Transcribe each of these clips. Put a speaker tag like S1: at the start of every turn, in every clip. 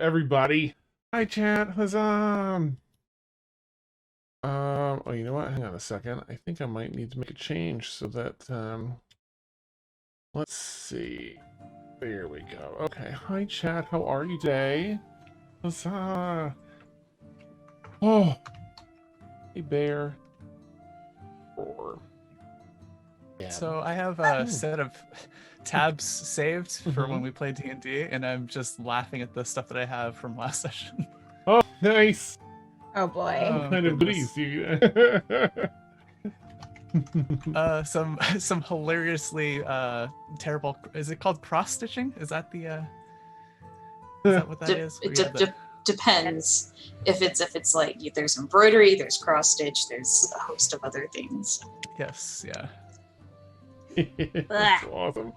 S1: everybody? Hi, chat. Huzzah! Oh, you know what? Hang on a second. I think I might need to make a change so that, let's see. There we go. Okay. Hi, chat. How are you today? Huzzah! Oh, hey, bear. Roar. Yeah.
S2: So I have a set of tabs saved for when we play D&D, and I'm just laughing at the stuff that I have from last session.
S1: Oh, nice.
S3: Oh boy.
S1: What kind of
S2: goodness.
S1: goodies do you?
S2: Some hilariously terrible. Is it called cross stitching? Is that the? Is that what that is?
S4: Depends. If it's like there's embroidery, there's cross stitch, there's a host of other things.
S2: Yes. Yeah.
S1: That's awesome.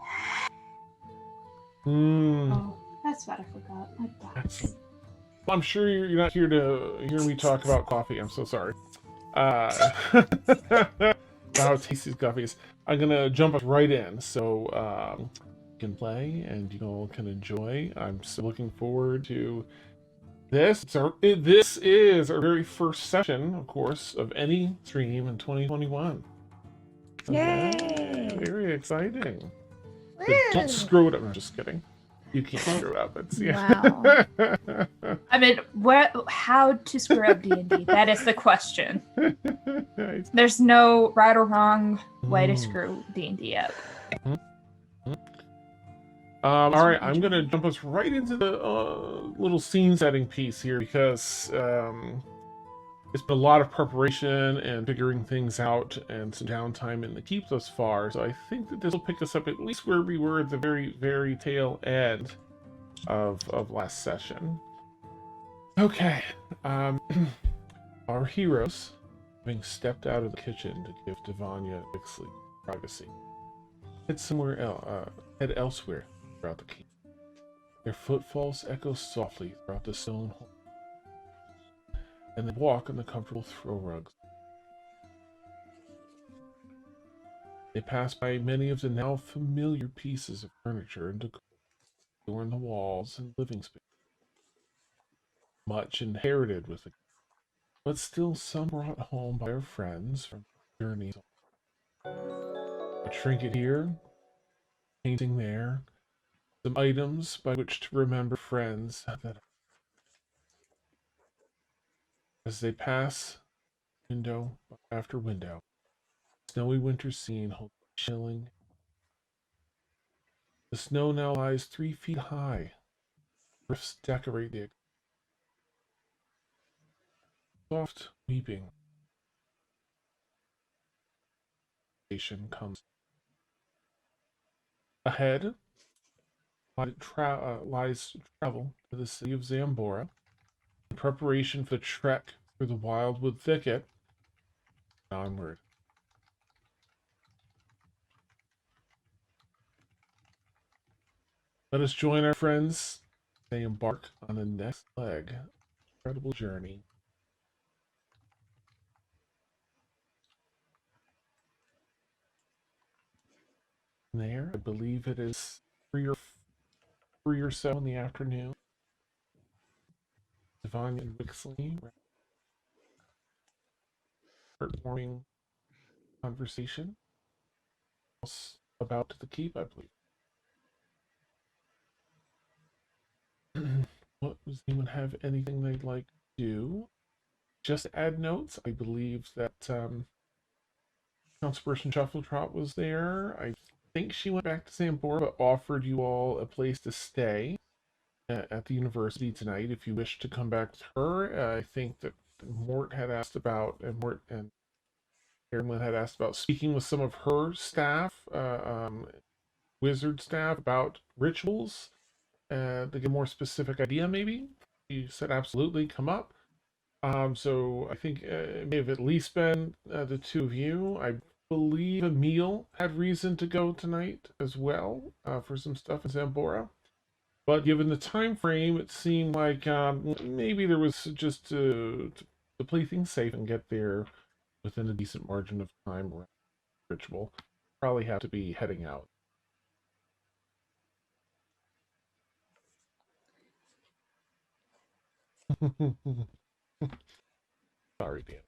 S3: Oh, that's what I forgot. My box.
S1: Well, I'm sure you're not here to hear me talk about coffee. I'm so sorry. How tasty coffee is. I'm gonna jump us right in, so you can play and you all can enjoy. I'm so looking forward to this. This is our very first session, of course, of any stream in 2021.
S3: Yay!
S1: Very exciting. But don't screw it up. I'm just kidding. You can't screw it up. It's
S3: Wow. I mean, how to screw up D&D? That is the question.
S1: Nice.
S3: There's no right or wrong way to screw D&D up.
S1: All right, I'm gonna jump us right into the little scene setting piece here because it's been a lot of preparation and figuring things out and some downtime in the keep thus far. So I think that this will pick us up at least where we were at the very, very tail end of last session. Okay, our heroes, having stepped out of the kitchen to give Devanya and Bixley privacy, head elsewhere throughout the keep. Their footfalls echo softly throughout the stone hall, and they walk on the comfortable throw rugs. They pass by many of the now familiar pieces of furniture and decor adorn the walls and living space, much inherited with the but still some brought home by our friends from journeys. A trinket here, painting there, some items by which to remember friends that as they pass window after window, snowy winter scene holds chilling. The snow now lies 3 feet high. Drifts decorate the soft weeping. Station comes ahead. Lies travel to the city of Xanbora in preparation for the trek through the wildwood thicket onward. Let us join our friends. They embark on the next leg of an incredible journey. There, I believe it is 3 or so in the afternoon. Devanya and Wixley heartwarming conversation about the keep, I believe. Does anyone have anything they'd like to do? Just add notes. I believe that Councilperson Shuffletrot was there. I think she went back to Xanbora, but offered you all a place to stay at the university tonight if you wish to come back to her. I think that Mort had asked about, and Mort and Caelynn had asked about speaking with some of her staff, wizard staff, about rituals to get a more specific idea, maybe. You said absolutely, come up. So I think it may have at least been the two of you. I believe Emil had reason to go tonight as well for some stuff in Xanbora. But given the time frame, it seemed like maybe there was just to play things safe and get there within a decent margin of time around the ritual. Probably have to be heading out. Sorry, Dan.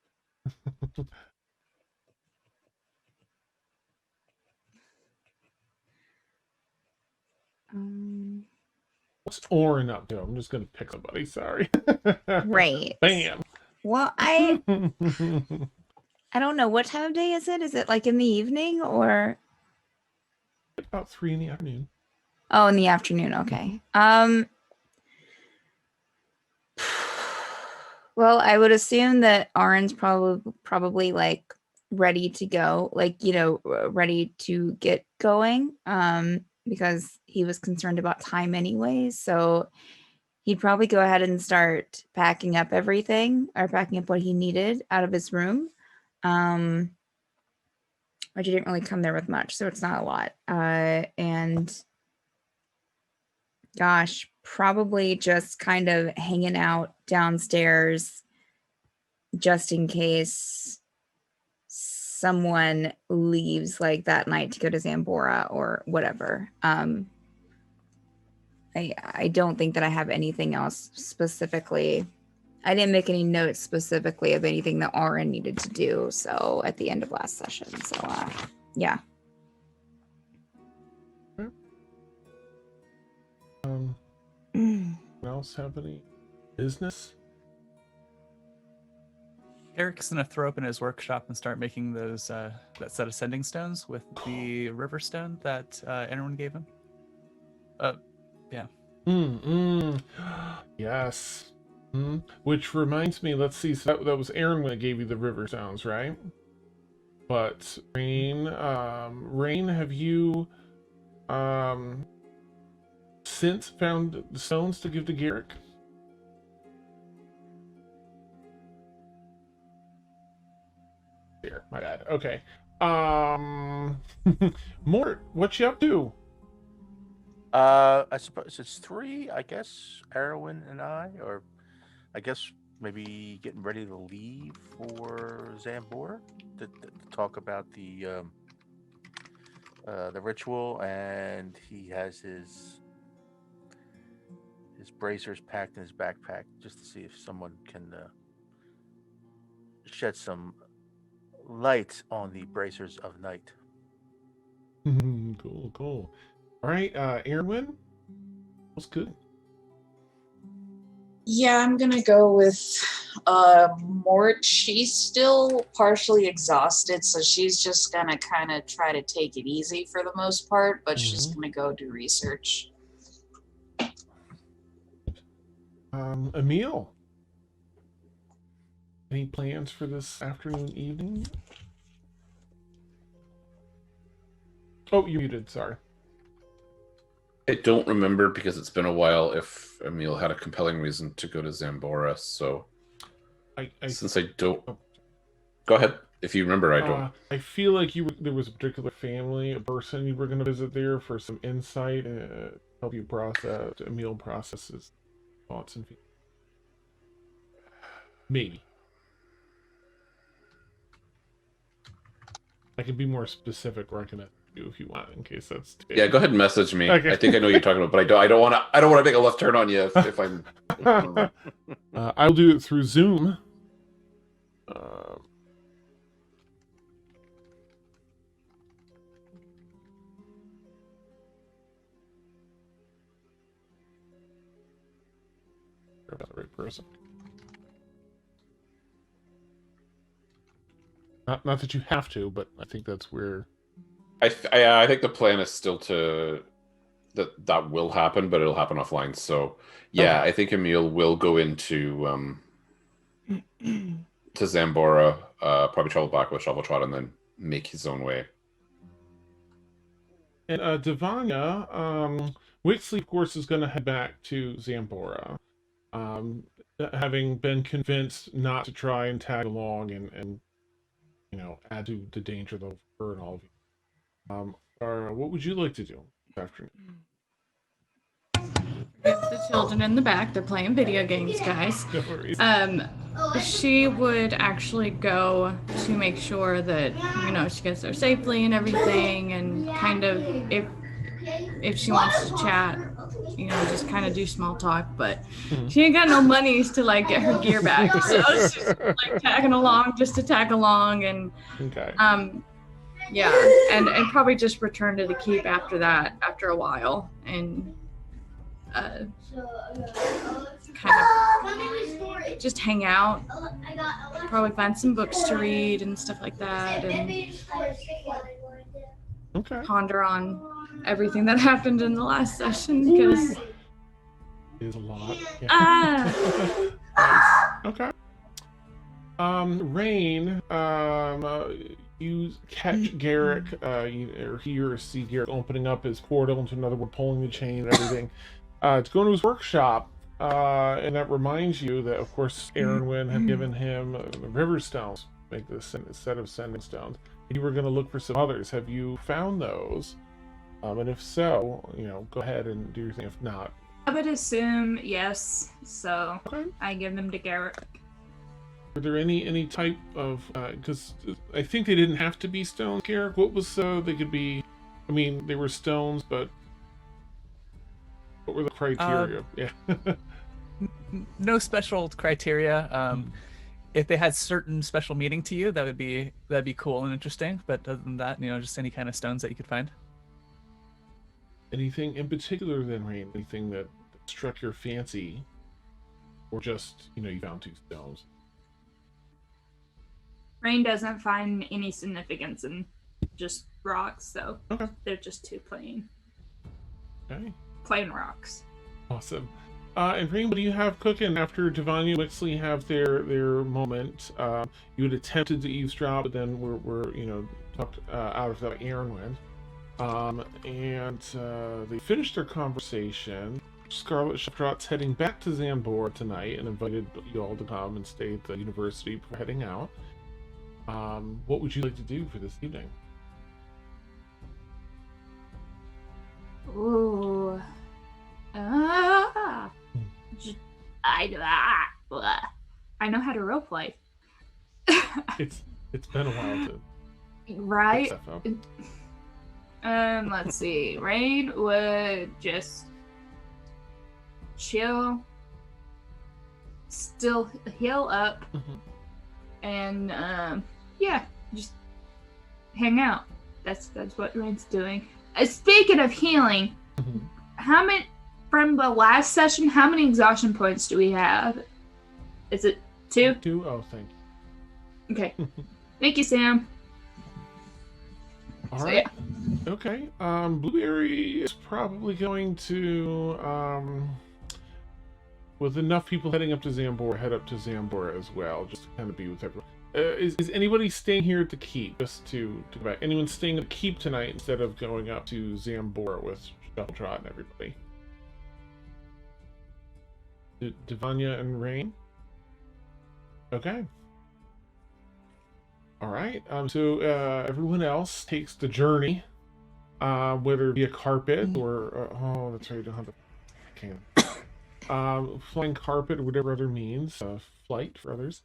S1: What's Orin up to? I'm just gonna pick somebody. Sorry.
S5: Right.
S1: Bam.
S5: Well, I don't know. What time of day is it? Is it like in the evening or?
S1: About 3 in the afternoon.
S5: Oh, in the afternoon. Okay. Well, I would assume that Arin's probably like ready to go, like, ready to get going, because he was concerned about time anyways. So he'd probably go ahead and start packing up everything, or packing up what he needed out of his room. Which he didn't really come there with much, so it's not a lot. And gosh, probably just kind of hanging out downstairs just in case someone leaves like that night to go to Xanbora or whatever. I don't think that I have anything else specifically. I didn't make any notes specifically of anything that Arin needed to do, so at the end of last session. So yeah.
S1: Anyone else have any business?
S2: Eric's gonna throw open his workshop and start making those that set of sending stones with the river stone that everyone gave him. Yeah.
S1: Yes. Which reminds me, let's see, so that was Aaron when it gave you the river sounds, right? But Rain, have you since found the stones to give to Garrick? Here, my bad. Okay. Mort, what you up to?
S6: I suppose it's 3, I guess, Erwin and I, or I guess maybe getting ready to leave for Xanbora to talk about the ritual, and he has his bracers packed in his backpack just to see if someone can shed some light on the bracers of night.
S1: Cool. All right, Erwin, what's good?
S4: Yeah, I'm gonna go with Mort. She's still partially exhausted, so she's just gonna kind of try to take it easy for the most part, but she's gonna go do research.
S1: Emil, any plans for this afternoon, evening? Oh, you muted, sorry.
S7: I don't remember because it's been a while if Emil had a compelling reason to go to Xanbora, so since I don't... Go ahead. If you remember, I don't.
S1: I feel like there was a particular family, a person you were going to visit there for some insight and help you process, Emil processes thoughts and feelings. Maybe. I can be more specific where I can you if you want, in case that's too...
S7: Yeah, go ahead and message me. Okay. I think I know what you're talking about, but I don't want to make a left turn on you if I'm.
S1: I'll do it through Zoom. About the right person. Not that you have to, but I think that's where.
S7: I think the plan is still that will happen, but it'll happen offline. So yeah, okay. I think Emil will go into to Xanbora, probably travel back with Shovel Trot, and then make his own way.
S1: And Devanya, Wixley, of course, is going to head back to Xanbora, having been convinced not to try and tag along and add to the danger of her and all of you. What would you like to do this afternoon?
S8: With the children in the back, they're playing video games, guys.
S1: No worries.
S8: She would actually go to make sure that she gets there safely and everything, and kind of if she wants to chat, just kind of do small talk. But
S1: Mhm.
S8: she ain't got no monies to like get her gear back, so she's like tagging along just to tag along, and
S1: Okay.
S8: yeah, and probably just return to the keep after that, after a while, and kind of just hang out, probably find some books to read and stuff like that, and
S1: Okay.
S8: ponder on everything that happened in the last session, because
S1: Is a lot. Yeah.
S8: ah,
S1: Nice. Okay. Rain, you catch Garrick, or hear or see Garrick opening up his portal into another one, pulling the chain and everything, to go into his workshop, and that reminds you that, of course, Erwin had given him the river stones, make this set of sending stones. You were going to look for some others. Have you found those? And if so, go ahead and do your thing. If not,
S3: I would assume yes, so
S1: okay.
S3: I give them to Garrett.
S1: Were there any type of, because I think they didn't have to be stones, Garrick. What was, they could be, I mean, they were stones, but what were the criteria? Yeah.
S2: No special criteria. If they had certain special meaning to you, that'd be cool and interesting. But other than that, just any kind of stones that you could find.
S1: Anything in particular then, Rain? Anything that struck your fancy? Or just, you found 2 stones?
S3: Rain doesn't find any significance in just rocks, so
S1: Okay.
S3: they're just 2 plain
S1: Okay.
S3: rocks.
S1: Awesome. And Rain, what do you have cooking after Devanya and Wixley have their moment? You had attempted to eavesdrop, but then we're talked out of that Aaron went. And they finished their conversation. Scarlet Sheptrot's heading back to Xanbora tonight and invited you all to come and stay at the university before heading out. What would you like to do for this evening?
S3: Ooh. I know how to roleplay.
S1: It's been a while to
S3: Right?
S1: pick stuff up.
S3: Let's see. Rain would just chill, still heal up, and yeah, just hang out. That's what Rain's doing. Speaking of healing, how many from the last session? How many exhaustion points do we have? Is it 2?
S1: 2? Oh, thank you.
S3: Okay. Thank you, Sam.
S1: All
S3: So,
S1: right. Okay. Blueberry is probably going to, with enough people heading up to Xanbora, head up to Xanbora as well, just to kind of be with everyone. Is anybody staying here at the keep? Just to go back. Anyone staying at the keep tonight instead of going up to Xanbora with Shuffletrot and everybody? Devanya and Rain? Okay. All right. So everyone else takes the journey, whether it be a carpet or oh, that's right. You don't have the flying carpet or whatever other means, flight for others.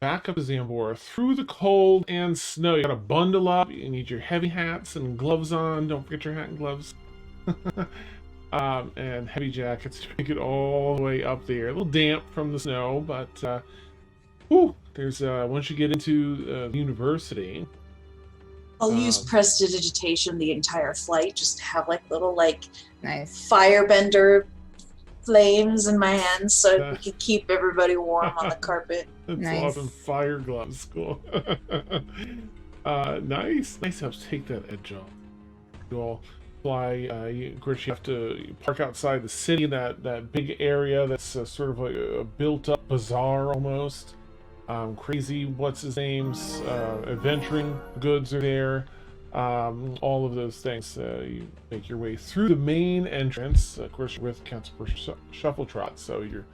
S1: Back up to Xanbora through the cold and snow. You gotta bundle up. You need your heavy hats and gloves on. Don't forget your hat and gloves. And heavy jackets to make it all the way up there. A little damp from the snow, but there's once you get into the university.
S4: I'll use prestidigitation the entire flight, just to have little
S5: Nice.
S4: firebender flames in my hands so we can keep everybody warm on the carpet.
S1: That's
S5: Nice.
S1: awesome. Fire gloves. Cool. Nice. Nice. Helps take that edge off. You all fly. Of course, you have to park outside the city, that big area that's sort of like a built-up bazaar almost. Crazy, what's his name's adventuring goods are there. All of those things. You make your way through the main entrance. Of course, you're with Council Shuffletrot, so you're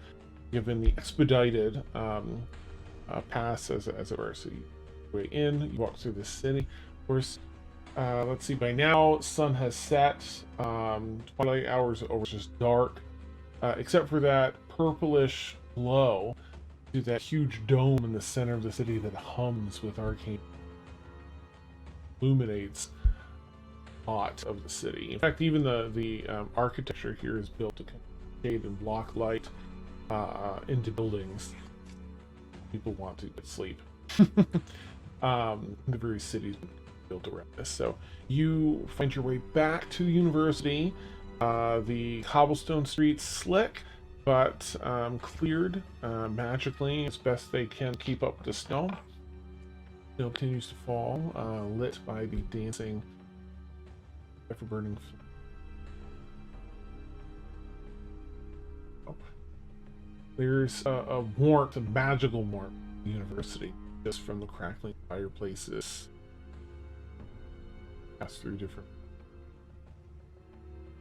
S1: given the expedited pass, as it were. So you way in, you walk through the city. Of course, let's see. By now, sun has set. Twilight hours are over. It's just dark, except for that purplish glow to that huge dome in the center of the city that hums with arcane illuminates. lot of the city. In fact, even the architecture here is built to shade and block light into buildings. People want to get sleep. The very city's built around this. So you find your way back to the university. The cobblestone streets slick, but cleared magically as best they can keep up with the snow. Snow continues to fall, lit by the dancing, ever-burning flame. There's a warmth, a magical warmth in the university, just from the crackling fireplaces. Pass through different.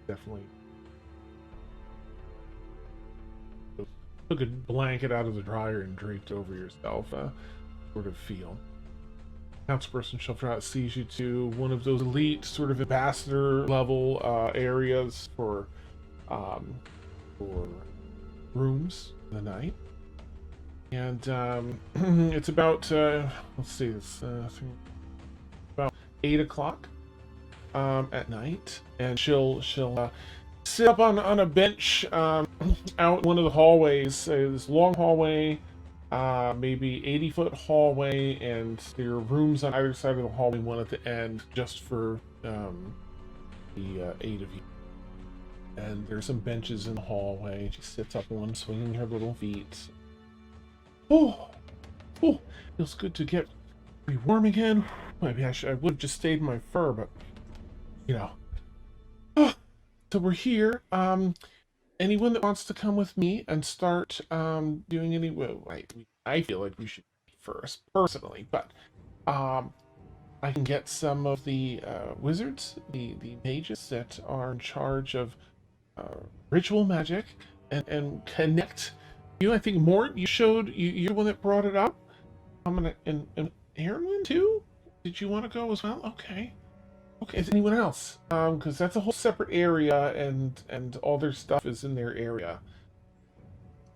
S1: Definitely took a blanket out of the dryer and draped over yourself, sort of feel. Townsperson Shelter sees you to one of those elite sort of ambassador level areas for rooms for the night. And it's about let's see, it's about 8 o'clock at night, and she'll sit up on a bench out one of the hallways. This long hallway, maybe 80-foot hallway, and there are rooms on either side of the hallway, one at the end, just for the 8 of you. And there's some benches in the hallway. She sits up on one, swinging her little feet. Oh, feels good to get pretty warm again. Maybe I would have just stayed in my fur, but you know. So we're here. Anyone that wants to come with me and start doing any, well, I feel like we should first, personally, but I can get some of the wizards, the mages that are in charge of ritual magic, and connect you. I think Mort, you're the one that brought it up. And Aaron too. Did you want to go as well? Okay. Is anyone else? Because that's a whole separate area, and all their stuff is in their area.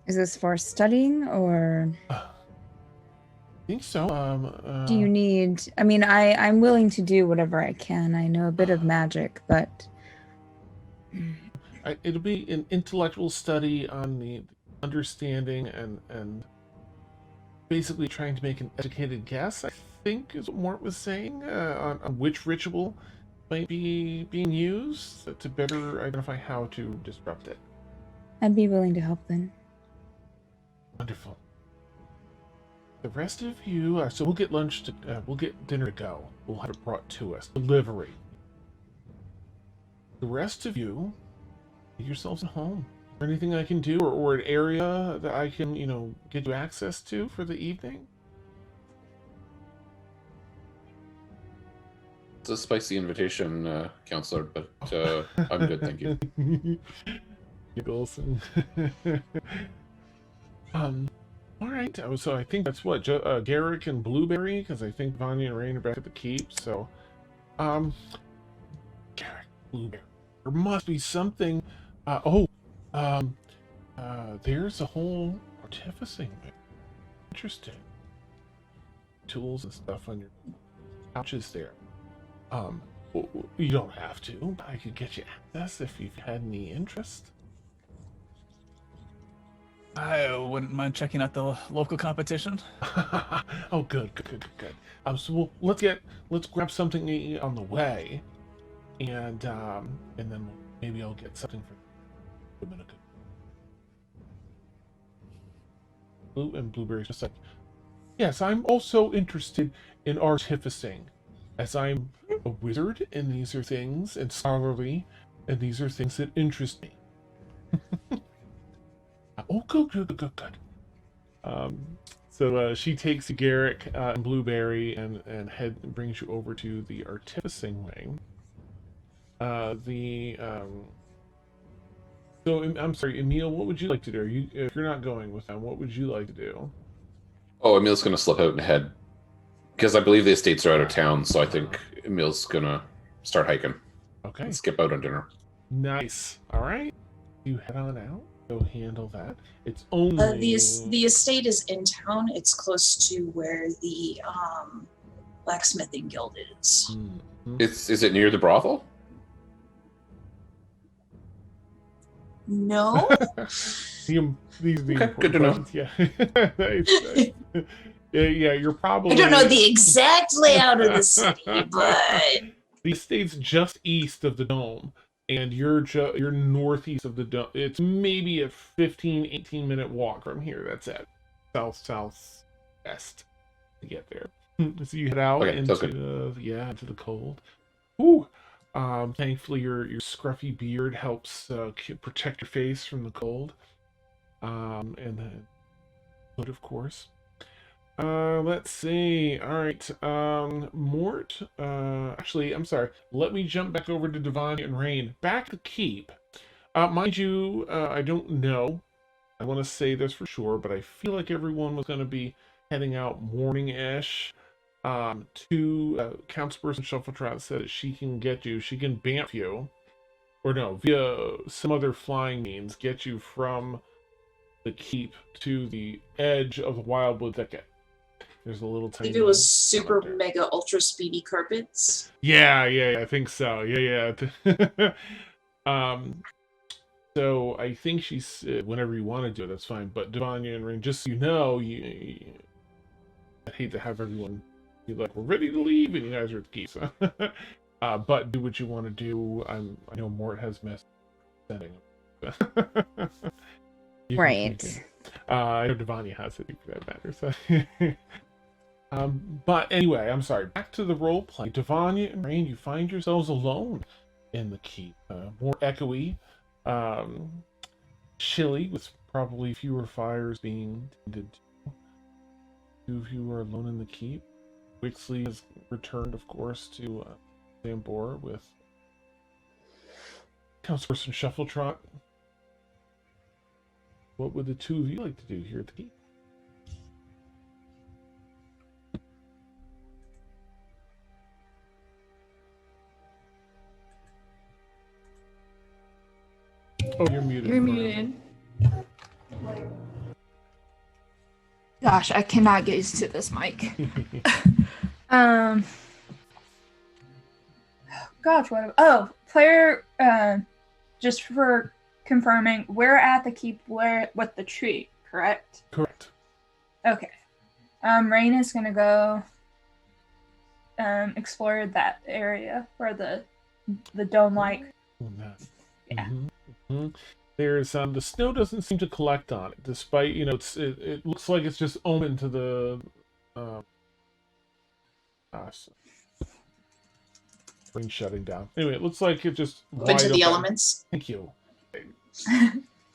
S5: Is this for studying or?
S1: I think so.
S5: Do you need? I mean, I'm willing to do whatever I can. I know a bit of magic, but
S1: it'll be an intellectual study on the understanding and basically trying to make an educated guess, I think is what Mort was saying, on which ritual might be being used to better identify how to disrupt it.
S5: I'd be willing to help then.
S1: Wonderful. The rest of you, so we'll get we'll get dinner to go. We'll have it brought to us. Delivery. The rest of you, get yourselves at home. Is there anything I can do, or an area that I can, get you access to for the evening?
S7: It's a spicy invitation, counselor, but I'm good, thank you.
S1: Giggles. All right. So I think that's what Garrick and Blueberry, because I think Vanya and Rain are back at the keep. So, Garrick, Blueberry. There must be something. There's a whole artificing. Interesting. Tools and stuff on your couches there. You don't have to. I could get you access if you've had any interest.
S2: I wouldn't mind checking out the local competition.
S1: Oh, good. So let's grab something to eat on the way, and then maybe I'll get something for Dominica. Blue and Blueberry's just like, yes, I'm also interested in artificing, as I'm a wizard, and these are things, and scholarly, and these are things that interest me. Oh, good. So she takes Garrick and Blueberry and brings you over to the artificing wing. So I'm sorry, Emil, what would you like to do? If you're not going with them, what would you like to do?
S7: Oh, Emil's gonna slip out and head, because I believe the estates are out of town, so I think Emil's gonna start hiking.
S1: Okay.
S7: And skip out on dinner.
S1: Nice. All right. You head on out. Go handle that. It's only
S4: the estate is in town. It's close to where the blacksmithing guild is.
S1: Mm-hmm.
S7: Is it near the brothel?
S4: No.
S1: These are the
S7: Okay, good to know.
S1: questions. Yeah. Nice. Yeah, you're probably.
S4: I don't know the exact layout of the city, but
S1: the estate's just east of the dome, and you're northeast of the dome. It's maybe a 15-18 minute walk from here. That's it. Southwest to get there. So you head out
S7: Okay, sounds
S1: into into the cold. Ooh. Thankfully, your scruffy beard helps protect your face from the cold. And then hood, of course. Let's see. All right. Mort. Actually, I'm sorry. Let me jump back over to Devon and Rain. Back to the keep. Mind you, I don't know. I want to say this for sure, but I feel like everyone was going to be heading out morning-ish. Councilperson Shuffletrot said that she can get you. She can bamf you, or no, via some other flying means, get you from the keep to the edge of the Wildwood thicket. There's a little tiny.
S4: if it was super mega ultra speedy carpets.
S1: Yeah, I think so. Yeah. So I think she's whenever you want to do it, that's fine. But Devanya and Ring, just so you know, I hate to have everyone be like, we're ready to leave, and you guys are at the keep. So. But do what you want to do. I know Mort has missed sending them.
S5: Right.
S1: I know Devanya has it for that matter. So. But anyway, I'm sorry. Back to the role play. Devanya and Rain, you find yourselves alone in the keep. More echoey, chilly, with probably fewer fires being tended to. Two of you are alone in the keep. Wixley has returned, of course, to Xanbora with Councilperson Shuffletrot. What would the two of you like to do here at the keep? Oh, you're muted.
S8: You're
S1: Brian.
S8: muted.
S3: Gosh, I cannot get used to this mic. Gosh, player, just for confirming, we're at the keep with the tree, correct?
S1: Correct.
S3: Okay. Rain is gonna go explore that area where the dome-like.
S1: Oh, nice.
S3: Yeah.
S1: Mm-hmm. There's the snow doesn't seem to collect on it, despite it looks like it's just open to the spring shutting down. Anyway, it looks like it just
S4: Open to the
S1: open.
S4: elements.
S1: Thank you.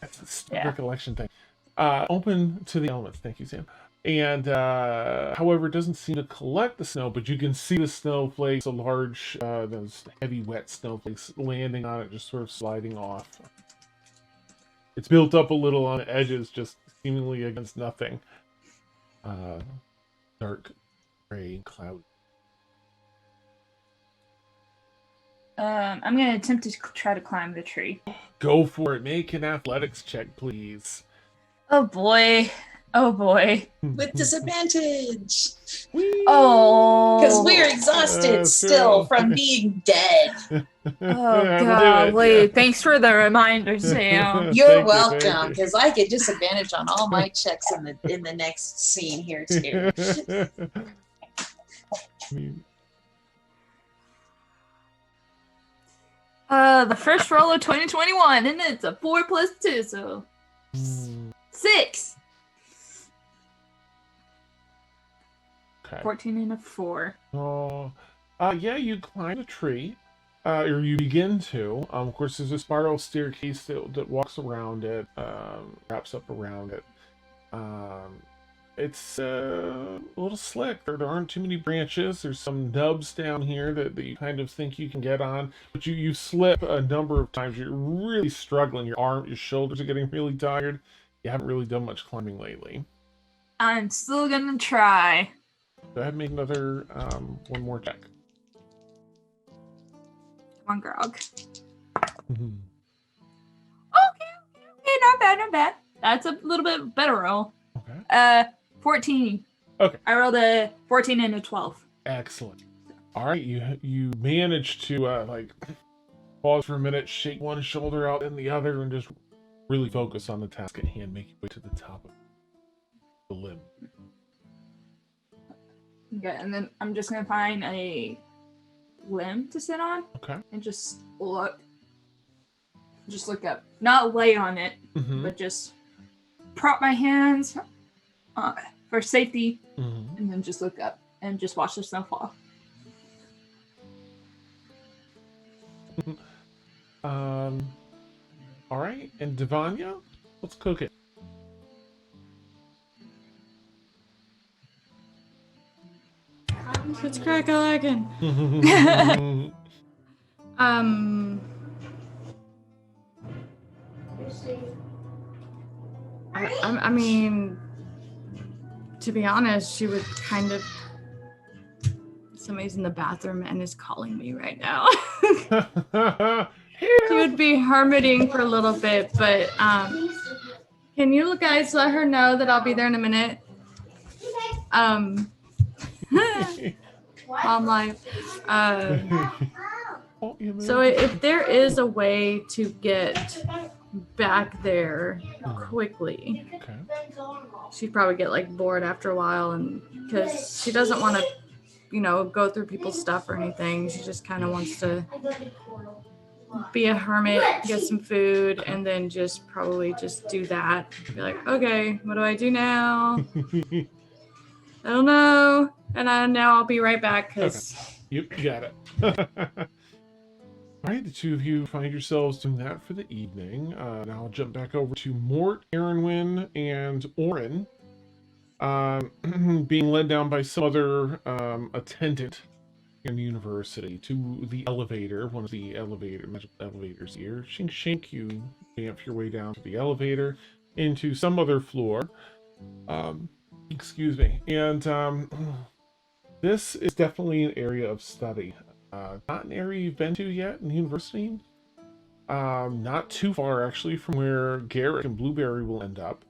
S1: That's a recollection thing. Open to the elements. Thank you, Sam. And however, it doesn't seem to collect the snow, but you can see the snowflakes, those heavy, wet snowflakes landing on it, just sort of sliding off. It's built up a little on the edges, just seemingly against nothing. Dark, gray, and cloudy.
S3: I'm gonna attempt to try to climb the tree.
S1: Go for it. Make an athletics check, please.
S3: Oh boy.
S4: With disadvantage.
S3: Oh.
S4: Because we're exhausted still from being dead.
S3: Oh golly. Thanks for the reminder, Sam.
S4: You're welcome, because I get disadvantage on all my checks in the next scene here too.
S3: The first roll of 2021, and it's a 4 + 2, so 6.
S1: Okay.
S3: 14 and a 4.
S1: Oh, yeah, you climb the tree, or you begin to. Of course, there's a spiral staircase that walks around it, wraps up around it. It's a little slick. There aren't too many branches. There's some nubs down here that you kind of think you can get on, but you slip a number of times. You're really struggling. Your shoulders are getting really tired. You haven't really done much climbing lately.
S3: I'm still gonna try.
S1: Go ahead and make another one more check.
S3: Come on, Grog.
S1: Mm-hmm.
S3: Okay, not bad. That's a little bit better roll.
S1: Okay.
S3: 14.
S1: Okay.
S3: I rolled a 14 and a 12.
S1: Excellent. All right, you manage to pause for a minute, shake one shoulder out and the other, and just really focus on the task at hand. Make your way to the top of the limb.
S3: Okay, and then I'm just gonna find a limb to sit on.
S1: Okay.
S3: And just look up. Not lay on it,
S1: Mm-hmm.
S3: but just prop my hands for safety,
S1: Mm-hmm.
S3: and then just look up and just watch the snow fall.
S1: All right, and Devanya, let's cook it.
S8: It's crack-a-lackin'. I mean, to be honest, she would kind of. Somebody's in the bathroom and is calling me right now. She would be hermiting for a little bit, but can you guys let her know that I'll be there in a minute? Mom life. So if there is a way to get back there quickly,
S1: Okay.
S8: she'd probably get like bored after a while, and because she doesn't want to, go through people's stuff or anything. She just kind of wants to be a hermit, get some food, and then just probably just do that. Be like, okay, what do I do now? I don't know. And now I'll be right back because
S1: You got it. All right, the two of you find yourselves doing that for the evening. Now I'll jump back over to Mort, Aaronwyn, and Orin, being led down by some other attendant in the university to the elevator, one of the magical elevators here. Shink shink, you vamp your way down to the elevator into some other floor. Excuse me. And this is definitely an area of study. Not an area you've been to yet in the university. Not too far, actually, from where Garrett and Blueberry will end up.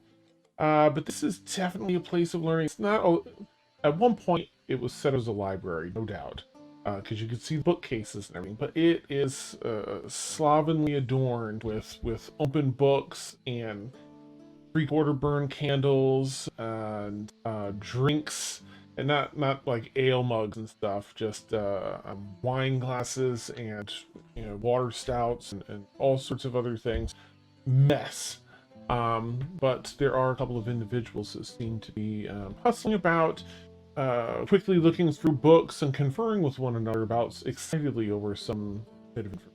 S1: But this is definitely a place of learning. It's not... At one point, it was set as a library, no doubt. Because you could see bookcases and everything. But it is slovenly adorned with open books and three-quarter burn candles and drinks. And not like ale mugs and stuff, just wine glasses and water stouts and all sorts of other things. Mess. But there are a couple of individuals that seem to be hustling about, quickly looking through books and conferring with one another about excitedly over some bit of information.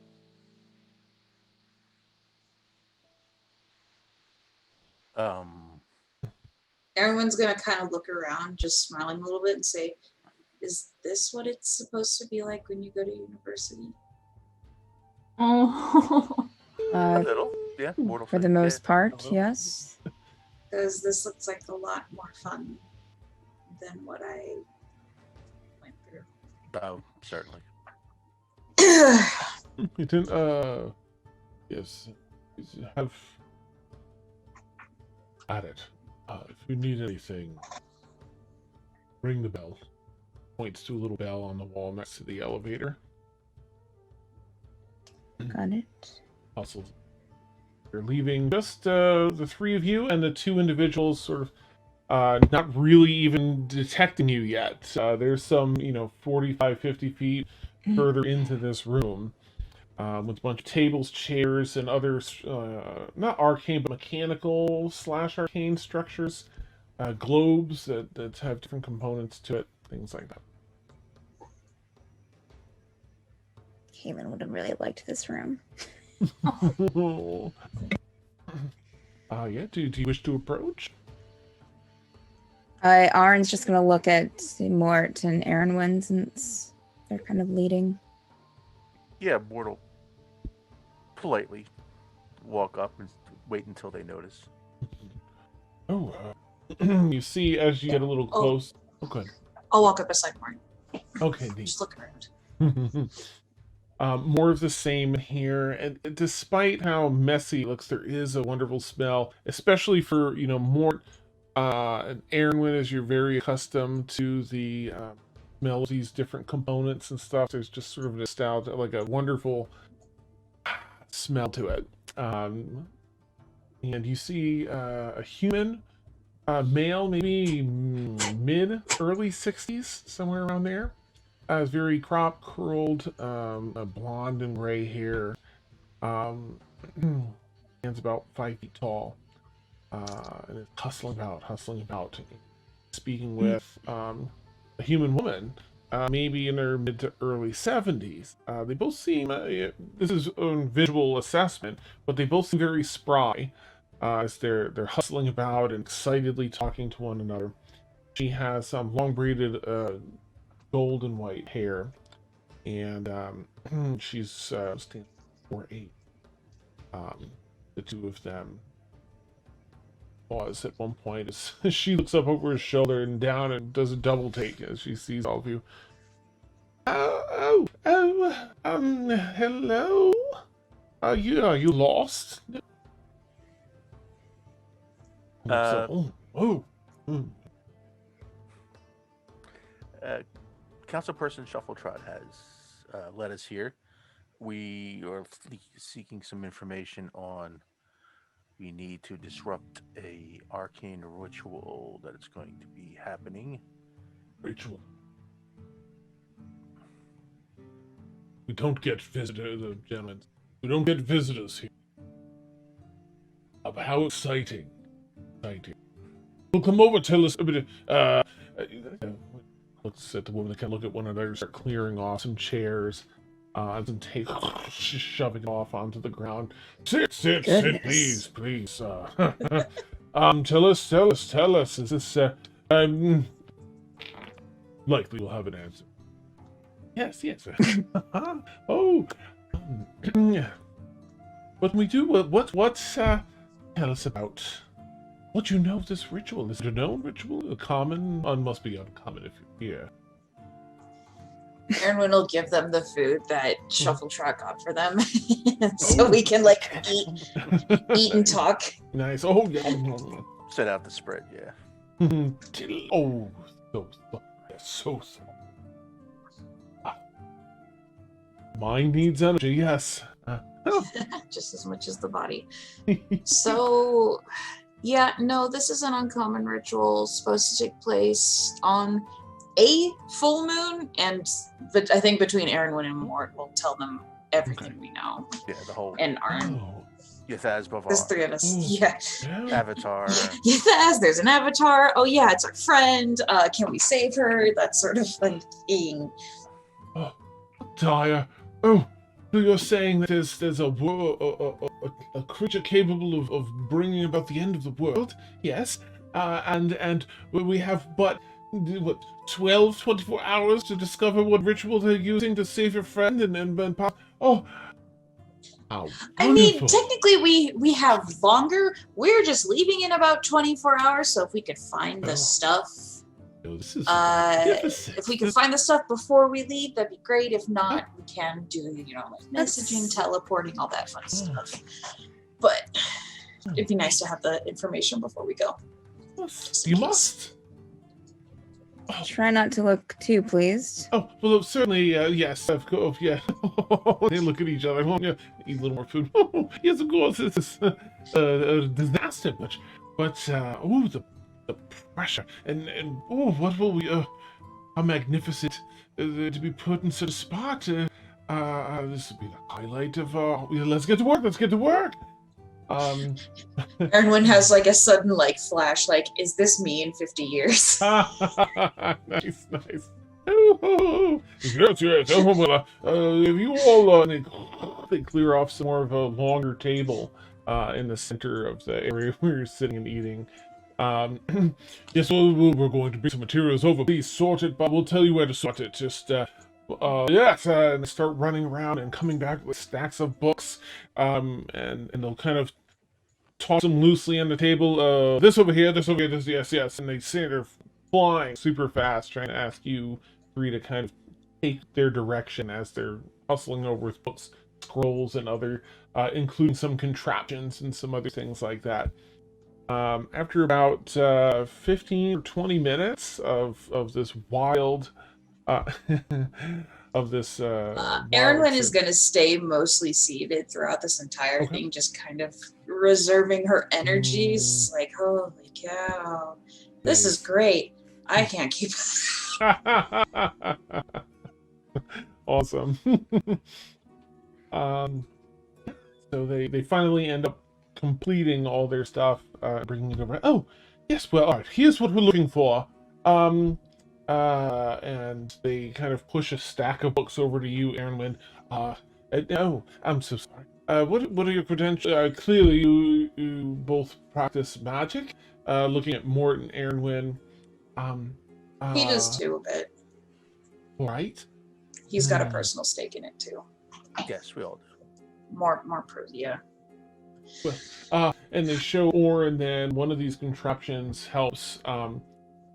S4: Everyone's gonna kind of look around, just smiling a little bit and say, is this what it's supposed to be like when you go to university?
S3: Oh.
S6: A little, yeah.
S5: For the most part, yes.
S4: Because this looks like a lot more fun than what I went through.
S6: Oh, certainly.
S1: You didn't, yes, have at it. If you need anything, ring the bell. Points to a little bell on the wall next to the elevator.
S5: Got it.
S1: Hustles. You're leaving just the three of you and the two individuals sort of not really even detecting you yet. There's some, 45, 50 feet further into this room. With a bunch of tables, chairs, and other, not arcane, but mechanical / arcane structures. Globes that have different components to it, things like that.
S5: Caelynn would have really liked this room.
S1: Yeah, do you wish to approach?
S5: Aaron's just gonna look at Mort and Aaronwyn since they're kind of leading.
S6: Yeah, Mortal politely walk up and wait until they notice.
S1: Oh, you see as you get a little close. Oh, good.
S4: I'll walk up beside Martin.
S1: Okay, neat.
S4: Just look around.
S1: More of the same here, and despite how messy it looks, there is a wonderful smell, especially for Mort and Aaronwyn, as you're very accustomed to the smell of these different components and stuff. There's just sort of a nostalgia, like a wonderful smell to it. and you see a human, male, maybe early 60s, somewhere around there. Very crop curled, blonde and gray hair. Stands about 5 feet tall, and is hustling about, speaking with a human woman, maybe in her mid to early 70s. They both seem, this is a visual assessment, but they both seem very spry as they're hustling about and excitedly talking to one another. She has some long braided gold and white hair, and she's standing 4'8". The two of them pause at one point as she looks up over her shoulder and down and does a double take as she sees all of you. Hello? Are you lost?
S6: Councilperson Shuffletrot has led us here. We are seeking some information on. We need to disrupt a arcane ritual that is going to be happening.
S1: Ritual. We don't get visitors, gentlemen. We don't get visitors here. How exciting. Exciting. Well, come over, tell us a bit looks at the woman, they kind of look at one another, start clearing off some chairs, and take, shoving it off onto the ground. Sit, please. Tell us, is this, likely we'll have an answer. Yes. Oh, what can we do? What's, tell us about what you know of this ritual. Is it a known ritual? A common? One must be uncommon if you're here.
S4: Erwin will give them the food that Shuffletrot got for them, so we can eat and talk.
S1: Nice. Oh yeah.
S6: Set out the spread, yeah.
S1: Oh, so. Mind needs energy, yes.
S4: Just as much as the body. So, yeah, no, this is an uncommon ritual supposed to take place on a full moon, but I think between Erwin and Mort, we'll tell them everything we know.
S6: Yeah, the whole.
S4: And Arn.
S6: Yathaz Bavar.
S4: There's three of us. Yeah.
S6: Avatar.
S4: Yathaz, there's an avatar. Oh yeah, it's our friend. Can we save her? That sort of thing.
S1: Oh, Daya. Oh, so you're saying that there's a creature capable of bringing about the end of the world? Yes. And we have but 24 hours to discover what ritual they're using to save your friend and oh.
S4: I mean, technically we have longer. We're just leaving in about 24 hours, so if we could find the stuff.
S1: This is
S4: if we can find the stuff before we leave, that'd be great. If not, we can do, messaging, teleporting, all that fun stuff. But it'd be nice to have the information before we go.
S1: You must.
S5: Try not to look too pleased.
S1: Oh, well, certainly, yes, of course, yeah. They look at each other. Eat a little more food. Oh, yes, of course, this is a disaster, but the pressure, and what will we, how magnificent to be put in such a spot. This will be the highlight of, let's get to work.
S4: Erwin has a sudden flash, is this me in 50 years?
S1: Nice. Oh, yes. If you all, they clear off some more of a longer table in the center of the area where you're sitting and eating. Yes, we're going to bring some materials over. Please sort it, but we'll tell you where to sort it. Just, yes, and they start running around and coming back with stacks of books, and they'll kind of toss them loosely on the table. This over here, this, yes, and they say they're flying super fast, trying to ask you three to kind of take their direction as they're hustling over with books, scrolls, and other, including some contraptions and some other things like that. After about 15 or 20 minutes of this wild of this.
S4: Erwin is going to stay mostly seated throughout this entire
S1: Okay.
S4: thing, just kind of reserving her energies. Like, holy cow, this is
S1: Nice.
S4: great. I can't keep.
S1: Awesome. So they finally end up completing all their stuff, bringing it over. Oh, yes. Well, all right. Here's what we're looking for. And they kind of push a stack of books over to you, Aaron. Oh, I'm so sorry. What are your credentials? Clearly, you both practice magic. Looking at Mort and Aaron.
S4: He does too a bit.
S1: Right.
S4: He's got a personal stake in it too.
S6: Yes, we all do.
S4: More yeah.
S1: And they show Orin then one of these contraptions helps.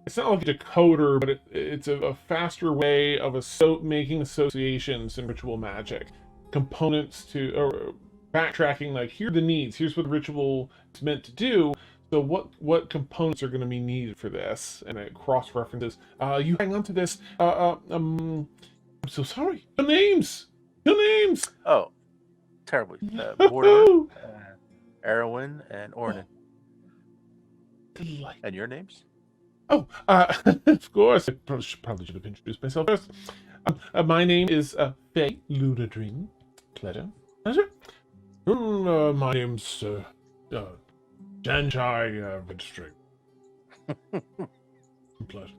S1: It's not like a decoder, but it's a faster way of making associations in ritual magic. Components or backtracking, like, here are the needs, here's what the ritual is meant to do. So what components are going to be needed for this? And it cross-references. You hang on to this. I'm so sorry. Your names!
S6: Oh, terribly. Mortimer, Erwin, and Ornan.
S1: Delightful.
S6: And your names?
S1: Oh, of course. I probably should have introduced myself first. My name is Faye Lunadream. Pleasure. My name's Janchai Registry. Pleasure.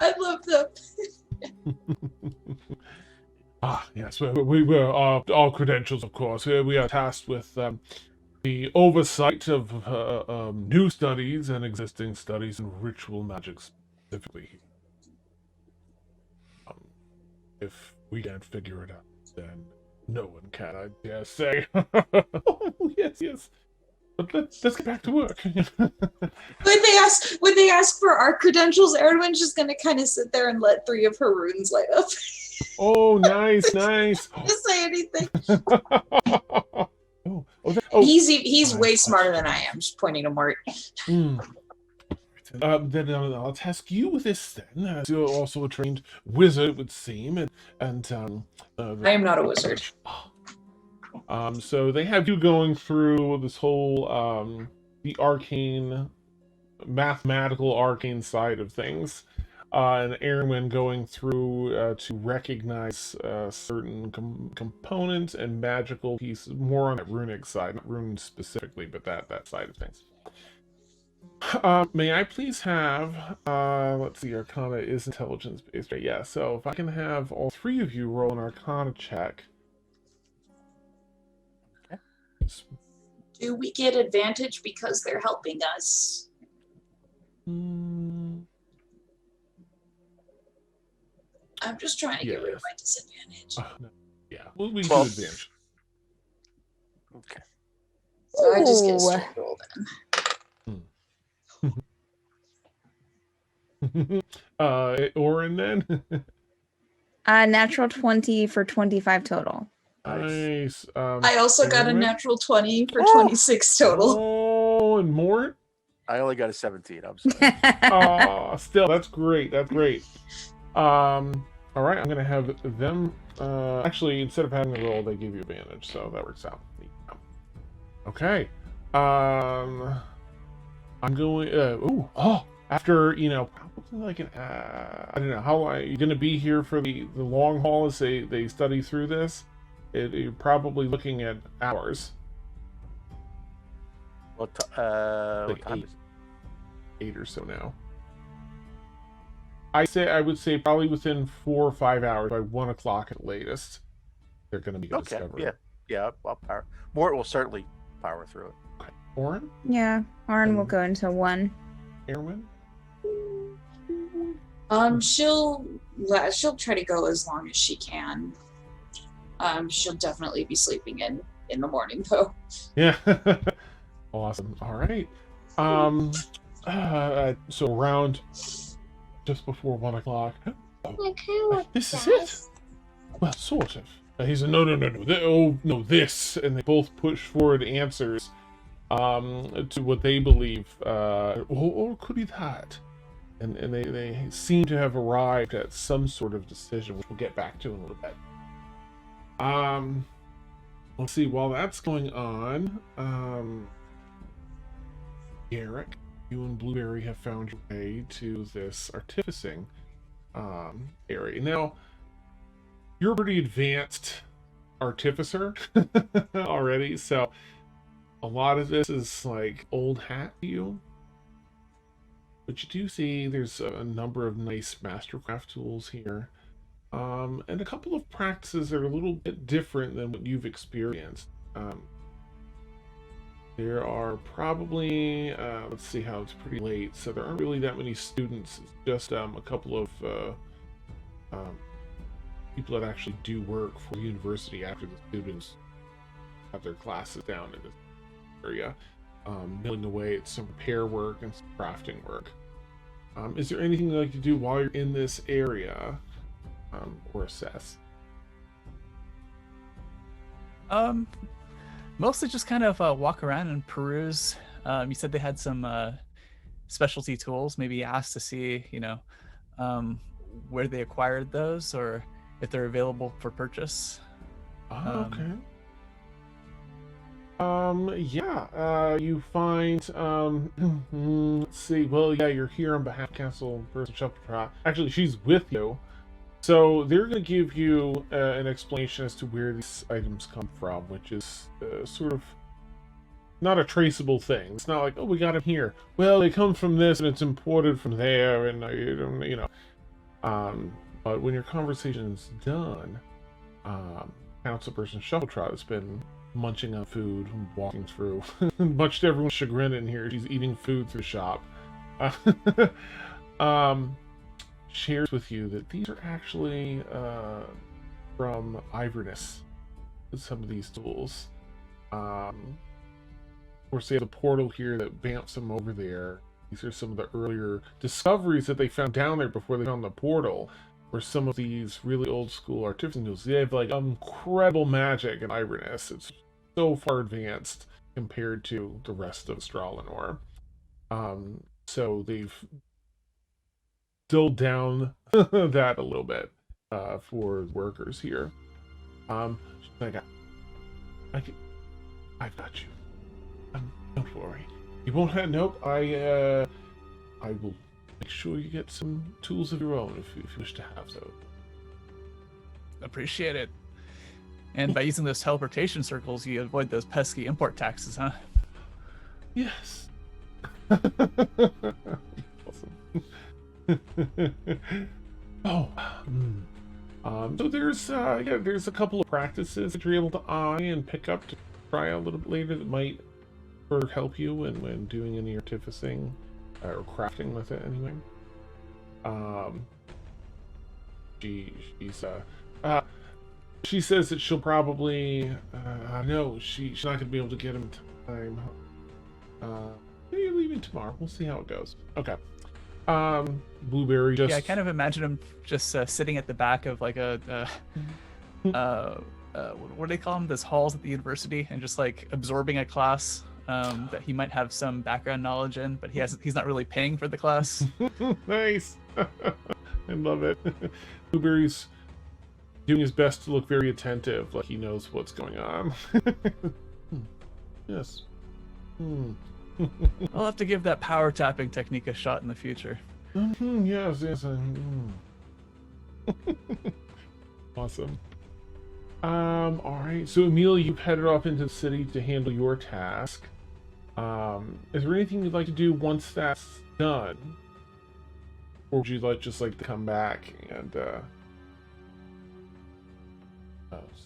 S4: I love them.
S1: Yes. We were our credentials, of course. We are tasked with the oversight of new studies and existing studies in ritual magic specifically. If we can't figure it out, then no one can, I dare say. Oh, yes. But let's get back to work.
S4: When they ask for our credentials, Erwin's just gonna kind of sit there and let 3 of her runes light up.
S1: Oh, nice.
S4: Just say anything.
S1: Oh,
S4: He's way smarter than I am. Just pointing to Mort.
S1: Then I'll task you with this then. As you're also a trained wizard, it would seem, and
S4: I am not a wizard.
S1: So they have you going through this whole the mathematical arcane side of things, and Erwin going through to recognize certain components and magical pieces, more on that runic side, not runes specifically, but that side of things. May I please have, let's see, Arcana is intelligence based, right? Yeah, so if I can have all 3 of you roll an Arcana check.
S6: Okay.
S4: Do we get advantage because they're helping us?
S1: Mm,
S4: I'm just trying to get rid of my disadvantage.
S1: no. Yeah, we do
S6: Well-
S1: advantage.
S6: Okay.
S4: So I just get a
S5: Ooh.
S4: straight roll then.
S1: Orin then?
S5: Natural 20 for 25 total.
S1: Nice.
S4: I also got a
S1: Erwin?
S4: natural 20 for 26 total.
S1: Oh, and Mort?
S6: I only got a 17. I'm sorry.
S1: Oh, still, that's great. All right, I'm gonna have them. Actually, instead of having the roll, they give you advantage, so that works out. Okay. I'm going. After probably like I don't know how long you're gonna be here for the long haul as they study through this. You're probably looking at hours.
S6: What
S1: Like
S6: time
S1: 8.
S6: is it?
S1: 8 or so now. I would say probably within 4 or 5 hours, by 1 o'clock at latest, they're going to be
S6: Okay.
S1: discovered.
S6: Yeah. I'll power. Mort will certainly power through it.
S1: Okay. Orin?
S5: Yeah, Arn will go into 1.
S1: Erwin?
S4: She'll try to go as long as she can. She'll definitely be sleeping in the morning though.
S1: Yeah. Awesome. All right. So around just before 1 o'clock. This is it. Well, sort of. He said, no. This. And they both push forward answers to what they believe, or could be that. and they seem to have arrived at some sort of decision, which we'll get back to in a little bit. Let's see. While that's going on, Garrick, you and Blueberry have found your way to this artificing area. Now, you're a pretty advanced artificer already, so a lot of this is like old hat to you. But you do see there's a number of nice mastercraft tools here. And a couple of practices that are a little bit different than what you've experienced. There are probably, let's see how it's pretty late, so there aren't really that many students. It's just a couple of people that actually do work for the university after the students have their classes down in this area, milling away at some repair work and some crafting work. Is there anything you'd like to do while you're in this area, or assess?
S2: Mostly just kind of walk around and peruse. You said they had some specialty tools. Maybe ask to see, where they acquired those or if they're available for purchase.
S1: Okay. You find, let's see, well, yeah, you're here on behalf of Castle Person Shuffle. Actually, she's with you. So they're going to give you an explanation as to where these items come from, which is sort of not a traceable thing. It's not like, oh, we got them here. Well, they come from this and it's imported from there, and but when your conversation's done, Councilperson Shuffletrot has been munching on food and walking through. Much to everyone's chagrin in here, she's eating food through the shop. Shares with you that these are actually from Iverness, some of these tools. Of course, they have a portal here that bamps them over there. These are some of the earlier discoveries that they found down there before they found the portal, where some of these really old school artificing tools, they have like incredible magic in Iverness. It's so far advanced compared to the rest of Stralinor. So they've dulled down that a little bit for workers here. She's like, I've got you. Don't worry. You won't have. Nope. I will make sure you get some tools of your own if you wish to have those.
S2: Appreciate it. And by using those teleportation circles, you avoid those pesky import taxes, huh?
S1: Yes. Awesome. So there's a couple of practices that you're able to eye and pick up to try a little bit later that might sort of help you when doing any artificing or crafting with it anyway. She says that she'll probably no, she's not gonna be able to get him in time. Maybe leaving tomorrow. We'll see how it goes. Okay. Blueberry just...
S2: Yeah, I kind of imagine him just sitting at the back of like a what do they call them? Those halls at the university, and just like absorbing a class that he might have some background knowledge in, but he's not really paying for the class.
S1: Nice. I love it. Blueberry's doing his best to look very attentive, like he knows what's going on. Yes.
S2: I'll have to give that power tapping technique a shot in the future.
S1: Yes. Awesome. Alright, so Emil, you've headed off into the city to handle your task. Is there anything you'd like to do once that's done? Or would you just like to come back and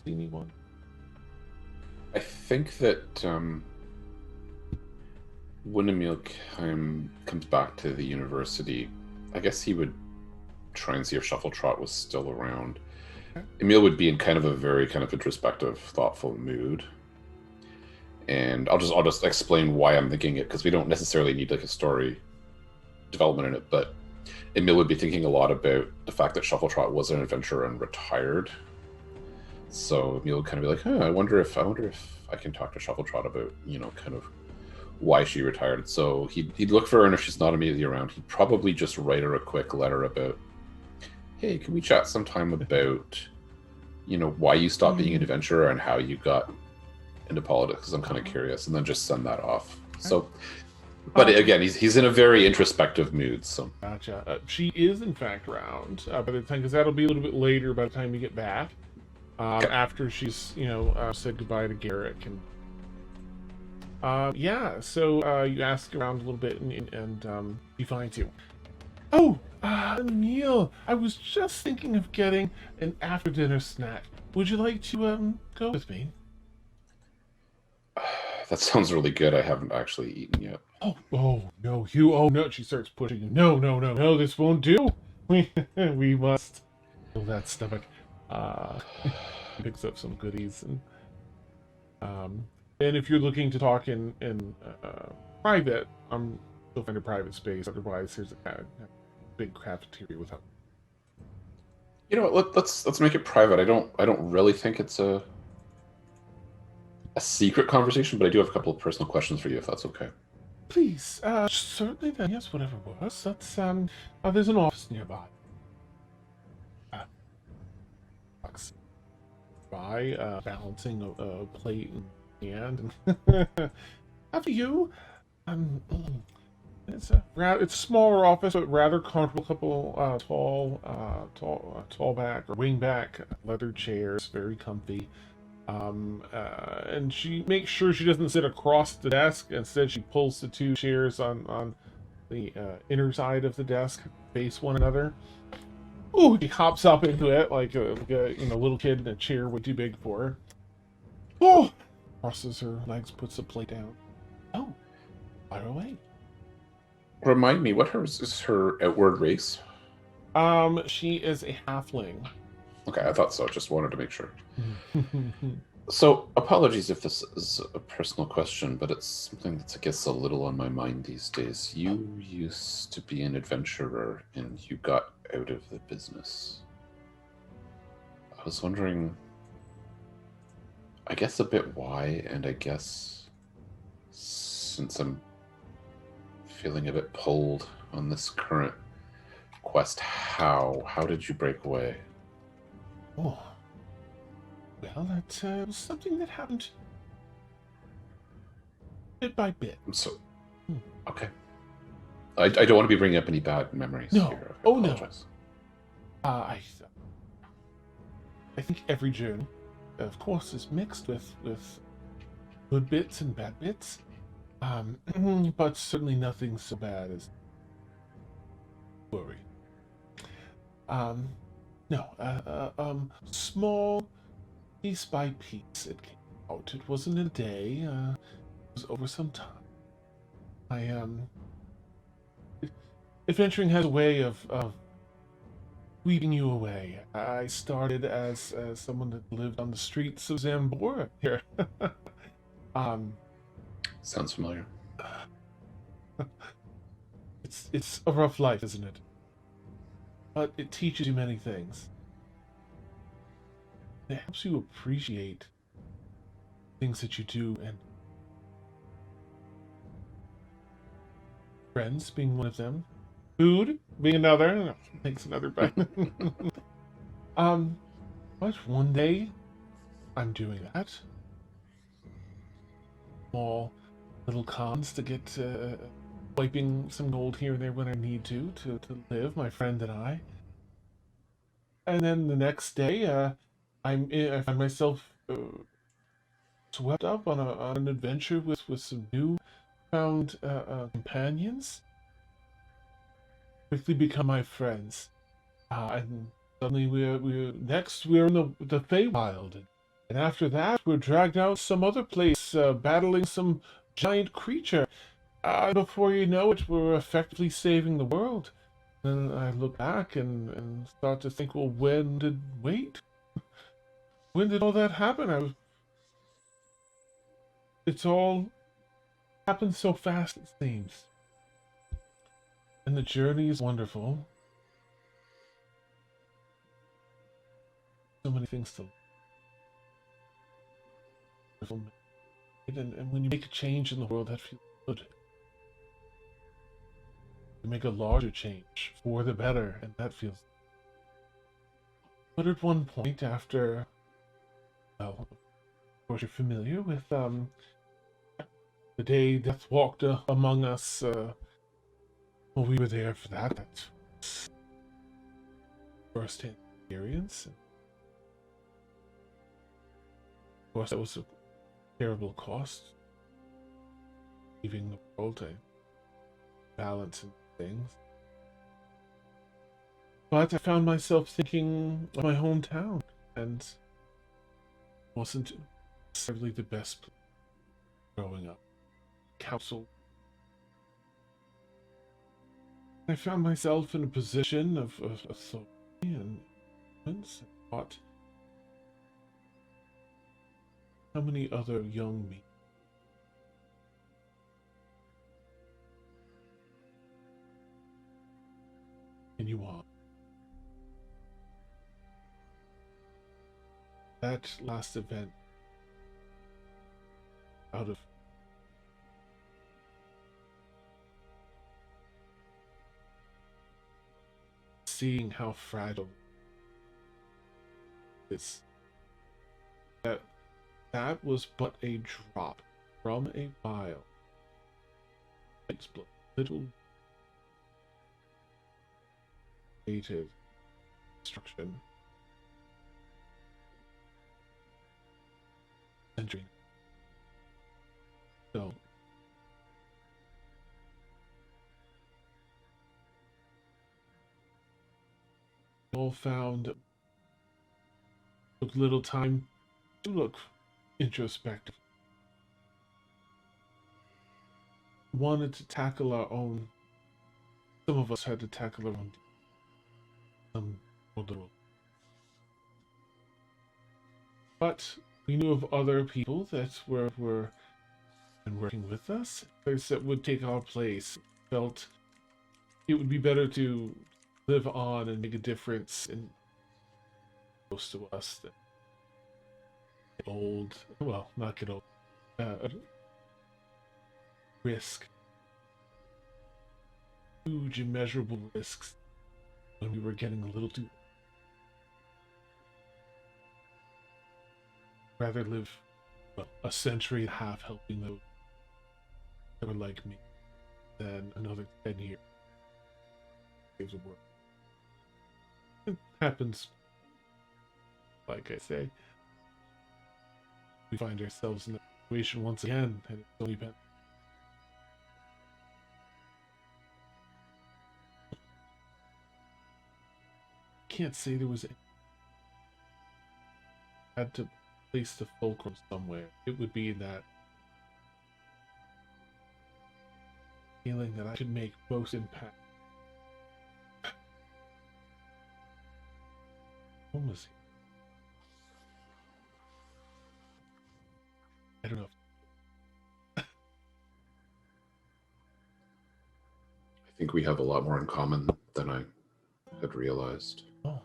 S1: see anyone?
S7: I think that when Emil comes back to the university, I guess he would try and see if Shuffletrot was still around. Okay. Emil would be in kind of a very kind of introspective, thoughtful mood. And I'll just explain why I'm thinking it, because we don't necessarily need like a story development in it, but Emil would be thinking a lot about the fact that Shuffletrot was an adventurer and retired. So Emil would kind of be like, I wonder if I can talk to Shuffletrot about, kind of why she retired. So he'd look for her, and if she's not immediately around, he'd probably just write her a quick letter about, hey, can we chat sometime about, why you stopped being an adventurer and how you got into politics? Because I'm kind of curious, and then just send that off. So, but again, he's in a very introspective mood. So
S1: Gotcha. She is in fact around by the time, because that'll be a little bit later by the time you get back. After she's said goodbye to Garrick and so you ask around a little bit and he finds you. Oh, Emil, I was just thinking of getting an after dinner snack. Would you like to go with me?
S7: that sounds really good. I haven't actually eaten yet.
S1: Oh no, you. Oh no, she starts pushing you. No, this won't do. We must fill that stomach. Picks up some goodies and if you're looking to talk in private, you'll find a private space. Otherwise, there's a big cafeteria without.
S7: You know what? Let's make it private. I don't really think it's a secret conversation, but I do have a couple of personal questions for you, if that's okay.
S1: Please, certainly. Then yes, whatever works. That's there's an office nearby. Balancing a plate in hand. After you, it's a smaller office, but rather comfortable. Couple tall back or wing back leather chairs, very comfy. And she makes sure she doesn't sit across the desk. Instead, she pulls the two chairs on the inner side of the desk, face one another. Ooh, he hops up into it like a little kid in a chair way too big for her. Oh, crosses her legs, puts the plate down. Oh, fire away.
S7: Remind me, what is her outward race?
S1: She is a halfling.
S7: Okay, I thought so. Just wanted to make sure. So, apologies if this is a personal question, but it's something that's, I guess, a little on my mind these days. You used to be an adventurer, and you got out of the business. I was wondering, I guess, a bit why, and I guess, since I'm feeling a bit pulled on this current quest, how did you break away?
S1: Oh. Well, that was something that happened bit by bit.
S7: So, okay. I don't want to be bringing up any bad memories here. I apologize.
S1: No. I think every journey, of course, is mixed with good bits and bad bits. But certainly nothing so bad as worry. Small, piece by piece, it came out. It wasn't a day. It was over some time. Adventuring has a way of weaving you away. I started as someone that lived on the streets of Xanbora here.
S7: Sounds familiar.
S1: It's a rough life, isn't it? But it teaches you many things. It helps you appreciate things that you do, and friends being one of them. Food being another. Takes another bite. But one day, I'm doing that. Small little cons to get wiping some gold here and there when I need to live, my friend and I. And then the next day, I find myself swept up on an adventure with some new found companions. Quickly become my friends, and suddenly we're in the Feywild, and after that we're dragged out some other place, battling some giant creature. Before you know it, we're effectively saving the world. Then I look back and start to think, well, when did all that happen? It's all happened so fast, it seems. And the journey is wonderful. So many things to learn. And when you make a change in the world, that feels But to make a larger change for the better, and that feels. But at one point, after, well, of course you're familiar with the day death walked among us. Well, we were there for that. That's first-hand experience. Of course, that was a terrible cost. Leaving the world to balance and things. But I found myself thinking of my hometown, and wasn't necessarily the best place growing up. Council. I found myself in a position of authority and influence, and thought, how many other young men can you want? That last event, out of seeing how fragile this, that was but a drop from a vial. Explode little creative destruction. Century. So all found took little time to look introspective. Wanted to tackle our own. Some of us had to tackle our own. Some more little. But we knew of other people that were and working with us, others that would take our place. Felt it would be better to live on and make a difference in close to us than get old. Well, not get old. Risk. Huge, immeasurable risks when we were getting a little too. Rather live a century and a half helping those that were like me than another 10 years. Saves the world. It happens, like I say. We find ourselves in that situation once again, and it's only been. Can't say there was any. Had to place the fulcrum somewhere. It would be that feeling that I could make most impact. When was he? I don't know.
S7: I think we have a lot more in common than I had realized.
S1: Oh.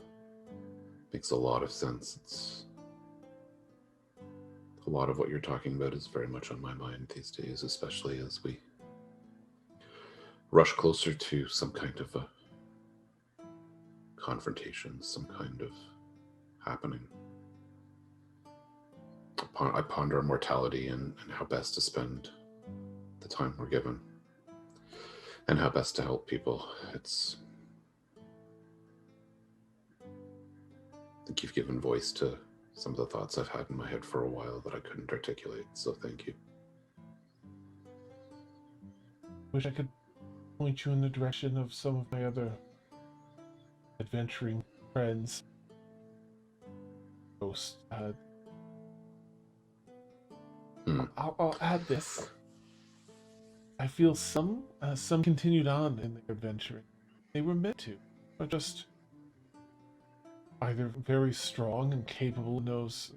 S7: Makes a lot of sense. It's a lot of what you're talking about is very much on my mind these days, especially as we rush closer to some kind of a confrontation, some kind of happening. I ponder mortality and how best to spend the time we're given and how best to help people. I think you've given voice to some of the thoughts I've had in my head for a while that I couldn't articulate, so thank you.
S1: Wish I could point you in the direction of some of my other adventuring friends. Ghost. I'll add this. I feel some continued on in their adventuring. They were meant to, or just either very strong and capable in those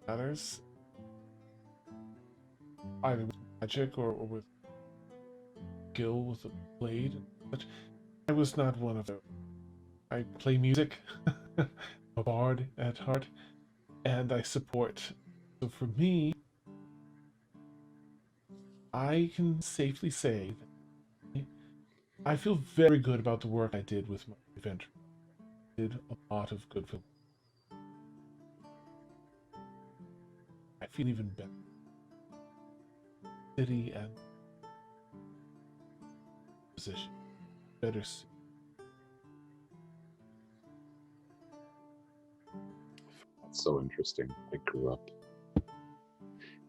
S1: matters, either with magic or with skill with a blade. But I was not one of them. I play music, a bard at heart, and I support. So for me, I can safely say that I feel very good about the work I did with my adventure. I did a lot of good for I feel even better. City and position. Better see.
S7: That's so interesting. I grew up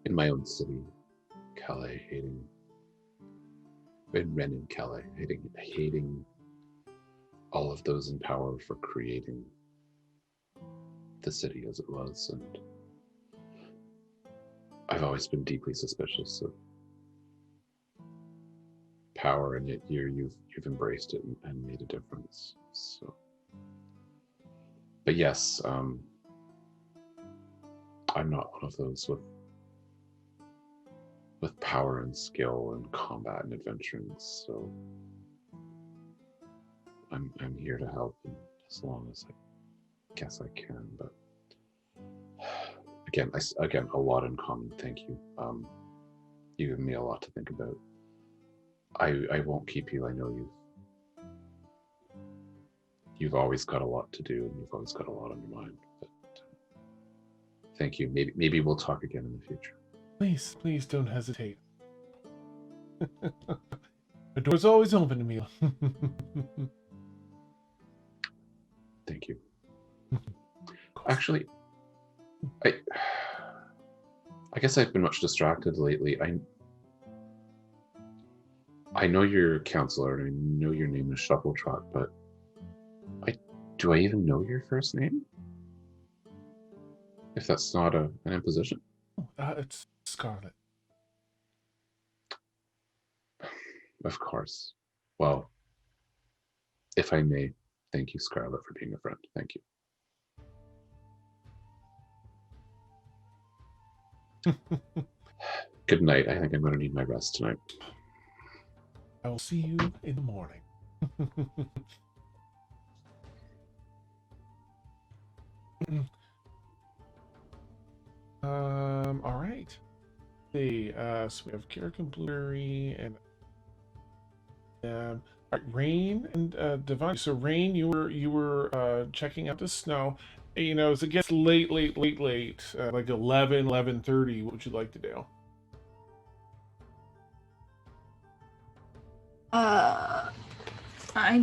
S7: in my own city, Calais, hating in Rennes and Calais, hating all of those in power for creating the city as it was, and I've always been deeply suspicious of power, and yet you've embraced it and made a difference. So, but yes, I'm not one of those with power and skill and combat and adventuring. So I'm here to help, and as long as I guess I can. But again, a lot in common. Thank you. You give me a lot to think about. I won't keep you. I know you've always got a lot to do, and you've always got a lot on your mind. But thank you. Maybe we'll talk again in the future.
S1: Please don't hesitate. The door's always open, Emil.
S7: Thank you. Actually, I guess I've been much distracted lately. I know you're a counselor, and I know your name is Shuffletrot, but do I even know your first name? If that's not an imposition.
S1: It's Scarlet.
S7: Of course. Well, if I may, thank you, Scarlet, for being a friend. Thank you. Good night. I think I'm going to need my rest tonight.
S1: I will see you in the morning. All right. See, so we have Kirk Blueberry and all right, Rain and Devon. So Rain, you were checking out the snow. You know, as it gets late, like 11:30, what would you like to do?
S3: I'm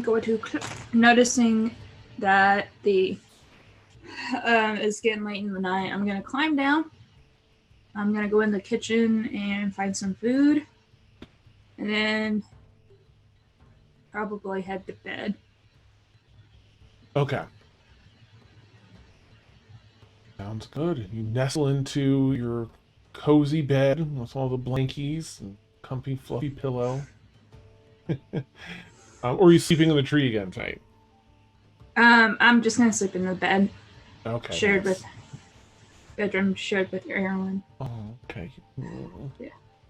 S3: going to noticing that it's getting late in the night. I'm gonna climb down. I'm gonna go in the kitchen and find some food, and then probably head to bed.
S1: Okay. Sounds good. You nestle into your cozy bed with all the blankies and comfy, fluffy pillow. Or are you sleeping in the tree again tonight?
S3: I'm just gonna sleep in the bed.
S1: Okay.
S3: Bedroom shared with Erwin.
S1: Oh, okay.
S3: Yeah.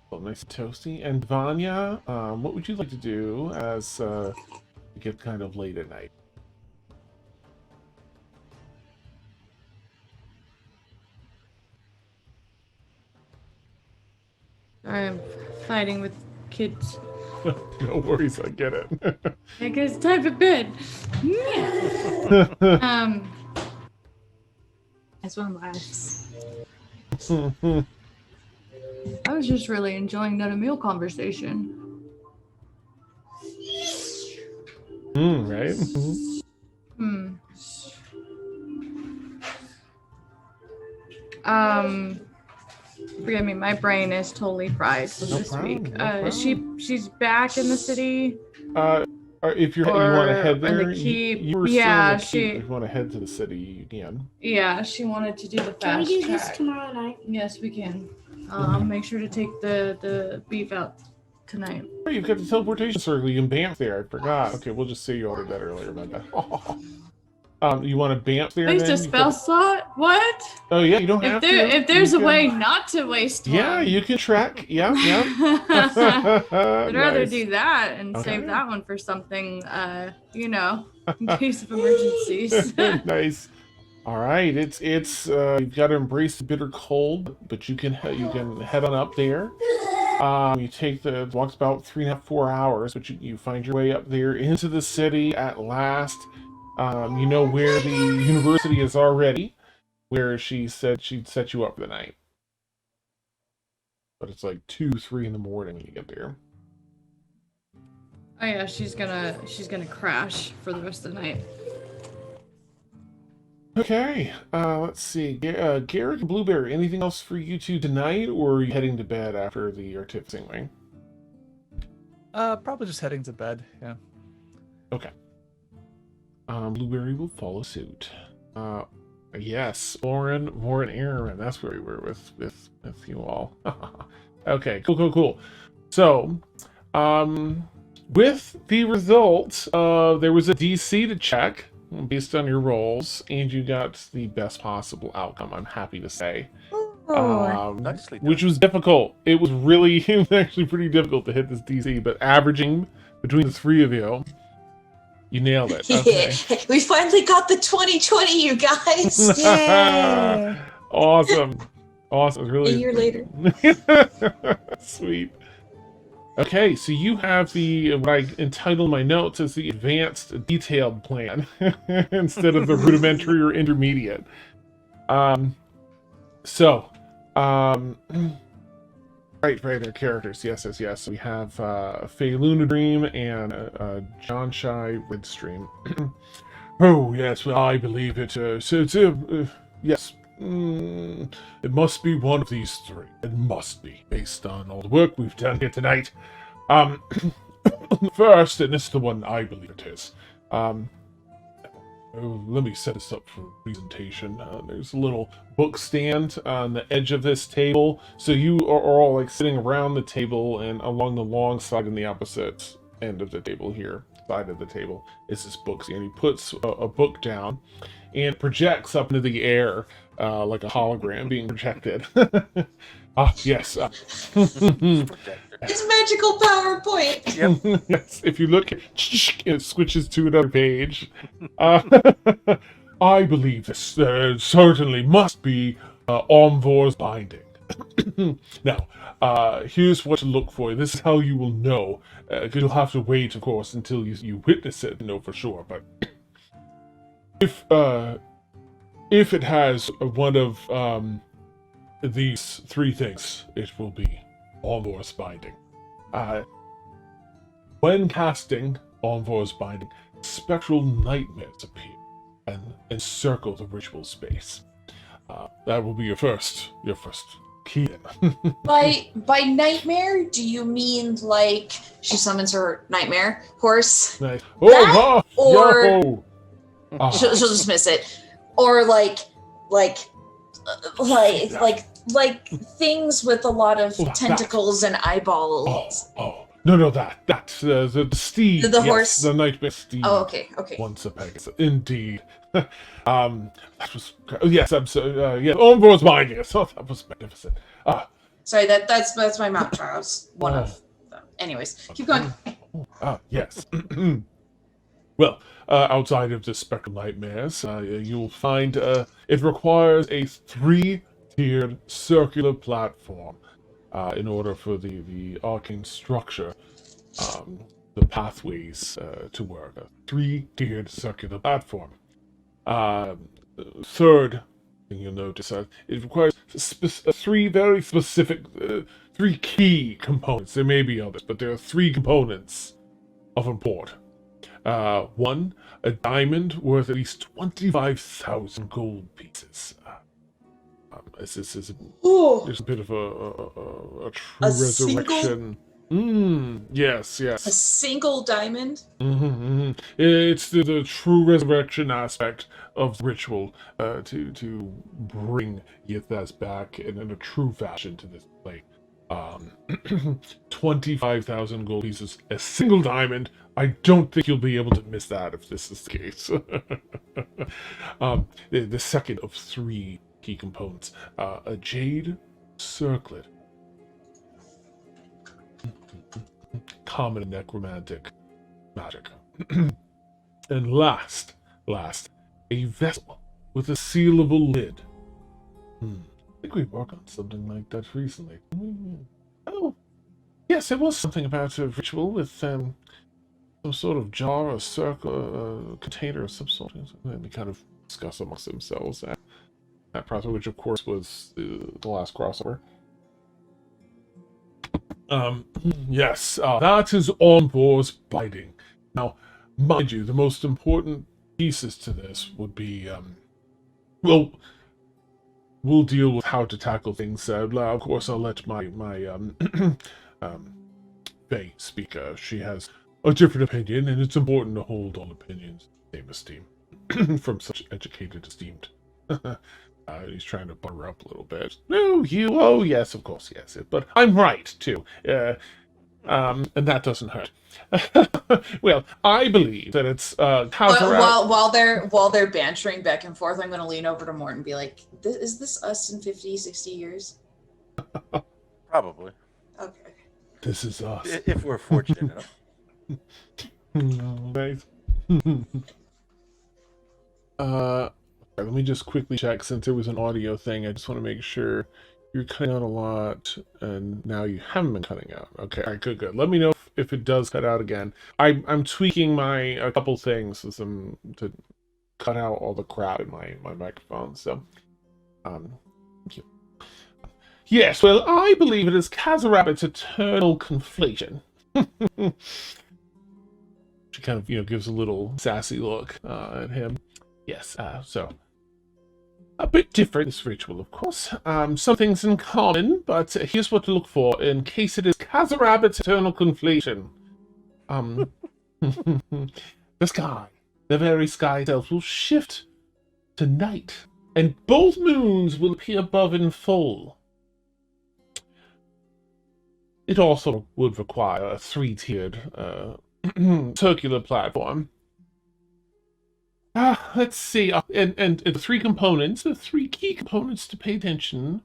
S1: Well, nice and toasty. And Vanya, what would you like to do as it gets kind of late at night?
S8: I'm fighting with kids.
S1: No worries, I get it.
S8: I guess it's time for bed.
S3: This one laughs.
S8: I was just really enjoying that meal conversation.
S1: Right?
S8: Forgive me, my brain is totally fried from
S1: No
S8: this
S1: problem,
S8: week.
S1: no problem.
S8: She's back in the city.
S1: If you want to head
S8: or
S1: there,
S8: the keep.
S1: you were
S8: Yeah,
S1: still in the keep. If you want to head to the city, you can.
S8: Yeah, she wanted to do the
S9: Can we
S8: fast
S9: do
S8: track.
S9: this tomorrow night?
S8: Yes, we can. I'll make sure to take the beef out tonight.
S1: Oh, you've got the teleportation circle. You can bamf there. I forgot. Okay, we'll just say you ordered that earlier. My bad. You want to bamf there?
S8: Waste a spell slot? What?
S1: Oh yeah, you don't have to.
S8: If there's
S1: You
S8: a
S1: can-
S8: way not to waste one.
S1: Yeah, you can track. Yeah.
S8: I'd rather
S1: Nice.
S8: do that and
S1: Okay.
S8: save that one for something, in case of emergencies.
S1: Nice. All right, it's you've got to embrace the bitter cold, but you can head on up there. You take the walks about 3.5, 4 hours, but you find your way up there into the city at last. You know where the university is already, where she said she'd set you up for the night. But it's like 2, 3 in the morning when you get there.
S8: Oh yeah, she's gonna crash for the rest of the night.
S1: Okay, let's see. Garrett and Blueberry, anything else for you two tonight, or are you heading to bed after the artificing wing?
S2: Probably just heading to bed. Yeah.
S1: Okay. Blueberry will follow suit. Yes, Lauren, Aaron. That's where we were with you all. Okay, cool. So, with the result, there was a DC to check based on your rolls, and you got the best possible outcome, I'm happy to say.
S6: Nicely done.
S1: Which was difficult. It was actually pretty difficult to hit this DC, but averaging between the three of you, you nailed it. Okay.
S4: Yeah, we finally got the 2020, you guys.
S5: Yay!
S1: Awesome. Really.
S4: A year later.
S1: Sweet. Okay, so you have what I entitled my notes as the advanced detailed plan instead of the rudimentary or intermediate. Right, they're characters. Yes. We have Faye Lunadream and John Shy Redstream. Oh, yes, well, I believe it. Yes. It must be one of these three. It must be, based on all the work we've done here tonight. First, and this is the one I believe it is. Let me set this up for presentation. There's a little book stand on the edge of this table. So you are all like sitting around the table, and along the long side and the opposite end of the table here, side of the table, is this book stand. He puts a book down and projects up into the air like a hologram being projected. Yes.
S4: It's magical PowerPoint.
S6: Yep.
S1: Yes, if you look, it switches to another page. I believe this certainly must be Omvor's binding. Now, here's what to look for. This is how you will know. You'll have to wait, of course, until you witness it to know for sure. But if it has one of these three things, it will be Omvor's binding. When casting Omvor's binding, spectral nightmares appear and encircle the ritual space. That will be your first key.
S4: By nightmare, do you mean like she summons her nightmare horse?
S1: Nice.
S4: That, or-
S1: yo!
S4: She'll dismiss it, or like things with a lot of tentacles and eyeballs.
S1: No, that's the steed.
S4: The horse?
S1: The nightmare steed.
S4: Oh, okay.
S1: Once a Pegasus, indeed. That was yes. I'm so yeah. Omvor's binding us. Oh, that was magnificent.
S4: Sorry, that's my mouth trials. One of them. Anyways, keep going.
S1: Yes. Well, outside of the spectral nightmares, you'll find it requires a 3-tiered circular platform in order for the arcane structure, the pathways to work. A 3-tiered circular platform. Third thing you'll notice, it requires three very specific, 3 key components. There may be others, but there are 3 components of import. 1, a diamond worth at least 25,000 gold pieces. This is there's a bit of a true resurrection. Yes.
S4: A single diamond?
S1: It's the true resurrection aspect of the ritual to bring Yithas back in a true fashion to this place. 25,000 gold pieces, a single diamond. I don't think you'll be able to miss that if this is the case. The second of 3 key components, a jade circlet. Common in necromantic magic. And last, a vessel with a sealable lid. I think we worked on something like that recently. Oh, Yes, there was something about a ritual with some sort of jar or circle, container of some sort. And they kind of discuss amongst themselves that process, which of course was the last crossover. Yes, that is Ombor's binding. Now, mind you, the most important pieces to this would be, well, we'll deal with how to tackle things. Of course, I'll let my Faye speak. She has a different opinion, and it's important to hold all opinions in the same esteem from such educated, esteemed. He's trying to butter up a little bit. No, you. Oh, yes, of course, yes. But I'm right too. And that doesn't hurt. Well, I believe that it's
S4: while they're bantering back and forth, I'm going to lean over to Mort and be like, "Is this us in 50, 60 years?"
S6: Probably.
S4: Okay.
S1: This is us.
S6: If we're fortunate enough.
S1: No, nice. Let me just quickly check, since there was an audio thing. I just want to make sure you're cutting out a lot, and now you haven't been cutting out. Okay, all right, good. Let me know if it does cut out again. I'm tweaking a couple things to cut out all the crap in my microphone. So, thank you. Yes, well, I believe it is Kazarabbit's eternal conflation. She kind of, gives a little sassy look at him. Yes, so a bit different, this ritual, of course. Some things in common, but here's what to look for in case it is Kazarabbit's eternal conflation. The sky, the very sky itself, will shift to night, and both moons will appear above in full. It also would require a three-tiered circular platform. Let's see. And the three components, the three key components to pay attention,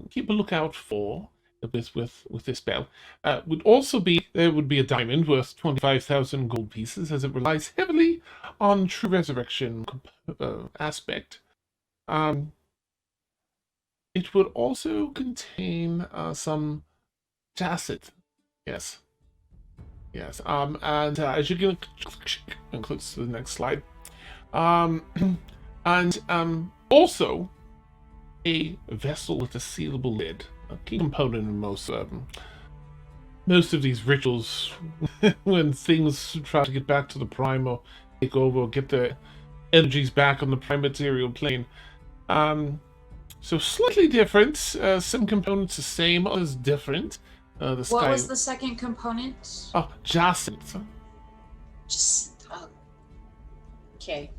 S1: keep a lookout for with this spell, would also be, there would be a diamond worth 25,000 gold pieces, as it relies heavily on true resurrection aspect. It would also contain some jacet. Yes. And as you can click to the next slide, and also a vessel with a sealable lid, a key component in most of these rituals. When things try to get back to the prime or take over, or get the energies back on the prime material plane. So slightly different. Some components the same, others different.
S4: What was the second component?
S1: Oh, jacinth.
S4: Okay.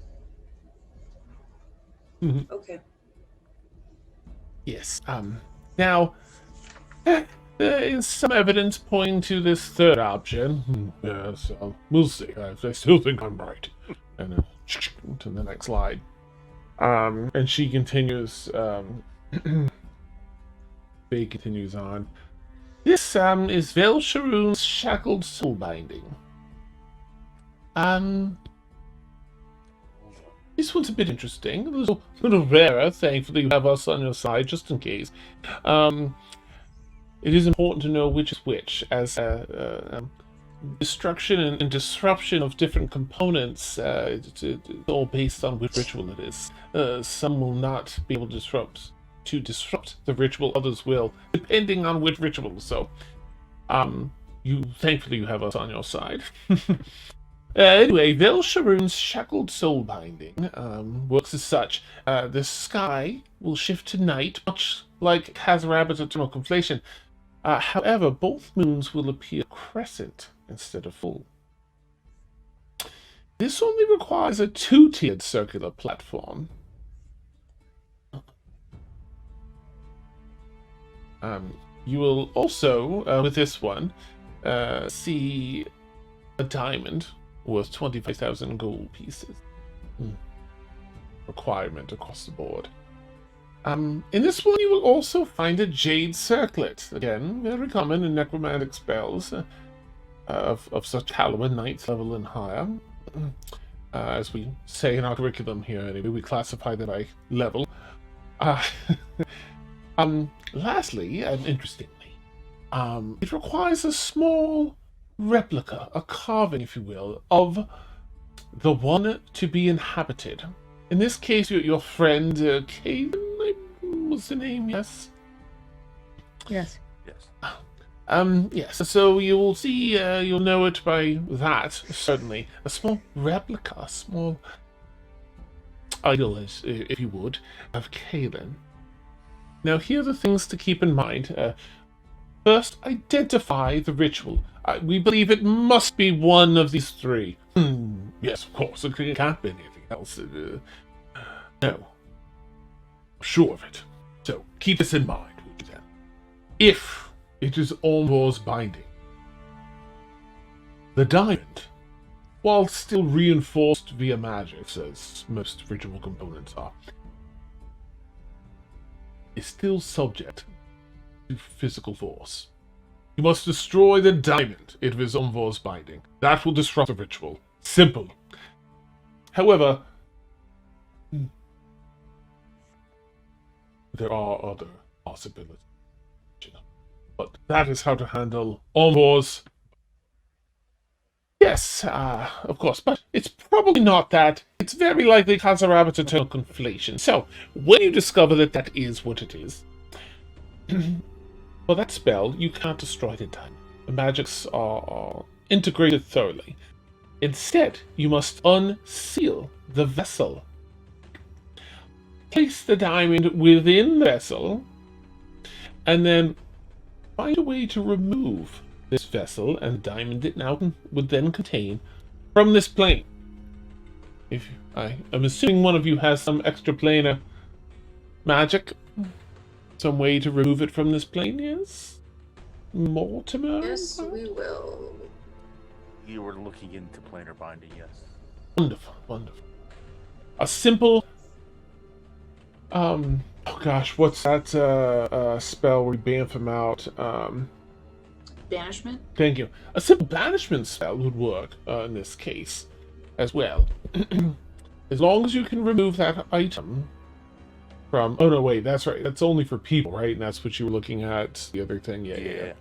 S1: Mm-hmm.
S4: Okay.
S1: Yes. Now, there is some evidence pointing to this third option. Yes, we'll see. I still think I'm right. And to the next slide. And she continues. Faye continues on. This is Vel Sharoon's shackled soul binding. This one's a bit interesting, a little rarer. Thankfully, you have us on your side, just in case. It is important to know which is which, as destruction and disruption of different components. It's all based on which ritual it is. Some will not be able to disrupt the ritual, others will, depending on which ritual. So, thankfully you have us on your side. Anyway, Vel Sharoon's shackled soul binding works as such. The sky will shift to night, much like Kazarabbit's eternal conflation. However, both moons will appear crescent instead of full. This only requires a two-tiered circular platform. You will also, with this one, see a diamond worth 25,000 gold pieces. Requirement across the board. In this one, you will also find a jade circlet. Again, very common in necromantic spells of such caliber, 9th level and higher. As we say in our curriculum here, anyway, we classify them by level. Lastly, and interestingly, It requires a small replica, a carving, if you will, of the one to be inhabited. In this case, your friend, Caelynn, was the name, yes?
S5: Yes.
S6: Yes.
S1: Yes, so you'll see, you'll know it by that, certainly. A small replica, a small idol, if you would, of Caelynn. Now, here are the things to keep in mind. First, identify the ritual. We believe it must be one of these three. Yes, of course, it can't be anything else. No. Sure of it. So, keep this in mind, would you then? If it is Omvor's binding, the diamond, while still reinforced via magic, as most ritual components are, is still subject to physical force. You must destroy the diamond if it is Omvor's binding. That will disrupt the ritual. Simple. However, there are other possibilities. But that is how to handle Omvor's. Yes, of course, but it's probably not that. It's very likely Khazarabat's eternal conflation. So, when you discover that that is what it is, for that spell, you can't destroy the diamond. The magics are integrated thoroughly. Instead, you must unseal the vessel. Place the diamond within the vessel, and then find a way to remove this vessel and the diamond it now would then contain from this plane. I'm assuming one of you has some extra planar magic, some way to remove it from this plane. Yes, Mortimer.
S4: Yes, we will.
S6: You were looking into planar binding, yes.
S1: Wonderful, wonderful. A simple. Oh gosh, what's that spell where you bamf him out?
S4: Banishment?
S1: Thank you. A simple banishment spell would work in this case as well. As long as you can remove that item from... Oh, no, wait, that's right. That's only for people, right? And that's what you were looking at, the other thing. Yeah.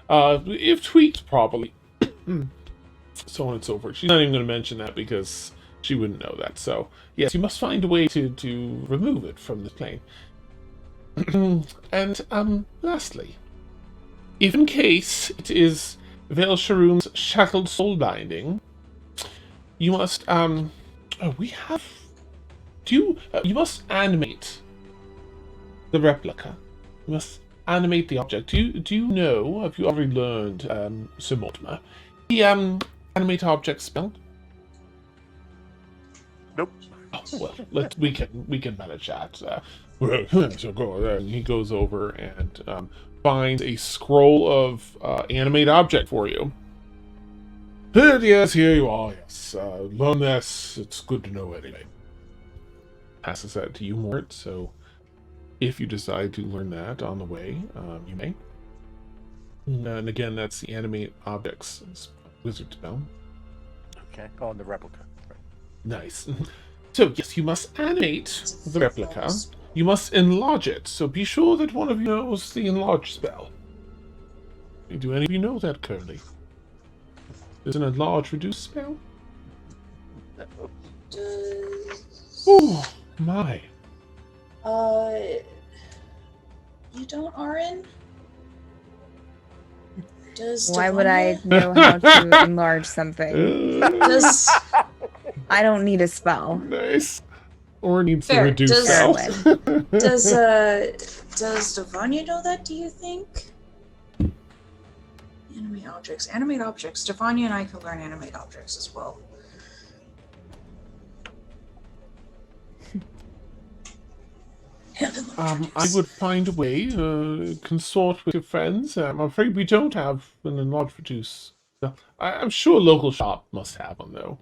S1: If tweaked properly, so on and so forth. She's not even going to mention that because she wouldn't know that. So, yes, you must find a way to remove it from the plane. And, lastly, if in case it is Veil Sharoom's shackled soul binding, you must, you must animate the replica. You must animate the object. Do you know, have you already learned, Sir Mortimer, the, animate object spell?
S6: Nope.
S1: Oh, well, we can manage that. So go. He goes over and finds a scroll of animate object for you. Yes, here you are. Yes, learn this. It's good to know anyway. Passes that to you, Mort. So, if you decide to learn that on the way, you may. And again, that's the animate objects wizard spell.
S6: Okay, on the replica. Right.
S1: Nice. So, yes, you must animate the replica. You must enlarge it, so be sure that one of you knows the enlarge spell. Do any of you know that, Curly? There's an enlarge reduce spell? Oh, my.
S4: You don't, Arin?
S5: Why would I know how to enlarge something? I don't need a spell.
S1: Nice. Or needs
S4: Fair.
S1: to reduce spell.
S4: Does Stefania know that, do you think? Animate objects. Animate objects. Stefania and I can learn animate objects as well.
S1: I would find a way, consort with your friends. I'm afraid we don't have an enlarge reduce. I'm sure a local shop must have one, though.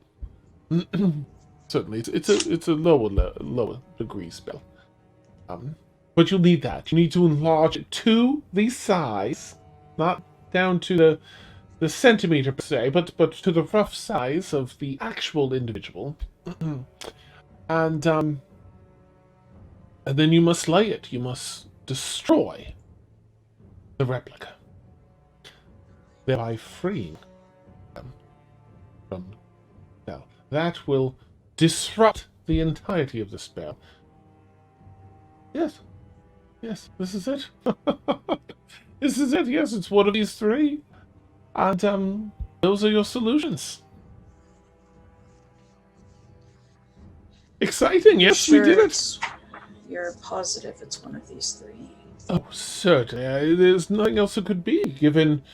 S1: Certainly, it's a lower degree spell. But you'll need that. You need to enlarge it to the size, not down to the centimeter per se, but to the rough size of the actual individual. And then you must lay it. You must destroy the replica. thereby freeing them from the spell. That will disrupt the entirety of the spell. Yes. Yes, this is it. This is it. Yes, it's one of these three. And those are your solutions. Exciting. Yes, we did it.
S4: You're positive it's one of these three.
S1: Oh, certainly. There's nothing else it could be, given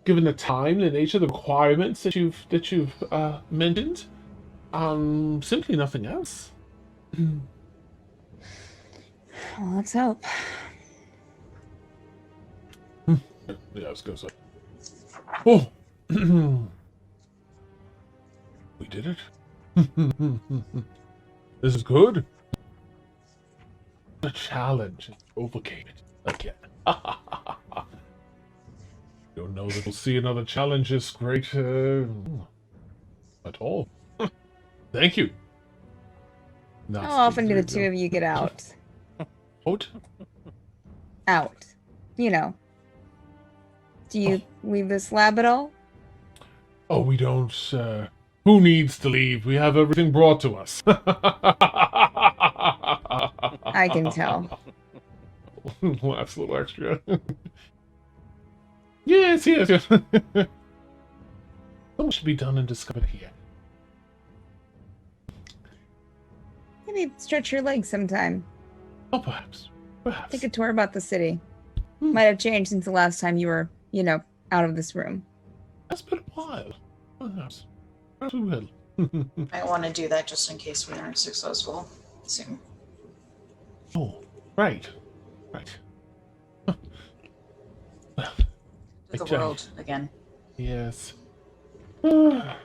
S1: the time, the nature, the requirements that you've mentioned. Simply nothing else.
S5: Well, let's hope.
S1: Yeah, I was gonna say. Oh, we did it. This is good. The challenge is overcame it again. Don't know that we'll see another challenge this great at all. Thank you.
S5: How often do the two of you get out?
S1: Out?
S5: Out. You know. Do you leave this lab at all?
S1: Oh, we don't. Who needs to leave? We have everything brought to us.
S5: I can tell.
S1: Laughs a little extra. Yes. So much should be done and discovered here.
S5: Maybe stretch your legs sometime.
S1: Oh, perhaps.
S5: Take a tour about the city. Might have changed since the last time you were, out of this room.
S1: That's been a while. Perhaps. Perhaps we will.
S4: I want to do that just in case we aren't successful soon.
S1: Oh, right. Well,
S4: To the world again.
S1: Yes. Well,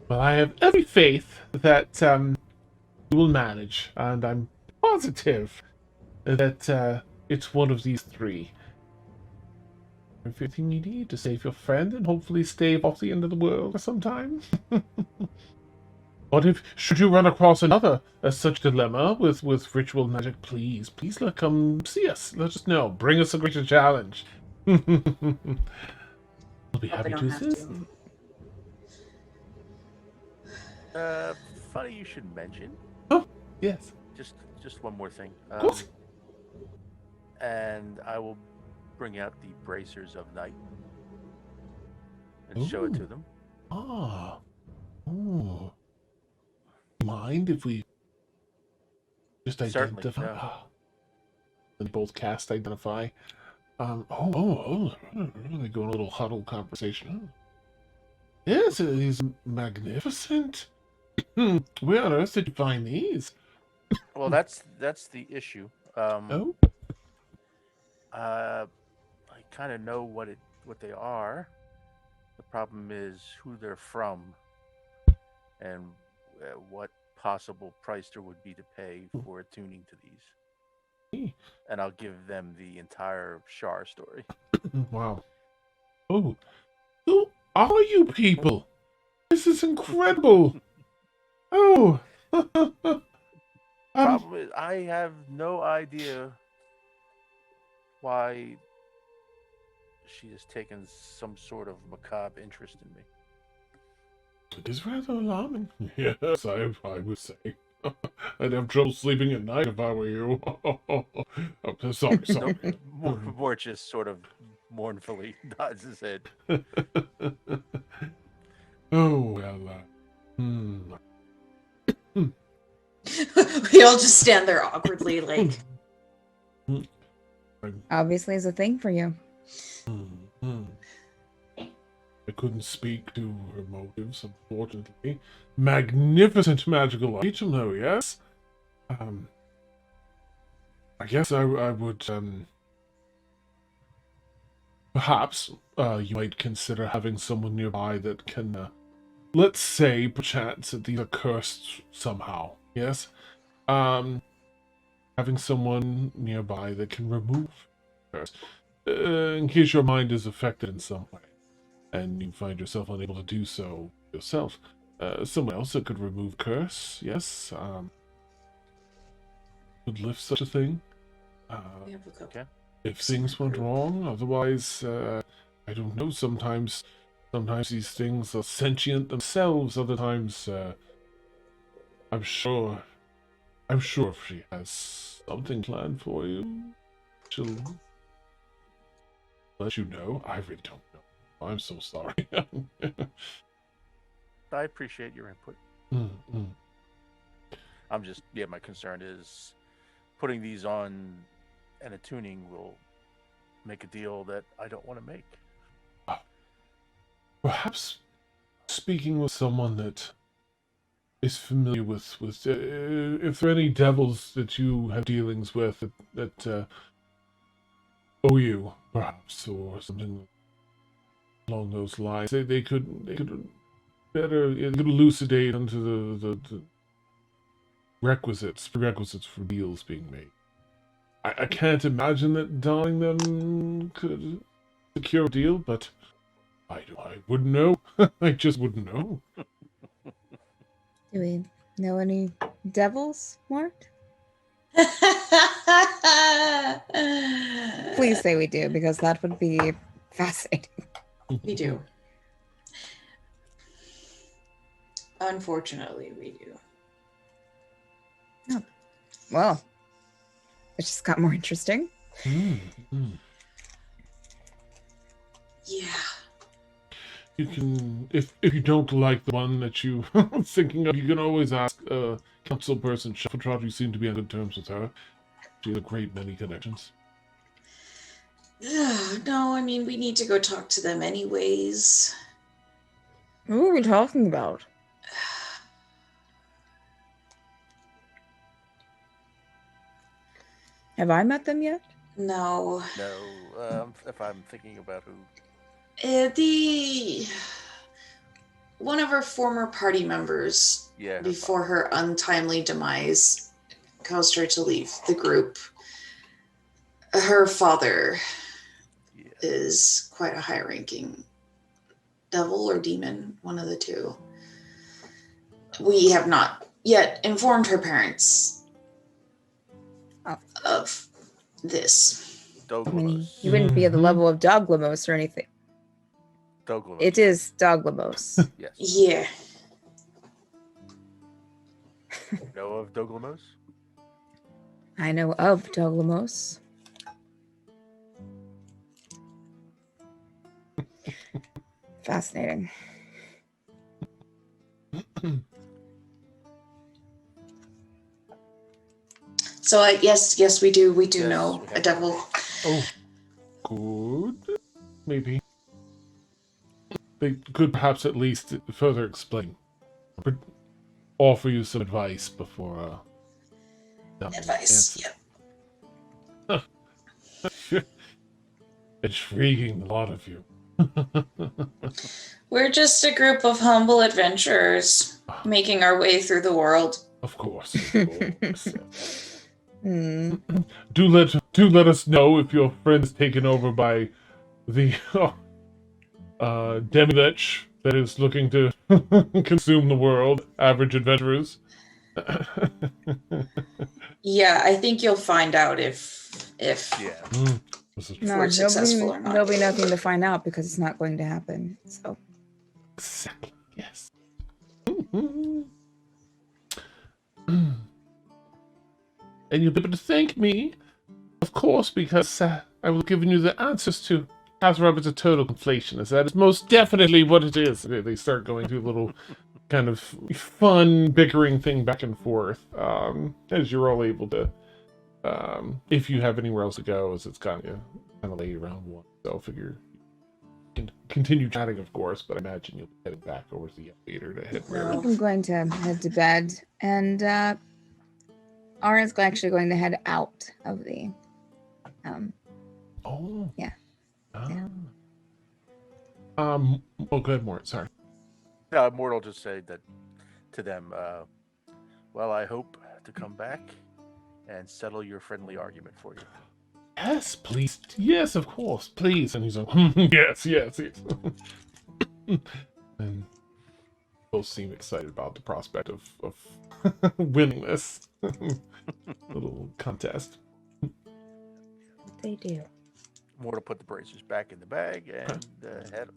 S1: I have every faith that you will manage, and I'm positive that it's one of these three. Everything you need to save your friend and hopefully stave off the end of the world for some time. But should you run across another such dilemma with ritual magic, please come see us. Let us know. Bring us a greater challenge. I'll be happy to assist.
S6: Funny you should mention.
S1: Oh, yes.
S6: Just one more thing.
S1: Of course.
S6: And I will bring out the bracers of night and show it to them.
S1: Ah. Oh. Mind if we just identify?
S6: Certainly, yeah.
S1: They both cast identify. They go in a little huddle conversation. Yes, he's magnificent. Where on earth did you find these?
S6: Well, that's the issue.
S1: Oh.
S6: I kind of know what they are. The problem is who they're from, and what possible price there would be to pay for attuning to these. And I'll give them the entire Shar story.
S1: Wow. Oh, who are you people? This is incredible. Oh.
S6: Problem is, I have no idea why she has taken some sort of macabre interest in me.
S1: It is rather alarming. Yes, I would say. I'd have trouble sleeping at night if I were you. Oh, sorry.
S6: No, more just sort of mournfully nods his head.
S1: Oh, well,
S4: We all just stand there awkwardly, like.
S5: Obviously, it's a thing for you.
S1: I couldn't speak to her motives, unfortunately. Magnificent magical item, though, yes? I guess I would, perhaps, you might consider having someone nearby that can, let's say, perchance, that these are cursed somehow, yes? Having someone nearby that can remove curse, in case your mind is affected in some way, and you find yourself unable to do so yourself. Someone else that could remove curse, yes, would lift such a thing.
S6: Okay.
S1: If things went wrong, otherwise, I I don't know. Sometimes these things are sentient themselves. Other times, I'm sure if she has something planned for you, she'll let you know. I really don't know. I'm so sorry.
S6: I appreciate your input.
S1: Mm.
S6: I'm just, my concern is putting these on and attuning will make a deal that I don't want to make.
S1: Perhaps speaking with someone that is familiar with if there are any devils that you have dealings with that owe you, perhaps, or something along those lines, they could better they could elucidate into the prerequisites for deals being made. I can't imagine that darling them could secure a deal, but I wouldn't know. I just wouldn't know.
S5: Do we know any devils, Mort? Please say we do, because that would be fascinating.
S4: We do. Unfortunately, we do.
S5: Oh. Well, it just got more interesting.
S4: Yeah.
S1: You can, if you don't like the one that you thinking of, you can always ask council person Shuffletrot. You seem to be on good terms with her. She has a great many connections.
S4: No, I mean, we need to go talk to them anyways.
S5: Who are we talking about? Have I met them yet?
S4: No.
S6: No, if I'm thinking about who.
S4: One of our former party members, before her untimely demise, caused her to leave the group. Her father is quite a high-ranking devil or demon, one of the two. We have not yet informed her parents of this.
S5: I mean, you wouldn't be at the level of Doglamos or anything.
S6: Doglamos.
S5: It is Doglamos.
S6: Yes.
S4: Yeah.
S6: Know of Doglamos?
S5: I know of Doglamos. Fascinating.
S4: So yes, we do know a devil.
S1: Oh, good. Maybe they could perhaps at least further explain, offer you some advice before.
S4: Advice.
S1: Yep. Intriguing, a lot of you.
S4: We're just a group of humble adventurers making our way through the world.
S1: Of course. Do let us know if your friend is taken over by the demi-lich that is looking to consume the world. Average adventurers.
S4: Yeah, I think you'll find out if
S5: we're
S4: successful or not.
S5: There'll be nothing to find out because it's not going to happen. So.
S1: Exactly. Yes. And you'll be able to thank me, of course, because I will have given you the answers to House Robert's a total conflation. That is most definitely what it is. They start going through a little kind of fun bickering thing back and forth, as you're all able to, if you have anywhere else to go, as it's kind of late around 1. So I'll figure you can continue chatting, of course, but I imagine you'll be heading back over to the elevator to hit where.
S5: I'm going to head to bed, and Arin's actually going to head out of the.
S1: Oh.
S5: Yeah.
S1: Yeah. Oh, go ahead, Mort. Sorry.
S6: No, Mort will just say that to them. Well, I hope to come back and settle your friendly argument for you.
S1: Yes, please. Yes, of course, please. And he's like, yes. And both seem excited about the prospect of winning this little contest.
S5: They do.
S6: More to put the bracers back in the bag and head,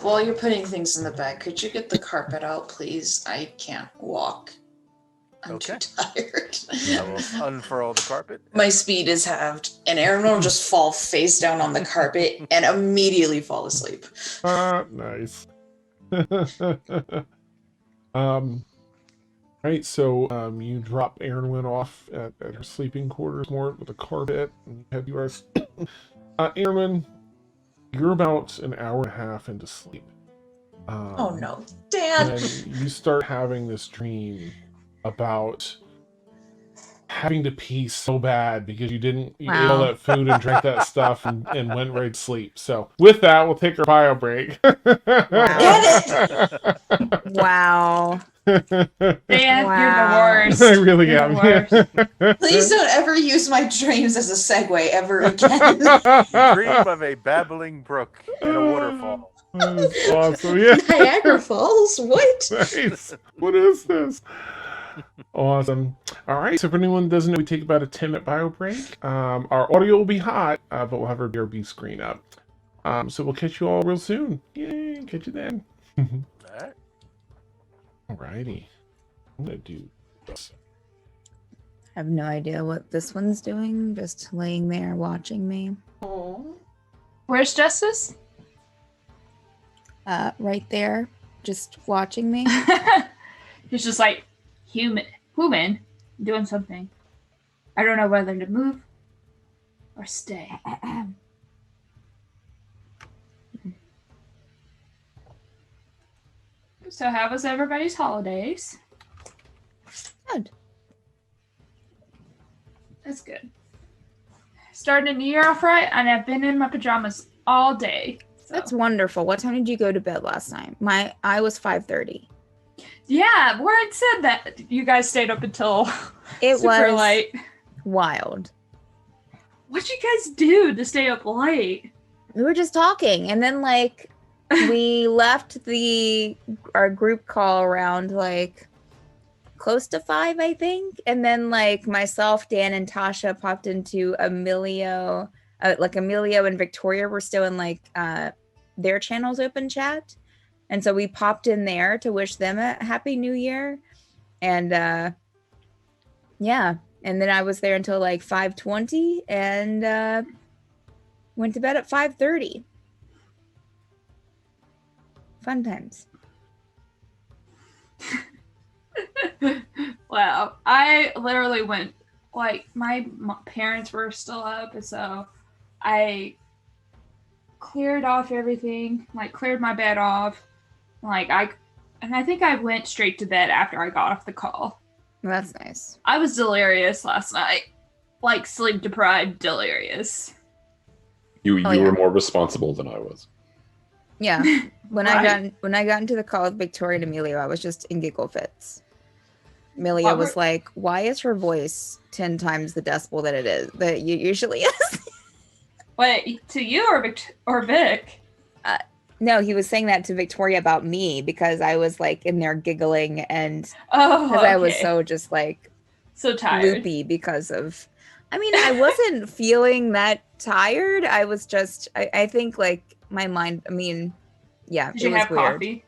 S4: While you're putting things in the bag, could you get the carpet out, please? I can't walk. I'm
S6: Okay.
S4: too tired.
S6: I will unfurl the carpet.
S4: My speed is halved, and Aaron will just fall face down on the carpet and immediately fall asleep.
S1: Nice. Right, so you drop Erin off at her sleeping quarters more with a carpet, and you head yours. Erin, you're about an hour and a half into sleep.
S4: Oh no, Dad!
S1: And you start having this dream about having to pee so bad because you ate all that food and drank that stuff and went right to sleep. So with that, we'll take our bio break.
S5: Wow.
S3: Dan,
S5: Wow.
S3: you're the worst.
S1: I really
S3: You're
S1: am.
S3: the worst.
S4: Please don't ever use my dreams as a segue ever again.
S6: Dream of a babbling brook and a waterfall.
S1: That's awesome. Yeah.
S4: Niagara Falls? What?
S1: Nice. What is this? Awesome. All right. So if anyone doesn't know, we take about a 10-minute bio break. Our audio will be hot, but we'll have our BRB screen up. So we'll catch you all real soon. Yay. Catch you then.
S6: All right.
S1: Alrighty. I'm going to do this.
S5: I have no idea what this one's doing, just laying there watching me.
S4: Oh.
S3: Where's Justice?
S5: Right there, just watching me.
S3: He's just like human doing something. I don't know whether to move or stay. So how was everybody's holidays?
S5: Good.
S3: That's good. Starting the year off right, and I've been in my pajamas all day. So.
S5: That's wonderful. What time did you go to bed last night? I was 5:30.
S3: Yeah, Warren said that you guys stayed up until
S5: It
S3: super
S5: was
S3: late.
S5: wild.
S3: What'd you guys do to stay up late?
S5: We were just talking, and then like we left our group call around like close to 5, I think, and then like myself, Dan, and Tasha popped into Emilio. Emilio and Victoria were still in like their channel's open chat, and so we popped in there to wish them a happy new year, and yeah, and then I was there until like 5:20, and went to bed at 5:30. Fun times.
S3: Wow, I literally went, like, my parents were still up, so I cleared off everything, like cleared my bed off, I think I went straight to bed after I got off the call.
S5: Well, that's nice.
S3: I was delirious last night, like sleep deprived, delirious.
S7: You
S5: yeah.
S7: were more responsible than I was.
S5: Yeah. When
S3: Right.
S5: I got into the call with Victoria and Emilio, I was just in giggle fits. Emilio was like, "Why is her voice 10 times the decibel that it usually is?"
S3: Wait, to you or Vic?
S5: No, he was saying that to Victoria about me because I was like in there giggling, and
S3: Oh,
S5: because I was so just like
S3: so tired.
S5: loopy because of. I mean, I wasn't feeling that tired. I was just. I think like my mind. I mean, yeah,
S3: Did
S5: it
S3: you
S5: was
S3: have
S5: weird.
S3: coffee?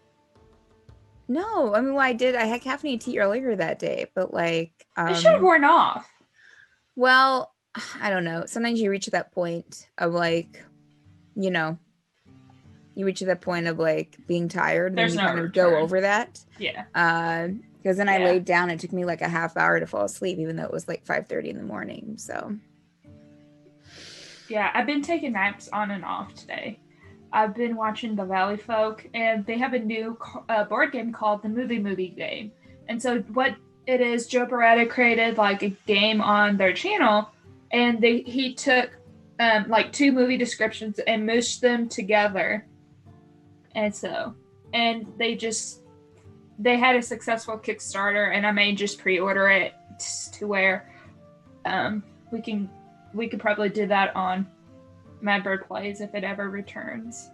S5: No, I mean, well, I did. I had caffeinated tea earlier that day, but like,
S3: It should have worn off.
S5: well, I don't know. Sometimes you reach that point of like, you know, you reach that point of like being tired, and
S3: There's
S5: then you
S3: no
S5: kind of go
S3: return.
S5: over that.
S3: Yeah.
S5: Because then I
S3: Yeah.
S5: laid down. It took me like a half hour to fall asleep, even though it was like 5:30 in the morning. So
S3: Yeah, I've been taking naps on and off today. I've been watching The Valley Folk, and they have a new board game called the Movie Game. And so what it is, Joe Beretta created like a game on their channel, and he took like 2 movie descriptions and mushed them together. And they had a successful Kickstarter, and I may just pre-order it to where we could probably do that on Madbird Plays if it ever returns.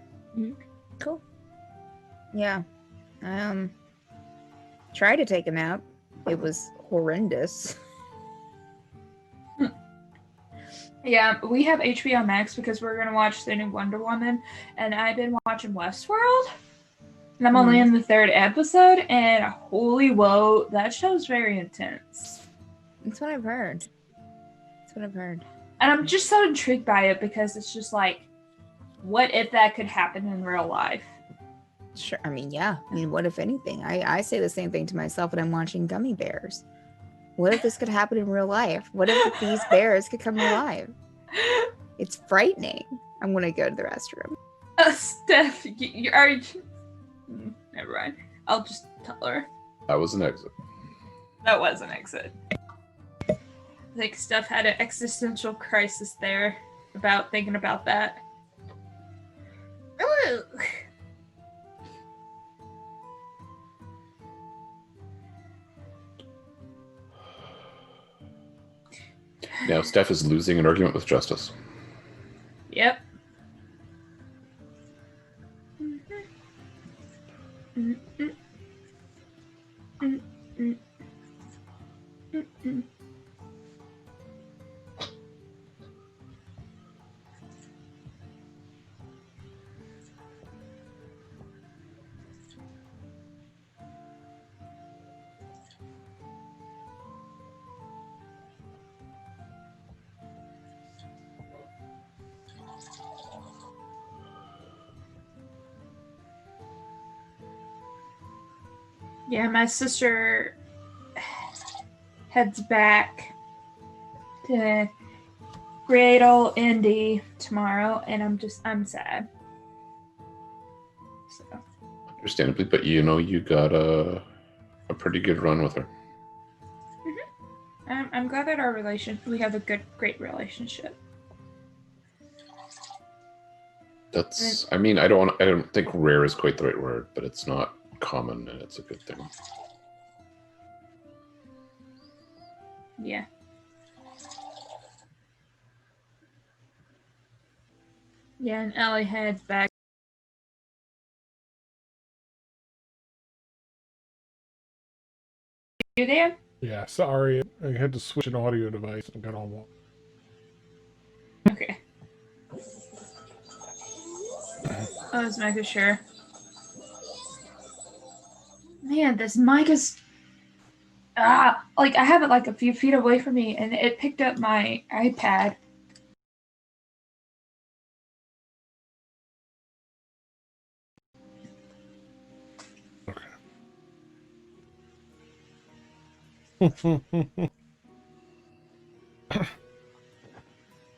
S5: cool. Yeah, tried to take a nap. It was horrendous.
S3: Yeah, we have HBO Max because we're gonna watch the new Wonder Woman, and I've been watching Westworld, and I'm only in the 3rd episode, and holy whoa, that show's very intense.
S5: That's what I've heard.
S3: And I'm just so intrigued by it because it's just like, what if that could happen in real life?
S5: Sure. I mean, yeah. I mean, what if anything? I say the same thing to myself when I'm watching Gummy Bears. What if this could happen in real life? What if these bears could come alive? It's frightening. I'm gonna go to the restroom.
S3: Steph, you are. Never mind. I'll just tell her.
S7: That was an exit.
S3: That was an exit. I think Steph had an existential crisis there about thinking about that. Ooh.
S7: Now Steph is losing an argument with Justice.
S3: Yep. Yeah, my sister heads back to great old Indy tomorrow, and I'm sad. So.
S7: Understandably, but you know you got a pretty good run with her.
S3: I'm glad that we have a great relationship.
S7: That's, I mean, I don't think rare is quite the right word, but it's not common, and it's a good thing.
S3: Yeah. Yeah, and Ellie heads back. You there?
S1: Yeah, sorry. I had to switch an audio device and got on one.
S3: Okay. I was making sure. Man, this mic is... like I have it like a few feet away from me, and it picked up my iPad.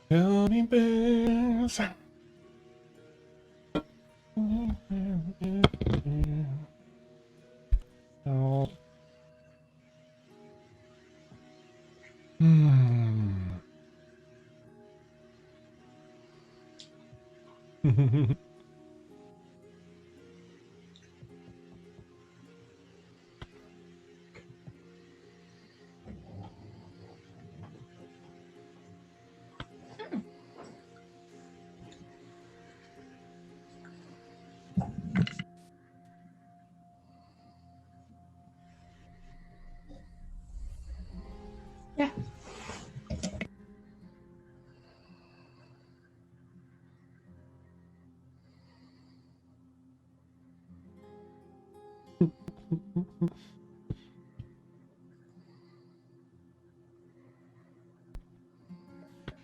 S1: Gummy bears. Oh.
S3: Yeah.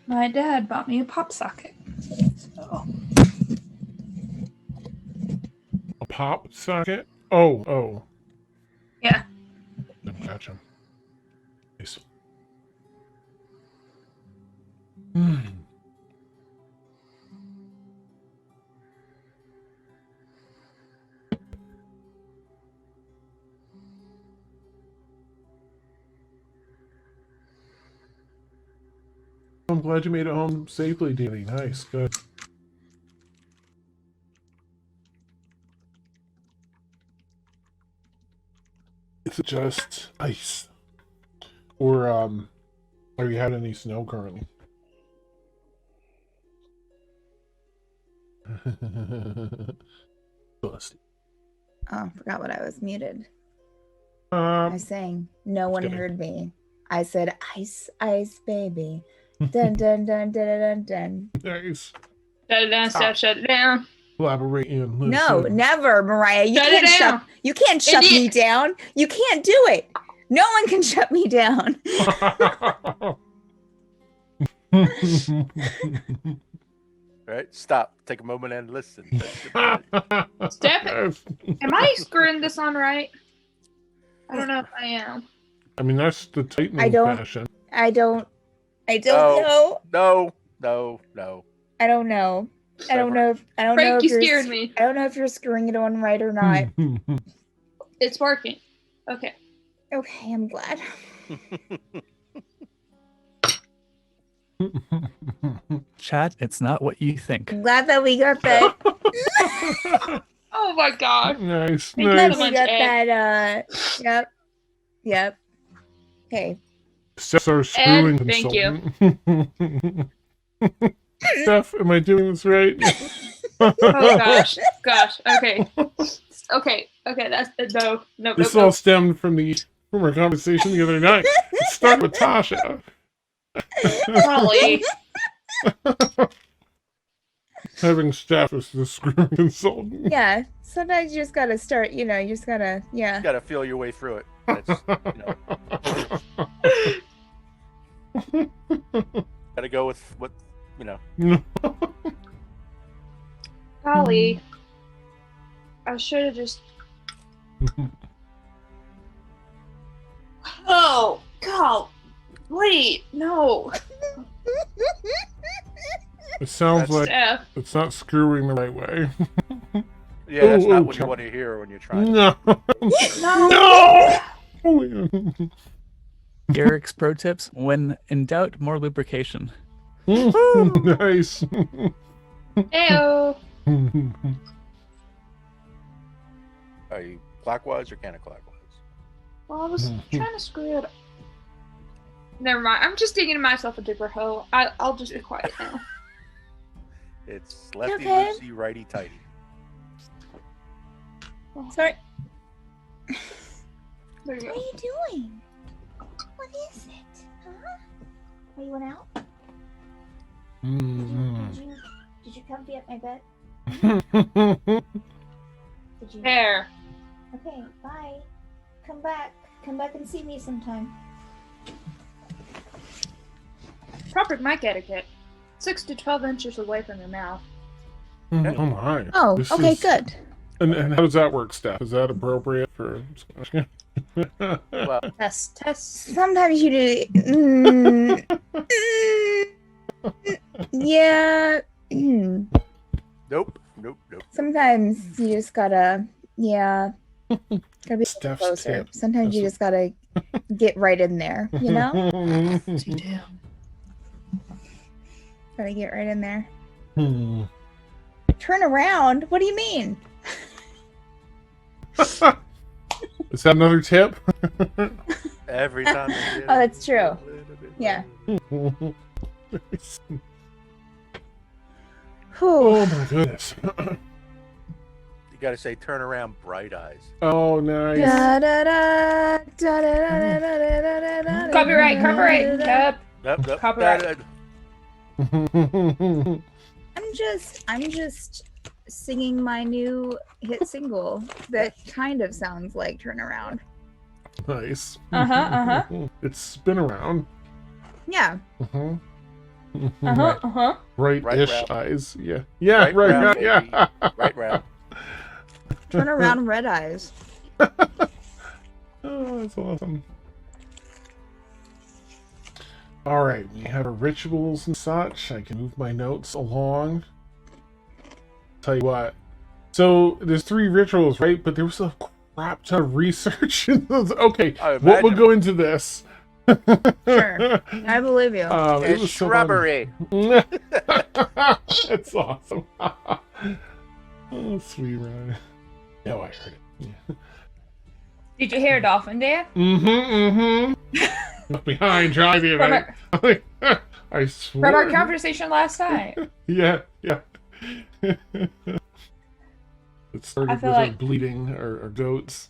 S3: My dad bought me a pop socket. So.
S1: A pop socket? Oh.
S3: Yeah.
S1: Gotcha. Nice. I'm glad you made it home safely, Daily. Nice, good. Is it just ice? Or, are you having any snow currently? Busted.
S5: Oh, forgot what I was muted. I was saying, no one
S1: kidding.
S5: heard me. I said, ice, ice, baby. Dun dun dun dun dun dun.
S1: Nice.
S3: Shut it down, Steph. Shut it down.
S1: Collaborate and listen.
S5: No, never, Mariah. You
S3: Shut it
S5: can't
S3: down.
S5: You can't shut me down. You can't do it. No one can shut me down.
S6: All right, stop. Take a moment and listen.
S3: Steph, am I screwing this on right? I don't know if I am.
S1: I mean, that's the Titan
S5: I don't-
S1: fashion.
S5: I don't
S6: No.
S5: know.
S6: No.
S5: I don't know. I don't know if
S3: Frank, you
S5: you're
S3: scared me.
S5: I don't know if you're screwing it on right or not.
S3: It's working. Okay.
S5: Okay, I'm glad.
S2: Chat, it's not what you think.
S5: I'm glad that we got that.
S3: Oh my god.
S1: Nice,
S3: Thank you
S5: Glad
S3: so
S1: nice.
S5: we
S3: much,
S5: got
S3: Ed.
S5: that. Yep. Okay.
S1: Steph's our screwing
S3: Ed, thank
S1: consultant. Steph, am I doing this right?
S3: Oh gosh. Okay. That's no.
S1: This all stemmed from our conversation the other night. It started with Tasha.
S3: Golly.
S1: Having Steph as the screwing consultant.
S5: Yeah. Sometimes you just gotta start. You just gotta. Yeah.
S6: You gotta feel your way through it. That's, gotta go with what
S3: Golly. I should have just. Oh God. Wait. No.
S1: It sounds
S6: That's
S1: like
S3: Steph.
S1: it's not screwing the right way.
S6: Yeah, that's
S1: Ooh,
S6: not
S1: ooh,
S6: what you want to hear when you're trying.
S1: No.
S3: No.
S1: No.
S2: Eric's pro tips: when in doubt, more lubrication.
S1: Nice.
S3: Ew.
S6: Are you clockwise or counterclockwise?
S3: Well, I was trying to screw it. Never mind. I'm just digging myself a deeper hole. I'll just be quiet now.
S6: It's lefty
S5: Okay.
S6: loosey, righty tighty.
S5: Sorry.
S3: There you
S5: What are
S3: go.
S5: you doing? What is it? Huh? Are you went out? Did you come be at my bed? Did you?
S3: There.
S5: Okay. Bye. Come back. Come back and see me sometime.
S3: Proper mic etiquette. 6 to 12 inches away from your mouth.
S1: Oh my.
S5: Oh.
S1: This
S5: Okay.
S1: is-
S5: Good.
S1: And how does that work, Steph? Is that appropriate for?
S6: Well,
S3: Test.
S5: Sometimes you do. Yeah.
S6: nope.
S5: Sometimes you just gotta. Yeah. Gotta be
S1: Steph's
S5: closer.
S1: tip.
S5: Sometimes you just gotta get right in there. You know. Gotta get right in there. Turn around. What do you mean?
S1: Is that another tip?
S6: Every time. You
S5: Oh, that's true.
S6: a little bit
S5: Yeah.
S6: lower.
S1: Oh my goodness.
S6: You gotta say, turn around, bright eyes.
S1: Oh, nice.
S5: Da, da, da, da, da, da, da, da, da, da, da,
S3: Copyright.
S5: da.
S3: Yep. Copyright.
S5: I'm just singing my new hit single that kind of sounds like Turn Around.
S1: Nice.
S3: Uh-huh.
S1: It's been around.
S5: Yeah.
S1: Right-ish
S6: round.
S1: eyes. Yeah. Yeah,
S6: Right
S1: right.
S6: round,
S1: Yeah.
S6: baby. Right round.
S5: Turn Around, Red Eyes.
S1: Oh, that's awesome. All right, we have our rituals and such. I can move my notes along. Tell you what. So there's 3 rituals, right? But there was a crap ton of research in those. Okay,
S6: I
S1: what will
S6: imagine.
S1: go into this?
S5: Sure. I believe you.
S1: It
S6: It's
S1: was so
S6: shrubbery.
S1: fun. It's awesome. Oh, sweet Ryan. No, I heard it. Yeah.
S3: Did you hear a dolphin there?
S1: Left behind driving,
S3: From
S1: right? I swear.
S3: From our conversation last night.
S1: Yeah. It started
S3: I
S1: with
S3: feel
S1: our
S3: like-
S1: bleeding, our goats.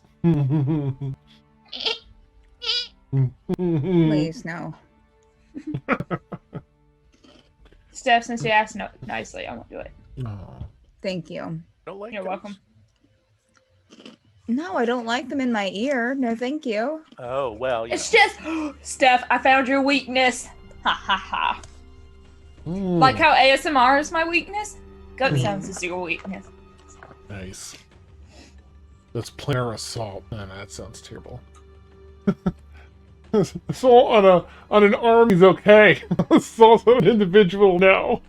S5: Please, no.
S3: Steph, since you asked nicely, I won't do it.
S1: Aw.
S5: Thank you.
S6: Don't like
S3: You're
S6: those?
S3: welcome.
S5: No, I don't like them in my ear. No, thank you.
S6: Oh well, you
S3: It's
S6: know.
S3: just, Steph, I found your weakness. Ha ha ha.
S1: Mm,
S3: Like how ASMR is my weakness? Gut
S1: Mm.
S3: sounds is your weakness.
S1: nice. That's planar assault. Man, that sounds terrible. Assault on an army's okay. Assault on an individual, no.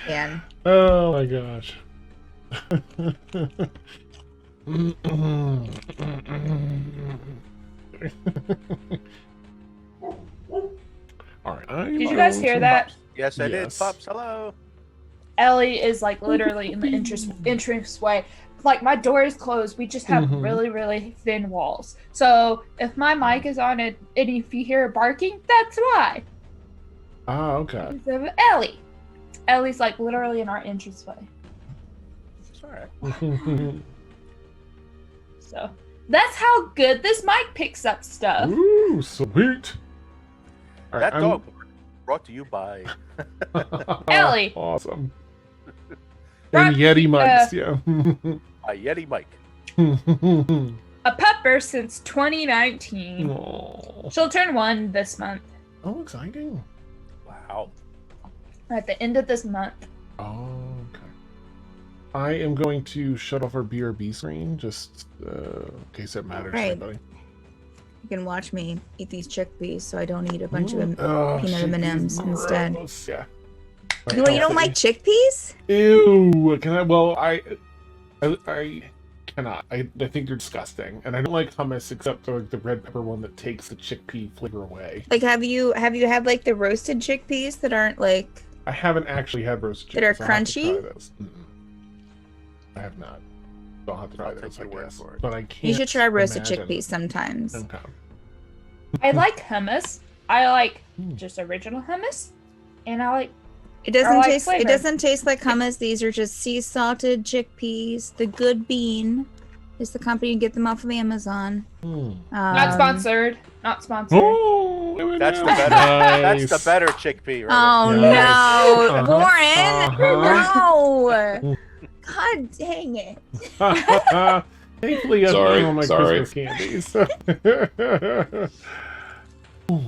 S5: And
S1: Oh my gosh. Alright,
S3: Did you guys hear that?
S6: Yes, I did.
S1: Yes.
S6: Pops, hello.
S3: Ellie is like literally in the entrance way. Like my door is closed. We just have
S1: Mhm.
S3: really, really thin walls. So if my mic is on it and if you hear barking, that's why.
S1: Ah, okay.
S3: Because of Ellie. Ellie's like literally in our entrance way.
S6: It's all right.
S3: So that's how good this mic picks up stuff.
S1: Ooh, sweet. All
S6: That
S1: I'm-
S6: dog brought to you by.
S3: Ellie.
S1: Awesome.
S3: Brought
S1: And Yeti mics, yeah.
S6: By Yeti Mike.
S3: A pupper since 2019.
S1: Aw.
S3: She'll turn 1 this month.
S1: Oh, exciting.
S6: Wow.
S3: At the end of this month.
S1: Oh, okay. I am going to shut off our BRB screen, just in case that matters to
S5: Right.
S1: anybody.
S5: you can watch me eat these chickpeas so I don't eat a bunch of them.
S1: Oh,
S5: peanut M&Ms
S1: chickpeas,
S5: instead.
S1: gross, Yeah.
S5: You don't like chickpeas?
S1: Ew. Can I? Well, I cannot. I think they're disgusting, and I don't like hummus except for like the red pepper one that takes the chickpea flavor away.
S5: Like, have you had like the roasted chickpeas that aren't like?
S1: I haven't actually had roasted
S5: That are
S1: chickpeas. I'll have to try
S5: crunchy?
S1: those. I have not. So I'll have to try
S6: I'll take
S1: those, I
S6: your word
S1: guess.
S6: for it.
S1: But I can't.
S5: You should try roasted
S1: imagine.
S5: chickpeas sometimes.
S1: Okay.
S3: I like hummus. I like
S1: Mm.
S3: just original hummus. And I like
S5: It doesn't
S3: like
S5: taste.
S3: flavor.
S5: It doesn't taste like hummus. These are just sea salted chickpeas. The Good Bean is the company. You get them off of Amazon.
S3: not sponsored. Not sponsored.
S1: Oh,
S6: That's the
S1: M&Ms.
S6: better.
S1: Nice.
S6: That's the better chickpea, right?
S5: Oh
S1: Yes.
S5: no,
S1: Uh-huh.
S5: Warren! No. God dang it!
S1: Thankfully, I've
S7: Sorry,
S1: eaten all my
S7: sorry.
S1: Christmas candies. Ooh.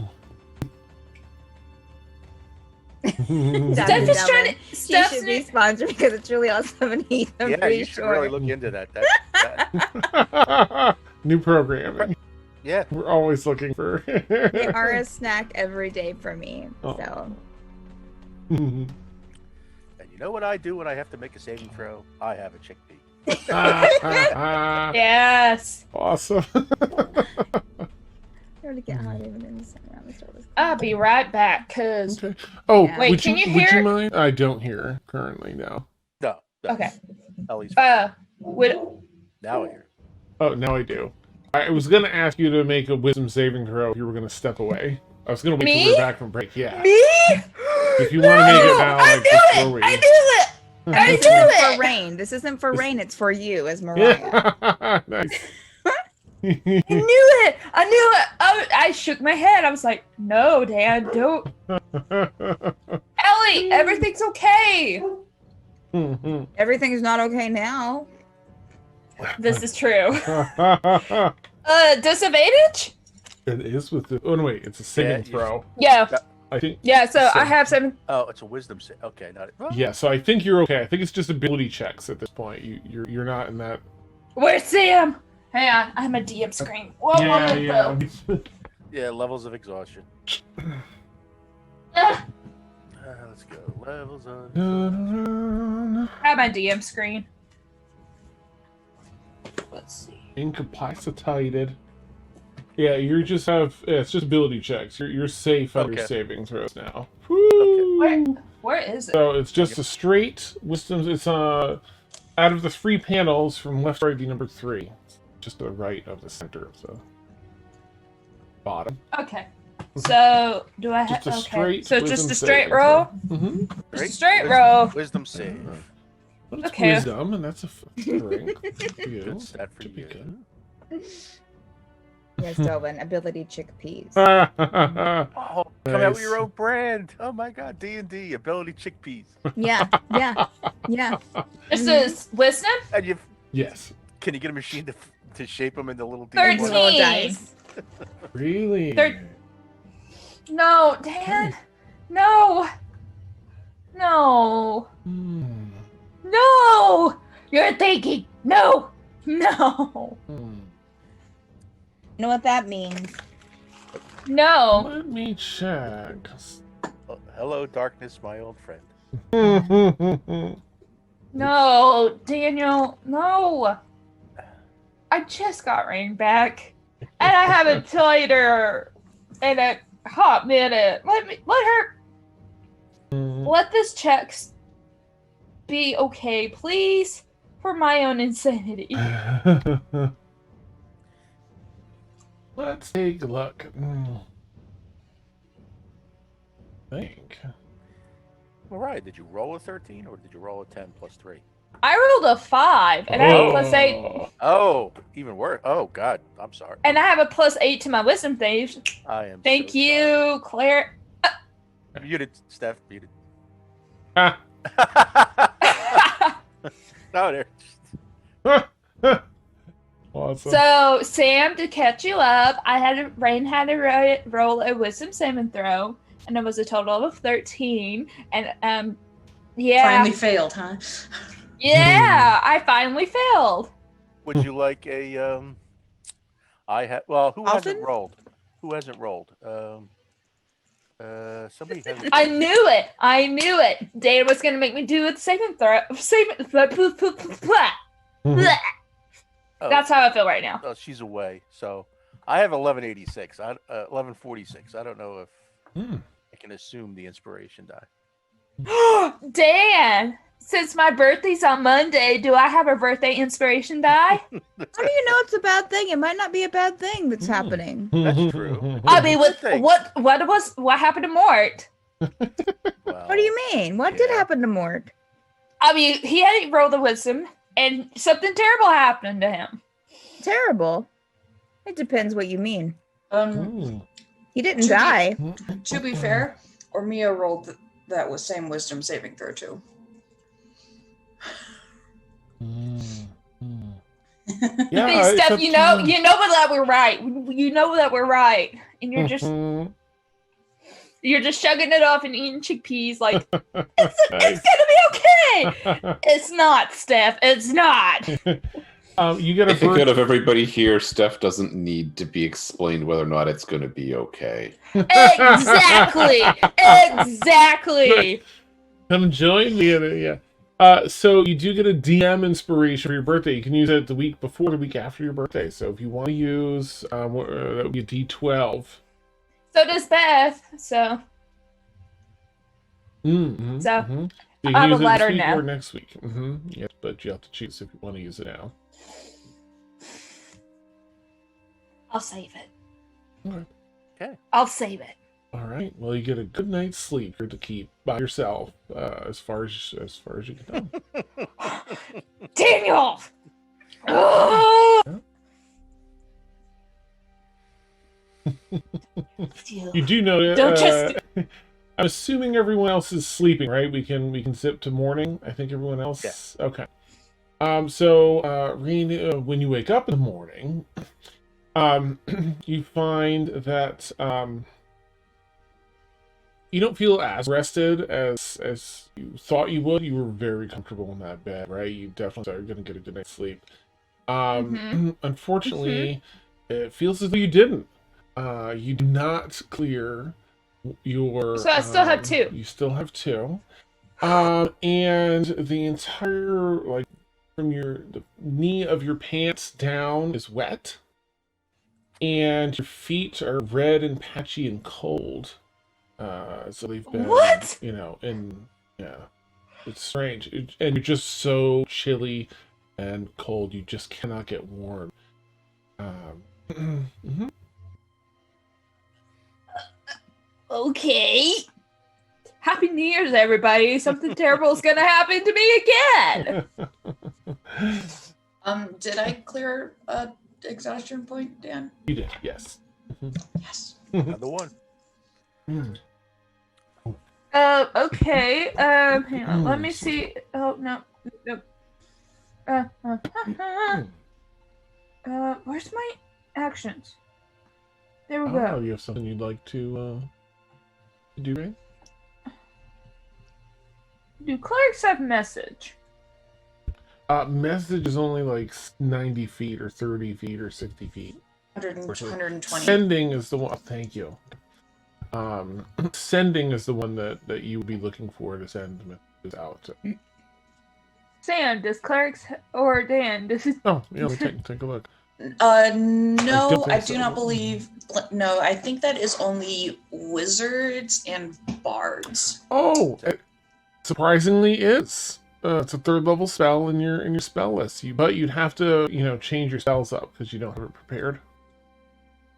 S3: Steph is trying to.
S5: She
S3: Steph's
S5: should be sponsored because it's really awesome and eat. I'm
S6: Yeah,
S5: pretty
S6: you should
S5: sure.
S6: really look into that.
S1: New programming.
S6: Yeah.
S1: We're always looking for.
S5: They are a snack every day for me.
S1: Oh.
S5: So
S6: And you know what I do when I have to make a saving throw? I have a chickpea.
S3: Yes.
S1: Awesome.
S5: I'm gonna get hot even in the center. I'm gonna start with-
S3: I'll be right back, cause
S1: Okay. Oh,
S5: Yeah.
S3: Wait,
S1: would
S3: can you
S1: would
S3: hear-
S1: you mind? I don't hear currently now.
S6: No. no.
S3: okay.
S6: Ellie's
S3: Would
S6: now I hear.
S1: Oh, now I do. I was gonna ask you to make a wisdom saving throw if you were gonna step away. I was gonna wait till
S3: Me?
S1: we were back from break. Yeah.
S3: me?
S1: If you want to make it now,
S3: I
S1: like
S3: knew
S1: before
S3: it.
S1: we.
S3: I knew it. I
S5: This
S3: knew
S5: isn't
S3: it.
S5: for rain. This isn't for rain. It's for you, as Mariah.
S1: Yeah. Nice.
S3: I knew it. I knew it. I shook my head. I was like, no, Dad, don't. Ellie, everything's okay.
S5: Everything's not okay now.
S3: This is true. Disadvantage?
S1: It is with the. Oh no, wait! It's a saving
S6: you-
S1: throw.
S3: Yeah.
S1: I think.
S3: Yeah, so I
S1: So-
S3: have 7.
S6: Oh, it's a wisdom save. Okay, not it.
S1: Yeah, so I think you're okay. I think it's just ability checks at this point. You're not in that.
S3: Where's Sam? Hang on, I have my DM screen. Whoa,
S1: Yeah.
S6: Yeah, levels of exhaustion.
S3: Ah,
S6: Let's go. Levels of.
S3: I have my DM screen. Let's see.
S1: Incapacitated. Yeah, you just have. Yeah, it's just ability checks. You're safe under
S6: Okay.
S1: saving throws now. Woo!
S3: Where is it?
S1: So it's just a straight wisdom. It's out of the 3 panels from left to right, be number 3. Just to the right of the center of the bottom.
S3: Okay. So do I have?
S1: Just a
S3: Okay.
S1: straight.
S3: So just
S1: wisdom
S3: a straight
S1: saving
S3: roll.
S1: throw. Mm-hmm.
S3: Just a straight roll.
S6: Wisdom save.
S1: But it's
S3: Okay.
S1: wisdom, and that's a strength for you.
S6: Good stat for
S1: Should be
S6: you.
S1: good.
S5: Yes, Delvin. Ability chickpeas.
S6: Oh, come out
S1: Nice.
S6: with your own brand. Oh my God, D&D ability chickpeas.
S5: Yeah.
S3: This is wisdom.
S6: And you
S1: Yes.
S6: can you get a machine to shape them into little D1?
S3: 13.
S5: Little dice.
S1: Really?
S3: No, Dan. No. No.
S1: Hmm.
S3: No. You're thinking. No. No.
S1: Hmm.
S5: You know what that means?
S3: No.
S1: Let me check.
S6: Oh, hello, darkness, my old friend.
S3: No, Daniel. No. I just got Rain back, and I haven't played her in a hot minute. Let this check be okay, please, for my own insanity.
S1: Let's take a look. Think.
S6: All right, did you roll a 13 or did you roll a 10 plus 3?
S3: I rolled a 5, and I have a plus 8,
S6: Oh, even worse. Oh God, I'm sorry.
S3: and I have a plus 8 to my wisdom save.
S6: I am.
S3: Thank
S6: so
S3: you, Claire.
S6: sorry. Muted, Steph. Muted.
S1: Ah.
S6: No, there.
S1: Awesome.
S3: So, Sam, to catch you up, Rain had to roll a wisdom saving throw, and it was a total of 13. And yeah,
S4: Finally failed, huh?
S3: yeah, I finally failed.
S6: Would you like a Well, who hasn't
S4: Alvin?
S6: rolled? Who hasn't rolled? Somebody has.
S3: I knew it. Dan was gonna make me do a saving throw.
S6: Oh,
S3: That's how I feel right now.
S6: oh, she's away. So I have 1186. 1146. I don't know if I can assume the inspiration die.
S3: Dan, since my birthday's on Monday, do I have a birthday inspiration die?
S5: How do you know it's a bad thing? It might not be a bad thing that's happening.
S6: That's true.
S3: I mean,
S6: Good thing.
S3: what happened to Mort?
S6: Well,
S5: What do you mean? What did
S6: yeah.
S5: happen to Mort?
S3: I mean, he had rolled the wisdom, and something terrible happened to him.
S5: Terrible. It depends what you mean. He didn't
S4: To be-
S5: die.
S4: To be fair, Ormia rolled that with same wisdom saving throw too.
S1: Yeah,
S3: Hey,
S1: it's
S3: Steph,
S1: up
S3: you
S1: to
S3: know that we're right. You know that we're right, and you're just chugging it off and eating chickpeas like it's gonna be okay. It's not, Steph. It's not.
S1: You get
S7: I
S1: a
S7: think
S1: birth-
S7: out of everybody here, Steph doesn't need to be explained whether or not it's going to be okay.
S3: Exactly.
S1: Come join me in it, yeah. So you do get a DM inspiration for your birthday. You can use it the week before, the week after your birthday. So if you want to use, that would be a D12.
S3: So does Beth. So
S1: So
S3: So,
S1: you can
S3: I have
S1: use
S3: a
S1: it
S3: letter
S1: this week
S3: now.
S1: or next week. Yes, but you have to choose if you want to use it now.
S3: I'll save it.
S6: Okay.
S3: I'll save it.
S1: All right. Well, you get a good night's sleep here to keep by yourself, as far as you can tell.
S3: Daniel. Oh!
S1: You do know.
S3: Don't just-
S1: I'm assuming everyone else is sleeping, right? We can zip to morning. I think everyone else.
S6: Yeah.
S1: Okay. So, Rain, when you wake up in the morning, you find that you don't feel as rested as you thought you would. You were very comfortable in that bed, right? You definitely are going to get a good night's sleep. Unfortunately, it feels as though you didn't. You did not clear your.
S3: So I still have 2.
S1: You still have 2. And the entire, from the knee of your pants down is wet. And your feet are red and patchy and cold. So they've been,
S3: What?
S1: it's strange. And you're just so chilly and cold, you just cannot get warm.
S3: Okay. Happy New Year's, everybody. Something terrible is gonna happen to me again.
S4: Did I clear exhaustion point, Dan?
S1: You did, yes.
S4: Yes.
S6: Another one.
S1: Mm.
S3: Okay. Hang on. Let me see. Oh no. Where's my actions? There we
S1: Oh,
S3: go.
S1: you have something you'd like to do, right?
S3: Do clerics have message?
S1: Message is only like 90 feet or 30 feet or 60 feet.
S4: 120.
S1: Sending is the one. Thank you. Sending is the one that you would be looking for to send messages out.
S3: Sam, does clerics or Dan? Does
S1: Oh, yeah, let me take a look.
S4: No, I
S1: think
S4: do
S1: so.
S4: not believe. No, I think that is only wizards and bards.
S1: Oh, it surprisingly is. It's a 3rd level spell in your spell list. But you'd have to, change your spells up because you don't have it prepared.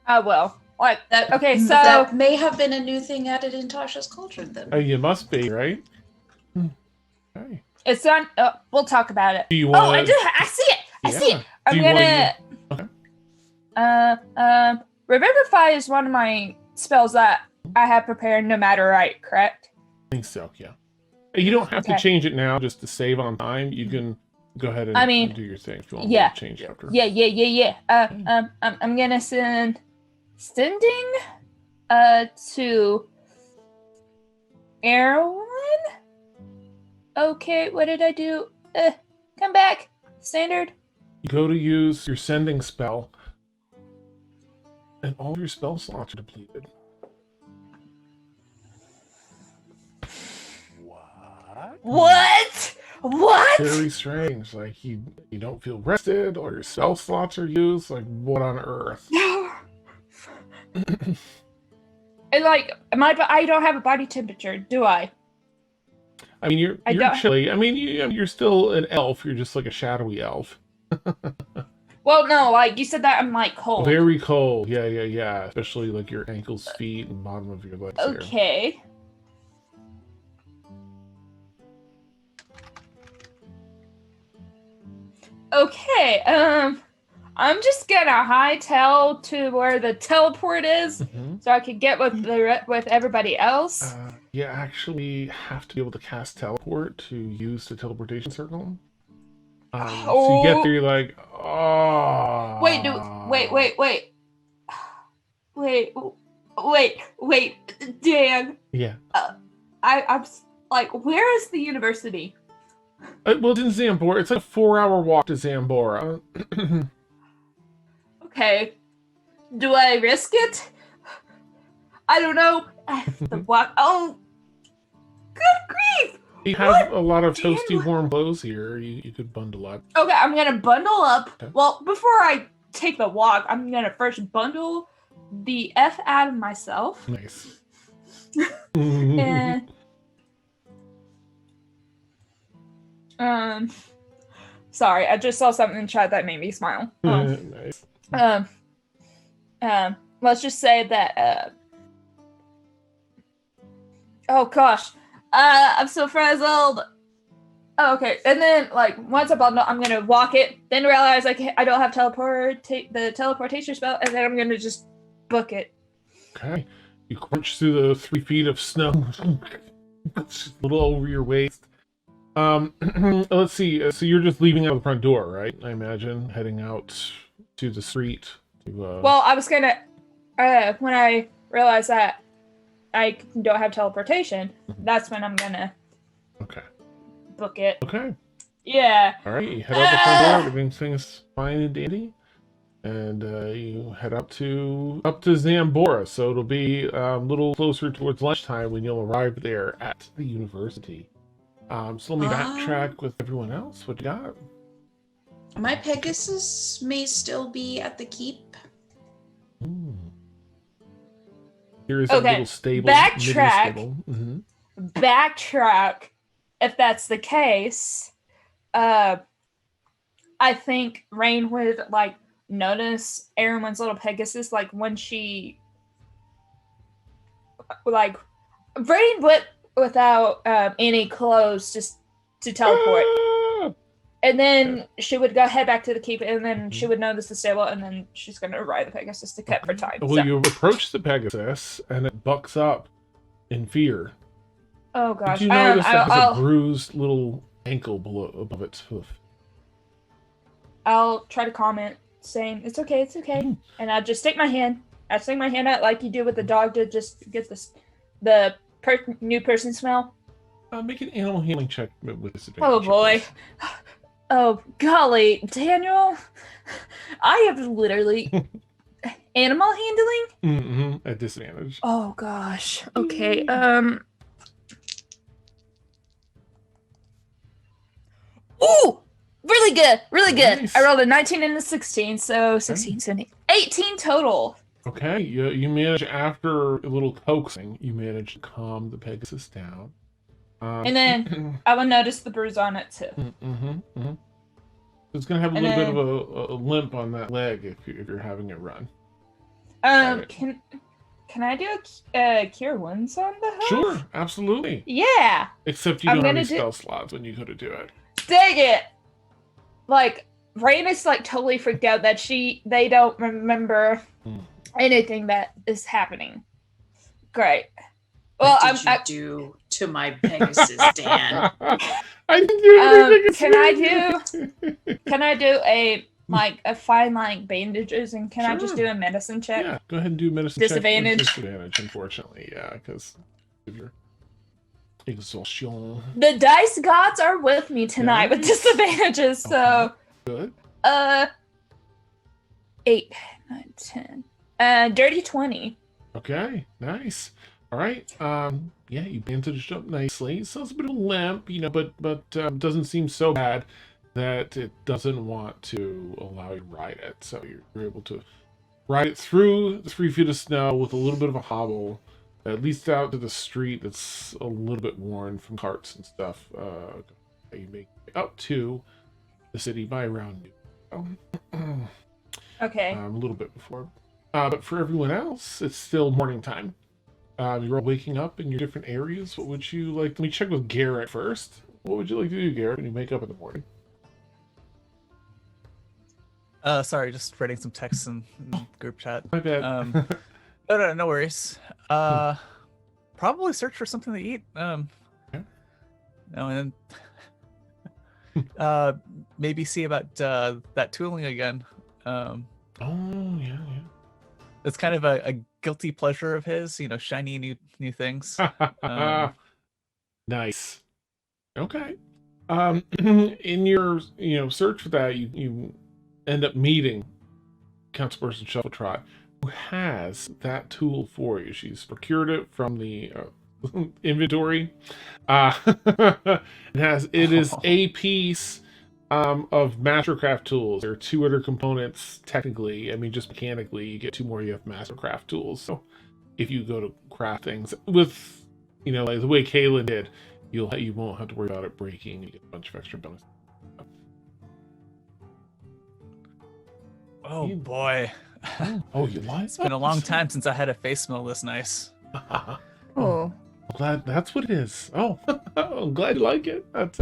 S3: Oh well. What?
S4: That
S3: Okay, so
S4: that may have been a new thing added in Tasha's cauldron then.
S1: Oh, you must be, right? Okay.
S3: it's on. We'll talk about it.
S1: Do you
S3: Oh,
S1: want?
S3: I do. I see it. I see it. I'm
S1: Do you
S3: gonna.
S1: Okay.
S3: Revivify is one of my spells that I have prepared no matter right. Correct.
S1: I think so, yeah. You don't have to
S3: Okay.
S1: change it now just to save on time. You can go ahead and do your thing if you want
S3: yeah.
S1: to change after.
S3: Yeah. I'm gonna sending to Erwin. Okay, what did I do? Come back. Standard.
S1: You go to use your sending spell, and all your spell slots are depleted.
S6: What?
S3: What?
S1: Very strange. Like you don't feel rested, or your spell slots are used. Like what on earth?
S3: And like I don't have a body temperature, do I?
S1: I mean, you're
S3: don't-
S1: chilly. I mean, you're still an elf. You're just like a shadowy elf.
S3: Well, no, like you said that I'm like cold.
S1: Very cold. Yeah. Especially like your ankles, feet, and bottom of your legs. There.
S3: Okay. Okay, I'm just gonna hightail to where the teleport is, so I can get with everybody else.
S1: You actually have to be able to cast teleport to use the teleportation circle. So you get there, you're like, oh.
S3: Wait, Dan.
S1: Yeah.
S3: I'm like, where is the university?
S1: Well, it's in Xanbora. It's like a 4-hour walk to Xanbora.
S3: Okay. Do I risk it? I don't know. The walk. Oh, good grief!
S1: You have a lot of toasty warm clothes here. You could bundle up.
S3: Okay, I'm gonna bundle up.
S1: Okay.
S3: Well, before I take the walk, I'm gonna first bundle the F out of myself.
S1: Nice.
S3: And sorry, I just saw something in chat that made me smile.
S1: Nice.
S3: Let's just say that. Oh gosh, I'm so frazzled. Oh, okay, and then like once I bundle, I'm gonna walk it. Then realize I don't have the teleportation spell, and then I'm gonna just book it.
S1: Okay. You crunch through the 3 feet of snow. It's just a little over your waist. Let's see. So you're just leaving out the front door, right? I imagine heading out to the street.
S3: Well, I was gonna when I realized that I don't have teleportation, that's when I'm gonna book it.
S1: Okay.
S3: Yeah.
S1: All right. You head out the front door. Everything's fine and dandy, and you head up to Xanbora. So it'll be a little closer towards lunchtime when you'll arrive there at the university. So let me backtrack with everyone else. What you got?
S4: My Pegasus may still be at the keep.
S1: Here is a little stable.
S3: Backtrack. Backtrack. If that's the case, I think Rain would like notice everyone's little Pegasus, like when she like Rain would without any clothes just to teleport. And then she would go head back to the keep, and then she would notice the stable, and then she's going to ride the Pegasus to cut for time.
S1: Well,
S3: so.
S1: you approach the Pegasus, and it bucks up in fear.
S3: Oh gosh!
S1: Did you notice it has
S3: I'll
S1: a bruised little ankle below above its hoof?
S3: I'll try to comment, saying it's okay, and I'll just stick my hand. I stick my hand out like you do with the dog to just get the new person smell.
S1: Make an animal handling check with disadvantage.
S3: Oh boy! Oh golly, Daniel! I have literally animal handling.
S1: Mm-hmm. At disadvantage.
S3: Oh gosh. Okay. Ooh! Really good. Really good.
S1: Nice.
S3: I rolled a 19 and a 16, so 16, 17, 18 total.
S1: Okay, you manage, after a little coaxing, you manage to calm the Pegasus down.
S3: And then I will notice the bruise on it too.
S1: It's gonna have a little bit of a limp on that leg if you're having it run.
S3: Can I do a cure wounds on the hoof?
S1: Sure, absolutely.
S3: Yeah.
S1: Except you don't have any spell slots when you go to do it.
S3: Dang it! Like, Rain is like totally freaked out that they don't remember anything that is happening. Great. Well,
S4: what did you do to my Pegasus, Dan?
S1: I didn't do anything.
S3: Can I do a find like bandages, and can I just do a medicine check?
S1: Yeah, go ahead and do medicine
S3: Disadvantage.
S1: check. Disadvantage, unfortunately, yeah, because of your exhaustion.
S3: The dice gods are with me tonight with disadvantages, so
S1: good.
S3: 8, 9, 10. Dirty 20.
S1: Okay, nice. All right. Yeah, you bandaged up nicely. So it's a bit of a limp, but doesn't seem so bad that it doesn't want to allow you to ride it. So you're able to ride it through the 3 feet of snow with a little bit of a hobble, at least out to the street that's a little bit worn from carts and stuff. You make it up to the city by around noon.
S3: Okay.
S1: A little bit before. But for everyone else, it's still morning time. You're all waking up in your different areas. What would you like? Let me check with Garrett first. What would you like to do, Garrett, when you wake up in the morning?
S2: Sorry, just writing some texts in group chat.
S1: My bad.
S2: No worries. Probably search for something to eat. And maybe see about that tooling again.
S1: Oh yeah.
S2: It's kind of a guilty pleasure of his, shiny new things.
S1: Nice. Okay. In your search for that, you end up meeting Councilperson Shuffletrot, who has that tool for you. She's procured it from the inventory. It is a piece of Mastercraft tools. There are 2 other components technically. I mean, just mechanically, you get 2 more. You have Mastercraft tools. So if you go to craft things with, like the way Caelynn did, you won't have to worry about it breaking. You get a bunch of extra bonus.
S2: Oh boy.
S1: Oh, you lied?
S2: It's been a long time since I had a face smell this nice.
S5: Oh.
S1: I'm glad that's what it is. Oh, I'm glad you like it. That's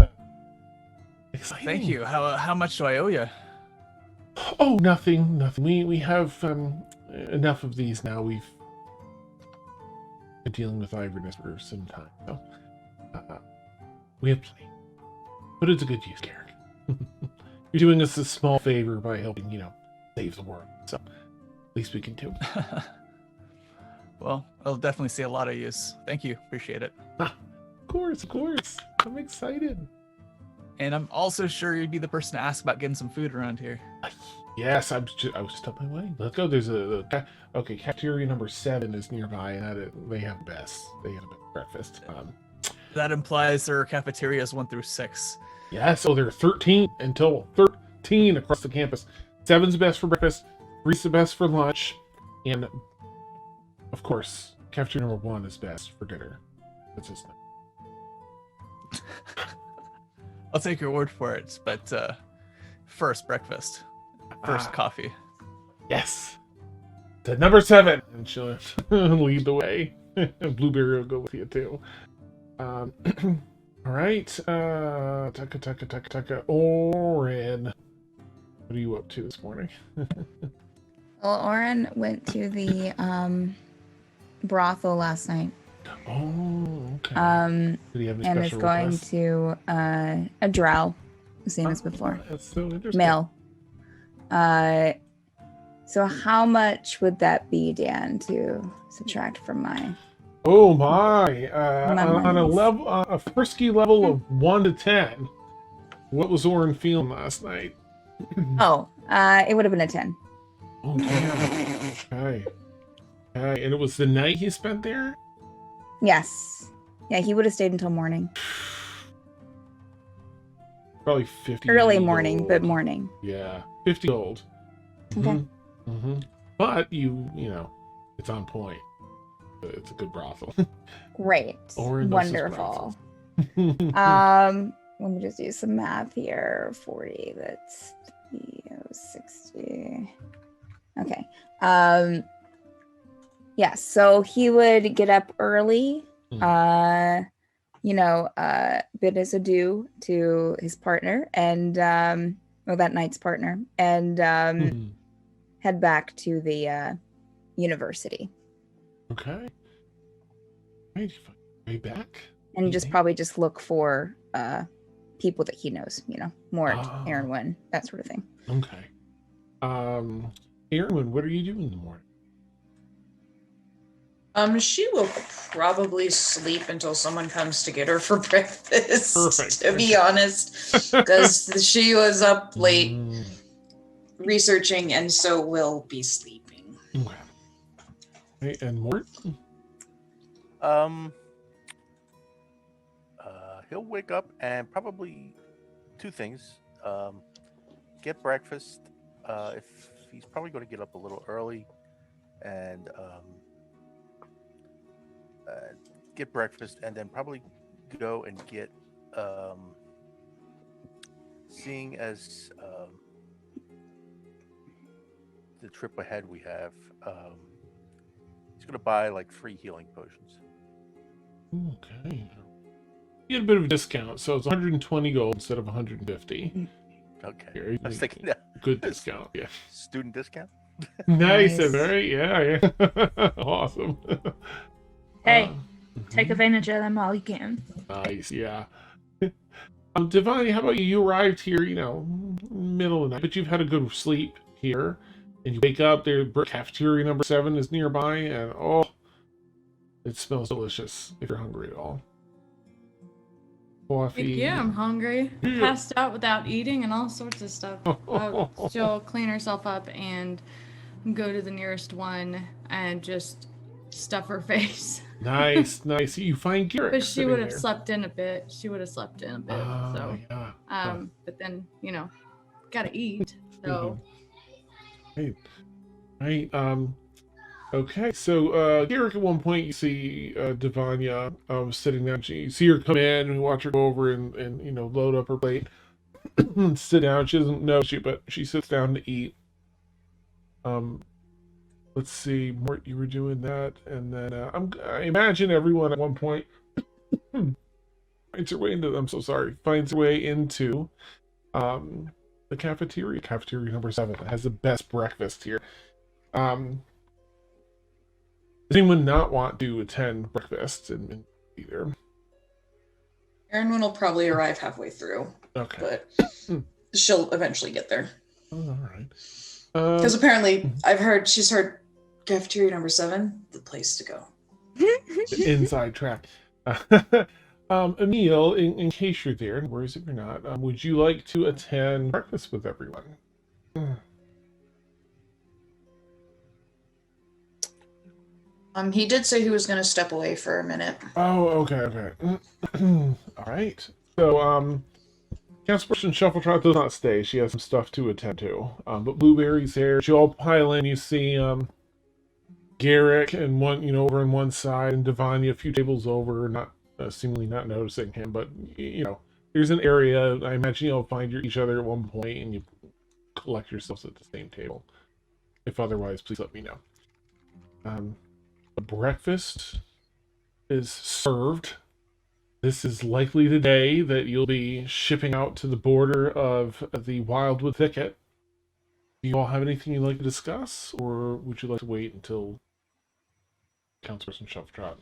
S1: exciting.
S2: Thank you. How much do I owe you?
S1: Oh, nothing. We have enough of these now. We've been dealing with Iverness for some time, so we have plenty. But it's a good use, Garrick. You're doing us a small favor by helping, save the world. So at least we can do.
S2: Well, I'll definitely see a lot of use. Thank you. Appreciate it.
S1: Of course. I'm excited.
S2: And I'm also sure you'd be the person to ask about getting some food around here.
S1: Yes, I was just on my way. Let's go. There's cafeteria number 7 is nearby, and they have best. They have a breakfast.
S2: That implies there are cafeterias 1 through 6.
S1: Yeah, so there are 13 in total. 13 across the campus. 7's the best for breakfast, 3's the best for lunch, and of course, cafeteria number 1 is best for dinner. That's his name.
S2: I'll take your word for it, but first breakfast. First coffee.
S1: Yes. To number 7. And she'll lead the way. And Blueberry will go with you too. All All right. Taka. Orin. What are you up to this morning?
S5: Well, Oren went to the brothel last night.
S1: Oh, okay. Did he have any
S5: And is
S1: special
S5: going
S1: requests?
S5: to a drow, same as
S1: Oh,
S5: before.
S1: That's so interesting.
S5: Male. So how much would that be, Dan, to subtract from my?
S1: Oh my!
S5: My
S1: On a
S5: monies.
S1: level, a frisky level of 1 to 10, what was Orin feeling last night?
S5: Oh, it would have been a 10.
S1: Oh, damn. Okay. Okay, and it was the night he spent there?
S5: Yes. Yeah, he would have stayed until morning.
S1: Probably 50
S5: Early morning,
S1: gold.
S5: but morning.
S1: Yeah, 50 gold.
S5: Okay.
S1: But you know, it's on point. It's a good brothel.
S5: Great.
S1: Orin knows his
S5: Wonderful.
S1: brothels.
S5: Let me just do some math here. 40, that's 60. Okay. Yeah, so he would get up early, bid his adieu to his partner and that night's partner, and head back to the university.
S1: Okay. Right, way back.
S5: And probably just look for people that he knows, Mort, Erwin, that sort of thing.
S1: Okay. Erwin, what are you doing in the morning?
S4: She will probably sleep until someone comes to get her for breakfast.
S1: Perfect.
S4: To be honest, because she was up late researching, and so will be sleeping.
S1: Okay, and Mort?
S6: He'll wake up and probably two things. Get breakfast. If he's probably going to get up a little early, and get breakfast, and then probably go and get. Seeing as the trip ahead we have, he's going to buy like 3 healing potions.
S1: Okay. You get a bit of a discount, so it's 120 gold instead of 150.
S6: Okay.
S1: Here,
S6: I was thinking that.
S1: Good discount, yeah.
S6: Student discount?
S1: Nice,
S5: Nice.
S1: right? Yeah. Awesome.
S3: Hey, take advantage of them while you can.
S1: Nice, yeah. Devani, how about you? You arrived here, middle of the night, but you've had a good sleep here, and you wake up, there, cafeteria number 7 is nearby, and it smells delicious if you're hungry at all. Coffee.
S8: Yeah, I'm hungry.
S1: Yeah.
S8: Passed out without eating and all sorts of stuff. She'll clean herself up and go to the nearest one and just stuff her face.
S1: Nice. You find Garrett.
S8: But she would have slept in a bit.
S1: Oh,
S8: So,
S1: yeah.
S8: but then, gotta eat. So,
S1: Right. Okay, so Garrick, at one point you see Devanya sitting down. You see her come in and you watch her go over and load up her plate. Sit down. She doesn't know you, but she sits down to eat. Let's see, Mort, you were doing that, and then I imagine everyone at one point finds their way into. Finds their way into the cafeteria number 7. It has the best breakfast here. Does anyone not want to attend breakfast and be there?
S4: Erin will probably arrive halfway through,
S1: Okay.
S4: but she'll eventually get there.
S1: Oh, all right.
S4: Because apparently, she's heard cafeteria number 7, the place to go.
S1: The inside track. Emil, in case you're there, where is it you're not, would you like to attend breakfast with everyone?
S4: He did say he was going to step away for a minute.
S1: Oh, okay. All right. So, Councilperson Shuffletrot does not stay. She has some stuff to attend to. But Blueberry's there. She all pile in. You see, Garrick and one, over on one side, and Devanya a few tables over, not seemingly not noticing him. But there's an area. I imagine you'll find each other at one point, and you collect yourselves at the same table. If otherwise, please let me know. The breakfast is served This is likely the day that you'll be shipping out to the border of the Wildwood Thicket. Do you all have anything you'd like to discuss, or would you like to wait until Councilperson Shuffletrot?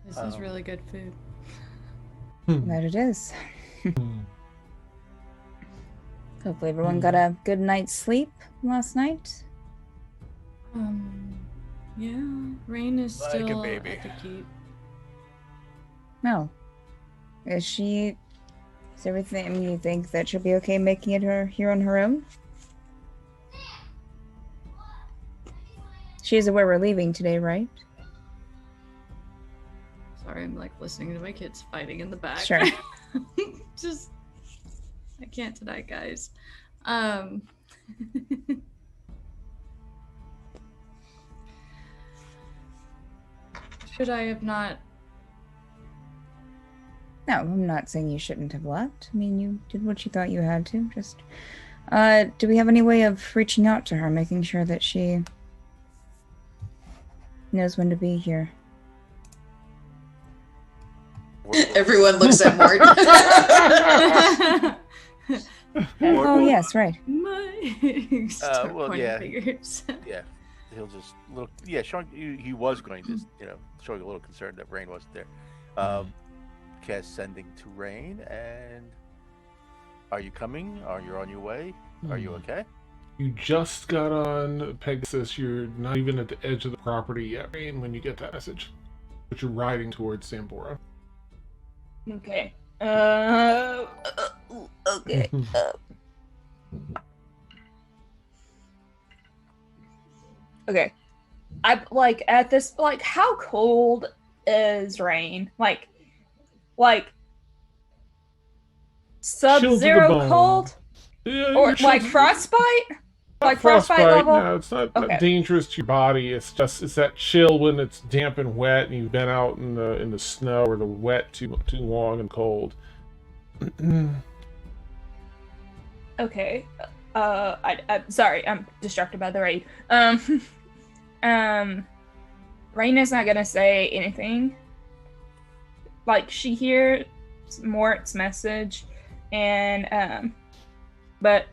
S8: This is really good food.
S5: That it is. Hopefully everyone got a good night's sleep last night.
S8: Yeah, Rain is
S2: Like a
S8: still
S2: baby.
S8: at the keep.
S5: No. Is everything, I mean, you think that she'll be okay making it here on her own? She's aware we're leaving today, right?
S8: Sorry, I'm like listening to my kids fighting in the back.
S5: Sure.
S8: Just, I can't tonight, guys. Should I have not?
S5: No, I'm not saying you shouldn't have left. I mean, you did what you thought you had to. Just, do we have any way of reaching out to her, making sure that she knows when to be here?
S4: Everyone looks at Mort.
S5: Oh, yes, right.
S8: My start
S6: well,
S8: pointing
S6: yeah.
S8: fingers.
S6: Yeah, he'll just look. Yeah, Sean, he was going to, showing a little concern that Rain wasn't there. Cast sending to Rain, and are you coming? Are you on your way? Are you okay?
S1: You just got on Pegasus. You're not even at the edge of the property yet, Rain, when you get that message. But you're riding towards Xanbora.
S5: Okay. Okay. Okay. I like at this like how cold is Rain? Like sub-zero
S1: bone.
S5: cold?
S1: Yeah,
S5: Or
S1: you're
S5: like
S1: chilled-
S5: frostbite?
S1: not
S5: Like frostbite level?
S1: No, it's not
S5: Okay.
S1: dangerous to your body. It's that chill when it's damp and wet, and you've been out in the snow or the wet too long and cold.
S5: Okay. I'm sorry, I'm distracted by the raid. Rain is not gonna say anything. Like she hears Mort's message, and but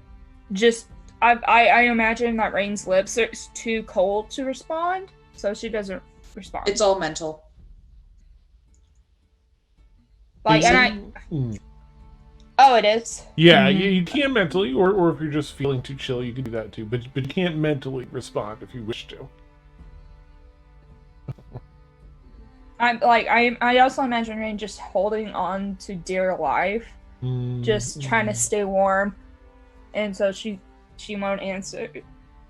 S5: just I imagine that Rain's lips are too cold to respond, so she doesn't respond.
S4: It's all mental.
S5: like, and I. Oh, it is.
S1: Yeah, you can mentally, or if you're just feeling too chill, you can do that too. But you can't mentally respond if you wish to.
S5: I also imagine Rain just holding on to dear life, just trying to stay warm, and so she won't answer.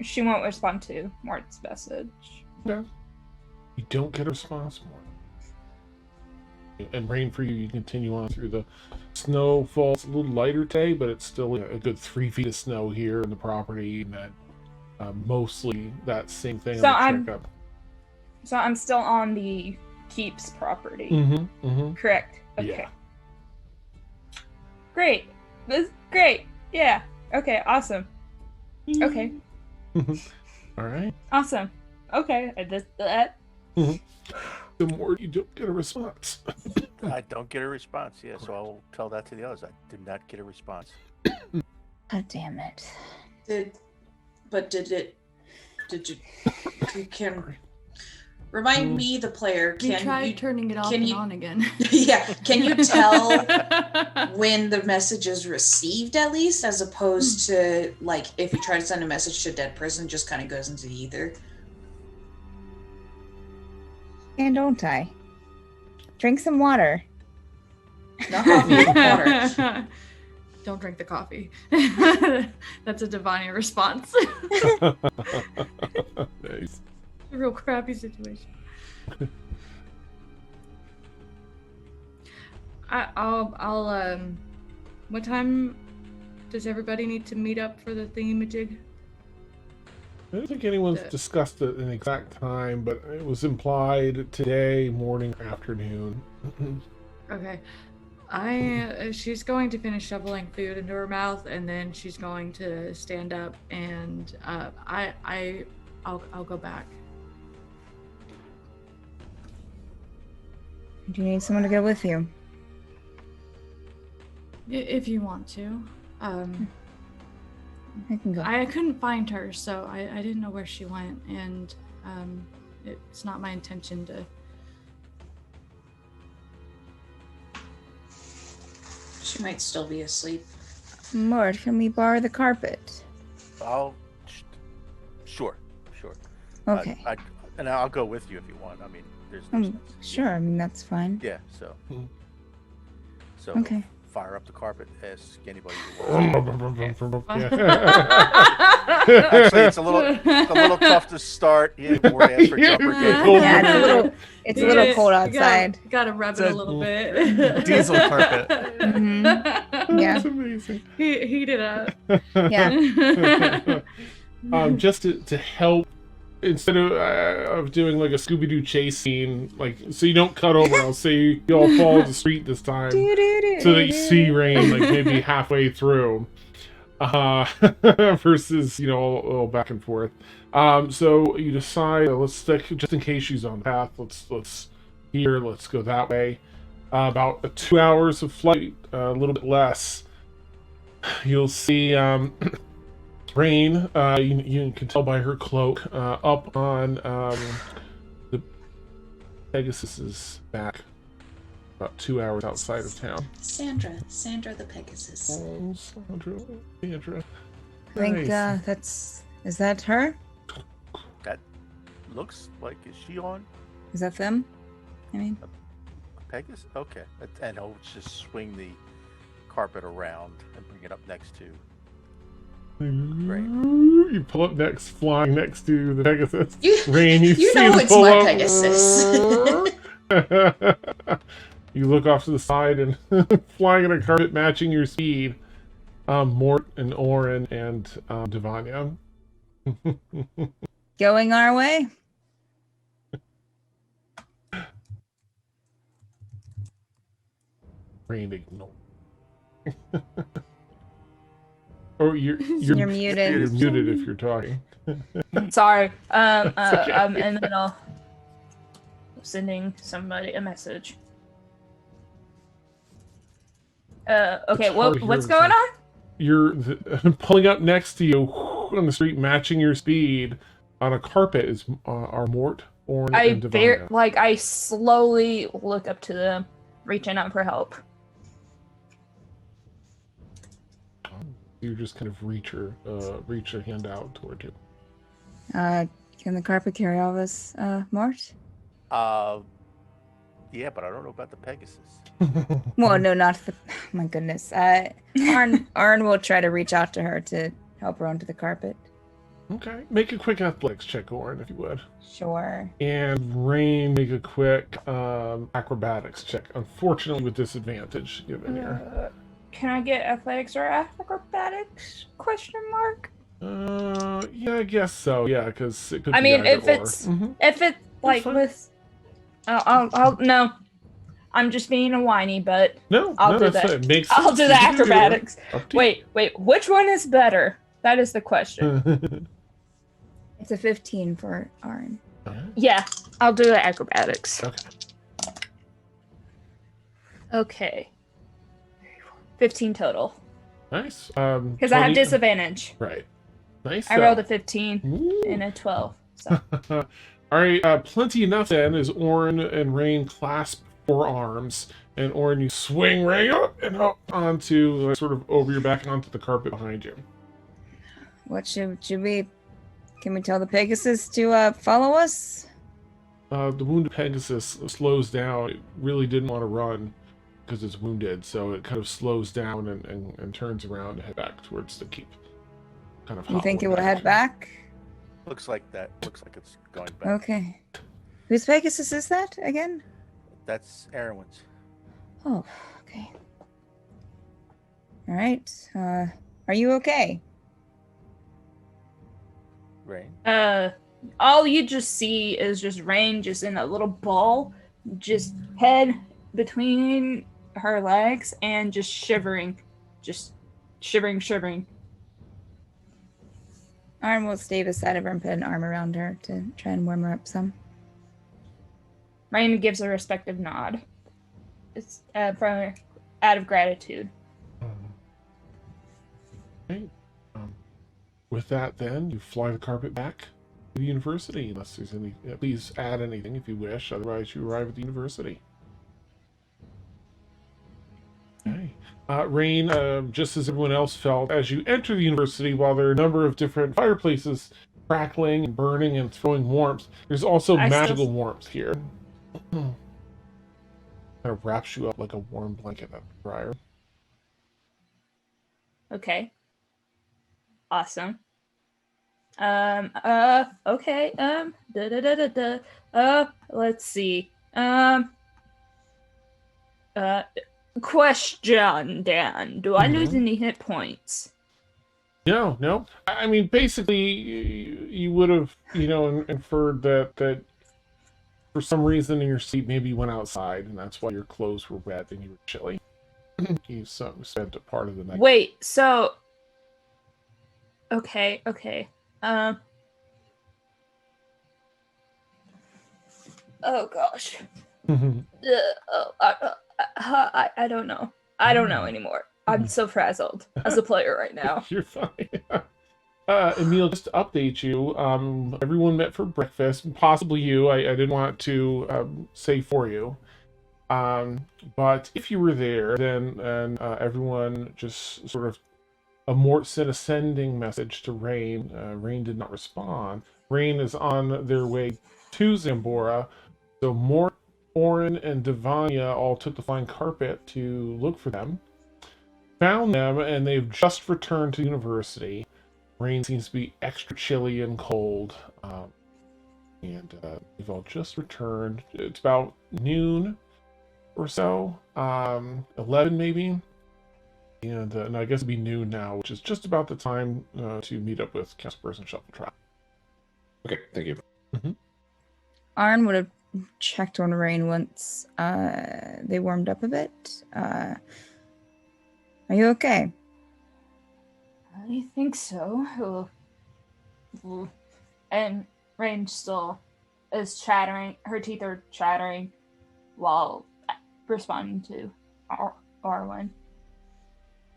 S5: She won't respond to Mort's message.
S1: Yeah. You don't get a response more. And Rain, for you, you continue on through the snow. Falls a little lighter today, but it's still a good 3 feet of snow here in the property, and that mostly that same thing.
S5: So
S1: on the
S5: So I'm still on the Keep's property. Correct. Okay.
S1: Yeah.
S5: Great. This is great. Yeah. Okay. Awesome. Okay.
S1: All right.
S5: Awesome. Okay. I did that.
S1: The more you don't get a response.
S6: I don't get a response. Yeah, so I will tell that to the others. I did not get a response.
S5: God damn it.
S4: Did you can remind me, the player,
S8: We tried turning it off
S4: can
S8: and
S4: you-
S8: on again.
S4: yeah, can you tell when the message is received at least, as opposed to like if you try to send a message to a dead person, just kind of goes into the ether?
S5: And don't I? Drink some water.
S4: Not coffee, water.
S8: Don't drink the coffee. That's a divine response.
S1: Nice.
S8: A real crappy situation. I'll what time does everybody need to meet up for the thingamajig?
S1: I don't think anyone's discussed an exact time, but it was implied today, morning, or afternoon.
S8: Okay. She's going to finish shoveling food into her mouth, and then she's going to stand up, and I I'll go back.
S5: Do you need someone to go with you?
S8: If you want to.
S5: I can go.
S8: I couldn't find her, so I didn't know where she went, and it's not my intention to.
S4: She might still be asleep.
S5: Mort, can we borrow the carpet?
S6: Sure.
S5: Okay.
S6: And I'll go with you if you want. I mean, there's
S5: Sure, I mean, that's fine.
S6: Yeah, so. So
S5: Okay.
S6: fire up the carpet, ask anybody you want.
S1: Yeah.
S6: Actually, it's a little tough to start. Yeah, more ask for jumper game.
S5: Yeah, it's a little cold outside.
S8: Gotta rub
S2: It's
S8: it a
S2: a
S8: little bit.
S2: diesel carpet.
S5: Mm-hmm. Yeah.
S1: That's amazing.
S8: Heat it up.
S5: Yeah.
S1: Just to help, instead of doing like a Scooby-Doo chase scene, like so you don't cut over, I'll say you all fall in the street this time, so that you see Rain like maybe halfway through, versus a little back and forth. So you decide, let's stick, just in case she's on the path. Let's go that way. About 2 hours of flight, a little bit less. You'll see Rain, you can tell by her cloak, up on the Pegasus's back, about 2 hours outside of town.
S4: Sandra the Pegasus.
S1: Oh, Sandra.
S5: I think
S1: Nice.
S5: is that her?
S6: That looks like, is she on
S5: Is that them? I mean,
S6: Pegasus? Okay. And I'll just swing the carpet around and bring it up next to. Rain.
S1: You pull up next, flying next to the Pegasus.
S4: You
S1: Rain,
S4: you
S1: see
S4: know
S1: the
S4: it's
S1: pull
S4: my
S1: up.
S4: Pegasus.
S1: You look off to the side and flying in a carpet matching your speed. Mort and Orin and Devanya.
S5: going our way.
S1: Rain ignore. Oh, you're
S5: You're muted.
S1: You're muted if you're talking.
S3: Sorry. I'm in the middle of sending somebody a message. Okay,
S1: It's hard to hear
S3: what's
S1: everything.
S3: going on?
S1: You're pulling up next to you on the street, matching your speed on a carpet is are Mort, Orin, and Devanya.
S3: I slowly look up to them, reaching out for help.
S1: You just kind of reach your hand out toward you.
S5: Can the carpet carry all this, Mort?
S6: Yeah, but I don't know about the Pegasus.
S5: Well, no, not the. My goodness. Arn will try to reach out to her to help her onto the carpet.
S1: Okay, make a quick athletics check, Orin, if you would.
S5: Sure.
S1: And Rain, make a quick acrobatics check. Unfortunately, with disadvantage given here.
S3: Can I get athletics or acrobatics? Question mark.
S1: Yeah, I guess so. Yeah, because it could.
S3: I
S1: be
S3: mean,
S1: either
S3: if
S1: or.
S3: it's
S1: Mhm.
S3: if it like
S1: fine.
S3: with, I'll no. I'm just being a whiny, but
S1: No,
S3: I'll do
S1: that's
S3: that.
S1: fine. It makes
S3: I'll
S1: sense.
S3: do
S1: You
S3: the
S1: can do it.
S3: acrobatics.
S1: Up to you.
S3: Wait, which one is better? That is the question.
S5: It's a 15 for Arn.
S3: Yeah, I'll do the acrobatics.
S1: Okay.
S3: Okay. 15 total.
S1: Nice.
S3: Because I have
S1: 20
S3: disadvantage.
S1: Right. Nice.
S3: I rolled a 15
S1: Ooh.
S3: and a 12. So.
S1: All right. Plenty enough then as Orin and Rain clasp forearms, and Orin, you swing Rain up and up onto sort of over your back onto the carpet behind you.
S5: What should we? Can we tell the Pegasus to follow us?
S1: The wounded Pegasus slows down. It really didn't want to run because it's wounded, so it kind of slows down and turns around to head back towards the keep. Kind of.
S5: You think it
S1: hobbling
S5: will head back?
S6: Looks like it's going back.
S5: Okay. Whose Pegasus is that again?
S6: That's Erwin's.
S5: Oh, okay. All right. Are you okay?
S6: Rain.
S3: All you just see is just Rain just in a little ball, just head between her legs and just shivering.
S5: Arn will stay beside of her and put an arm around her to try and warm her up some.
S3: Rain gives a respectful nod. It's from out of gratitude.
S1: Okay. With that, then you fly the carpet back to the university. Unless there's any, please add anything if you wish. Otherwise, you arrive at the university. Okay. Rain, just as everyone else felt, as you enter the university, while there are a number of different fireplaces crackling and burning and throwing warmth, there's also magical warmth here. Kind of wraps you up like a warm blanket at the dryer.
S3: Okay. Awesome. Okay. Let's see. Question, Dan. Do I lose any hit points?
S1: No. I mean, basically, you would have, inferred that for some reason in your sleep, maybe you went outside, and that's why your clothes were wet and you were chilly. You spent a part of the night.
S3: Wait, so... Okay. Oh, gosh. I don't know. I don't know anymore. I'm so frazzled as a player right now.
S1: You're fine. Emil, just to update you, everyone met for breakfast, possibly you. I didn't want to say for you. But if you were there, then everyone just sort of sent a sending message to Rain. Rain did not respond. Rain is on their way to Xanbora. So Mort, Orin, and Divania all took the flying carpet to look for them. Found them, and they've just returned to university. Rain seems to be extra chilly and cold. And they've all just returned. It's about noon or so. 11 maybe. And no, I guess it'd be noon now, which is just about the time to meet up with Caspers and Shuffle Trap.
S7: Okay, thank you.
S5: Arn would have checked on Rain once they warmed up a bit. Are you okay?
S3: I think so. And Rain still is chattering. Her teeth are chattering while responding to Arwen.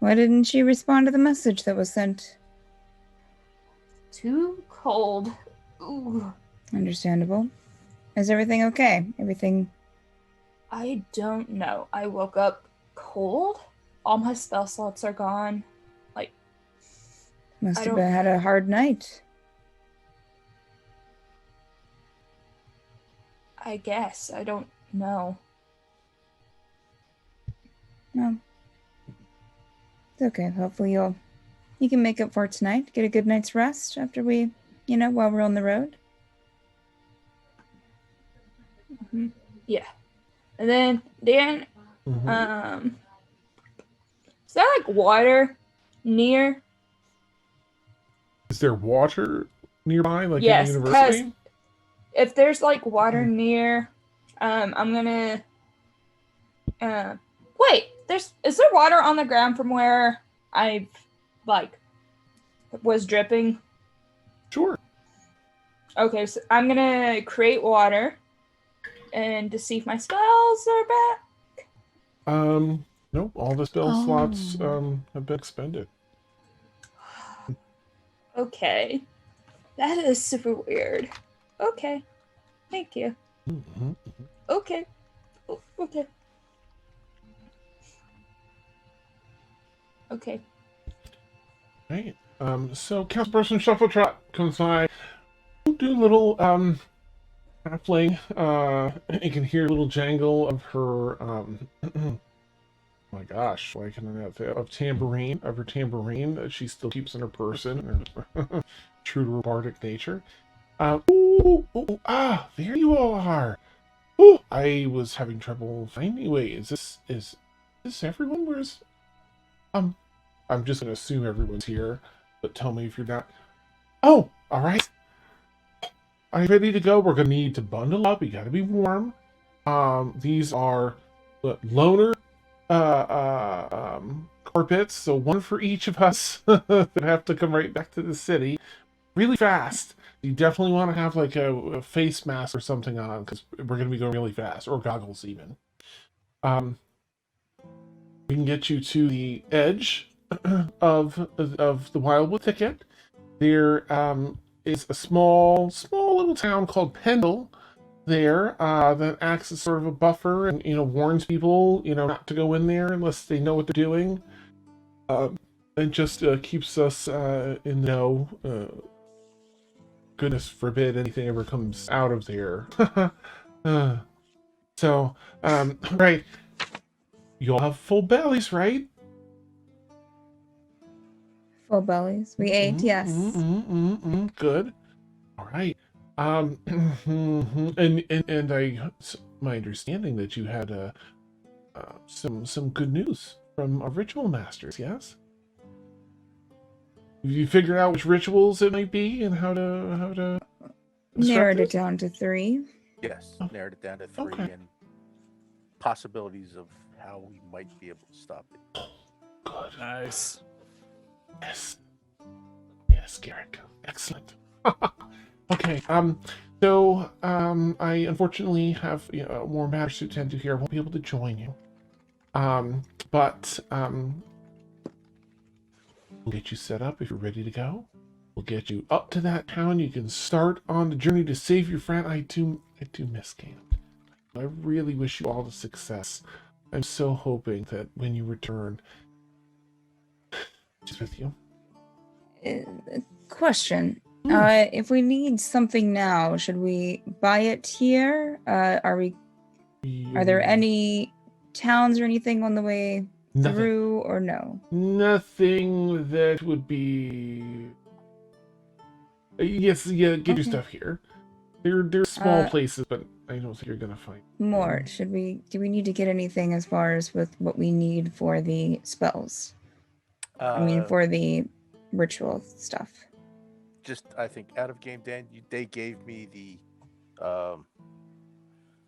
S5: Why didn't she respond to the message that was sent?
S3: Too cold. Ooh.
S5: Understandable. Is everything okay? Everything...
S3: I don't know. I woke up cold. All my spell slots are gone.
S5: Must have had a hard night.
S3: I guess. I don't know.
S5: No. It's okay. Hopefully you can make up for it tonight. Get a good night's rest after we, while we're on the road.
S3: Yeah. And then, Dan, is there water near?
S1: Is there water nearby, in the
S3: yes,
S1: university?
S3: Because if there's water near, I'm gonna. Wait, is there water on the ground from where I was dripping?
S1: Sure.
S3: Okay, so I'm gonna create water, and to see if my spells are back.
S1: Nope. All the spell slots have been expended.
S3: Okay. That is super weird. Okay. Thank you. Okay. Okay. Okay.
S1: Right. So Councilperson Shuffletrot comes by. Do a little halfling. You can hear a little jangle of her oh my gosh, why can I not say of her tambourine that she still keeps in her person, true to her bardic nature. There you all are. Ooh, I was having trouble finding. Wait, is this everyone? Where's I'm just gonna assume everyone's here, but tell me if you're not. Oh, all right. Are you ready to go? We're gonna need to bundle up. You gotta be warm. These are loner carpets, so one for each of us that have to come right back to the city. really fast. You definitely want to have like a face mask or something on because we're going to be going really fast, or goggles even. We can get you to the edge of the Wildwood Thicket. There is a small little town called Pendle there that acts as sort of a buffer and warns people not to go in there unless they know what they're doing. And just keeps us in the know. Goodness forbid anything ever comes out of there. Right. You all have full bellies, right?
S5: Full bellies. We ate, yes.
S1: Good. All right. And my understanding that you had some good news from our ritual masters, yes? Have you figured out which rituals it might be and how to
S5: Narrowed
S1: disrupt
S5: it down to 3.
S6: Yes,
S1: Oh,
S6: narrowed it down to 3
S1: okay.
S6: and possibilities of how we might be able to stop it.
S1: Good.
S2: Nice.
S1: Yes, Garrick. Excellent. Okay. So I unfortunately have more matters to attend to here. I won't be able to join you. But we'll get you set up if you're ready to go. We'll get you up to that town. You can start on the journey to save your friend. I do miss camp. I really wish you all the success. I'm so hoping that when you return, she's with you.
S5: Question. If we need something now, should we buy it here? Are there any towns or anything on the way through, or no?
S1: Nothing that would be. Yes, yeah. Get your stuff here. They're small places, but I don't think you're gonna find
S5: more. Do we need to get anything as far as with what we need for the spells? For the ritual stuff.
S6: Just, I think, out of game, Dan, they gave me the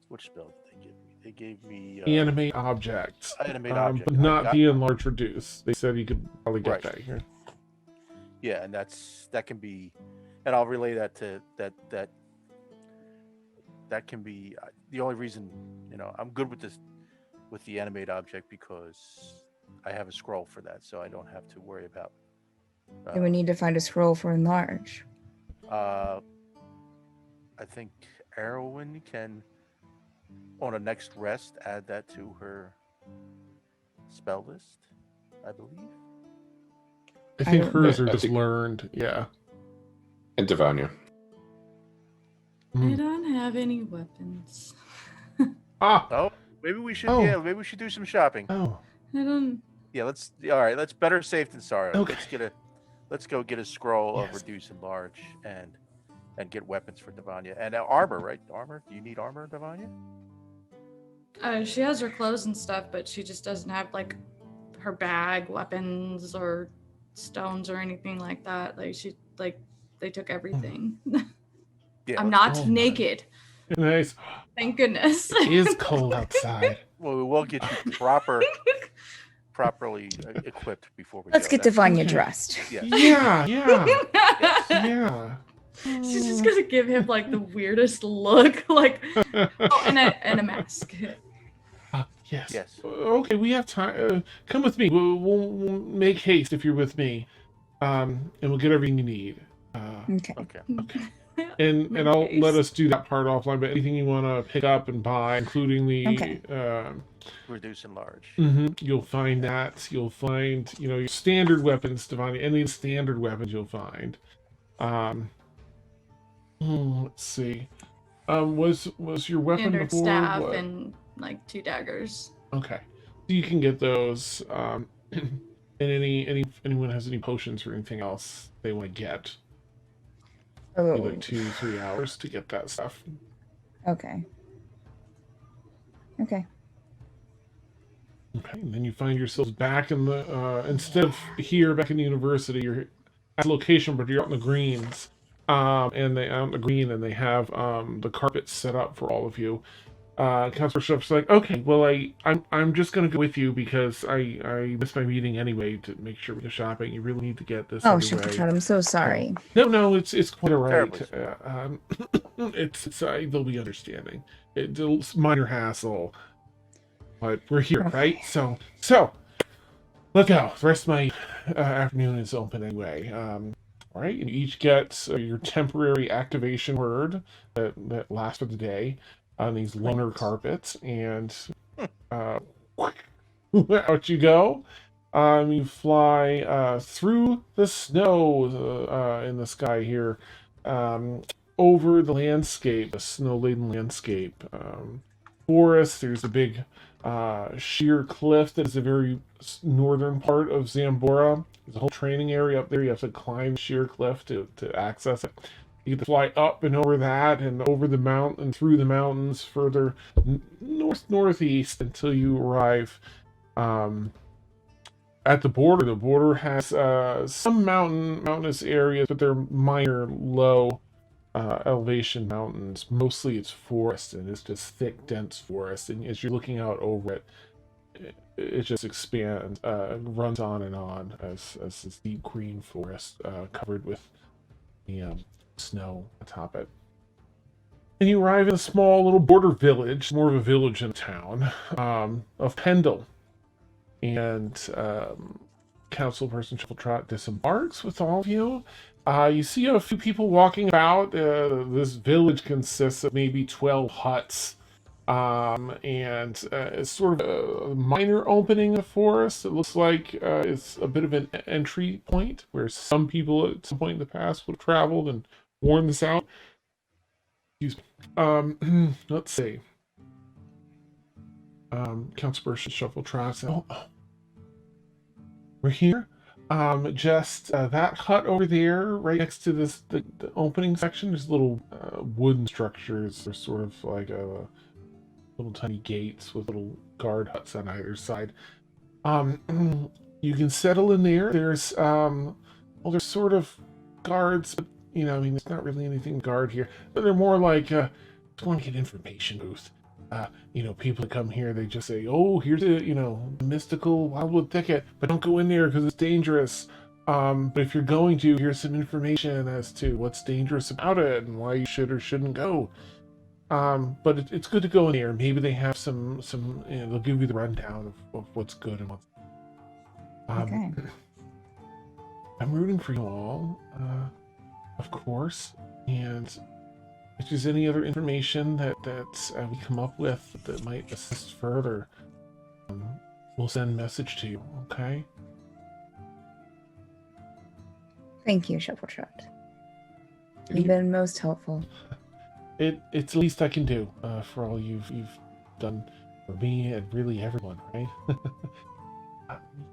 S6: which spell did they give me? They gave me
S1: animate objects.
S6: Animate object,
S1: but not the enlarge reduce. They said you could probably get
S6: Right.
S1: that here.
S6: Yeah, and that can be, and I'll relay that to that can be the only reason I'm good with this with the animate object because I have a scroll for that, so I don't have to worry about.
S5: Do we need to find a scroll for enlarge?
S6: I think Erwin can, on a next rest, add that to her spell list, I believe.
S1: I think hers are
S7: I
S1: just
S7: think-
S1: learned. Yeah.
S7: And Devania.
S8: I don't have any weapons.
S1: Ah.
S6: Maybe we should.
S1: Oh.
S6: Yeah, maybe we should do some shopping.
S1: Oh.
S8: I don't.
S6: Yeah, let's. All right, let's better safe than sorry.
S1: Okay.
S6: Let's go get a scroll of
S1: Yes.
S6: reduce and large and get weapons for Devania and armor. Right, armor. Do you need armor, Devania?
S8: She has her clothes and stuff, but she just doesn't have like her bag, weapons, or stones or anything like that. They took everything.
S6: Yeah.
S8: I'm not
S1: Oh my.
S8: naked.
S1: Nice.
S8: Thank goodness.
S1: It is cold outside.
S6: Well, we will get you properly equipped before we.
S5: Let's
S6: go.
S5: get
S6: That's-
S5: Devanya
S8: Okay.
S5: dressed.
S6: Yes.
S1: Yeah. Yeah.
S8: She's just gonna give him like the weirdest look, like and a mask.
S1: Yes.
S6: Yes.
S1: Okay, we have time. Come with me. We'll make haste if you're with me, and we'll get everything you need.
S5: Okay.
S6: Okay.
S1: And I'll let us do that part offline. But anything you want to pick up and buy, including the
S5: Okay.
S6: Reduce and large.
S1: You'll find that. You'll find your standard weapons, Devania. Any standard weapons you'll find. Let's see. Was your weapon
S8: Standard
S1: before
S8: staff
S1: what?
S8: and like 2 daggers.
S1: Okay, so you can get those. And anyone has any potions or anything else they want to get,
S5: Oh,
S1: like 2-3 hours to get that stuff.
S5: okay. Okay.
S1: Okay, and then you find yourselves back in the instead of here back in the university, you're at a location, but you're out in the greens. And they out in the green, and they have the carpet set up for all of you. Councilor Schiff's like, okay, well, I'm just gonna go with you because I missed my meeting anyway to make sure we go shopping. You really need to get this
S5: Oh,
S1: underway.
S5: Shiftertrot, I'm so sorry.
S1: No, it's quite alright.
S6: Terribly.
S1: They'll be understanding. It's minor hassle, but we're here, right? So let's go. The rest of my afternoon is open anyway. All right, you each get your temporary activation word that lasts for the day on these lunar carpets, and out you go. You fly through the snow in the sky here, over the landscape, a snow-laden landscape. Forest, there's a big sheer cliff that is the very northern part of Xanbora. There's a whole training area up there. You have to climb sheer cliff to access it. You get to fly up and over that and over the mountain, through the mountains, further northeast until you arrive at the border. The border has some mountainous areas, but they're minor, low elevation mountains. Mostly it's forest, and it's just thick, dense forest. And as you're looking out over it, it just expands, runs on and on as this deep green forest covered with the snow atop it. And you arrive in a small little border village, more of a village than a town, of Pendle. And Councilperson Trot disembarks with all of you. You see a few people walking about. This village consists of maybe 12 huts. And it's sort of a minor opening in the forest. It looks like it's a bit of an entry point where some people at some point in the past would have traveled and worn this out. Excuse me. Let's see. Councilperson Shuffle Trot said, we're here. Just that hut over there, right next to the opening section, there's little wooden structures. They're sort of like little tiny gates with little guard huts on either side. You can settle in there. There's there's sort of guards, but there's not really anything to guard here. But they're more like just want to get information booth. People that come here, they just say, oh, here's a, mystical wildwood thicket, but don't go in there because it's dangerous. But if you're going to, here's some information as to what's dangerous about it and why you should or shouldn't go. But it's good to go in there. Maybe they have some they'll give you the rundown of what's good and what's...
S5: Okay.
S1: I'm rooting for you all, of course, and if there's any other information that we come up with that might assist further, we'll send a message to you, okay?
S5: Thank you, Shuffletrot. You've been most helpful.
S1: It's the least I can do for all you've done for me and really everyone, right?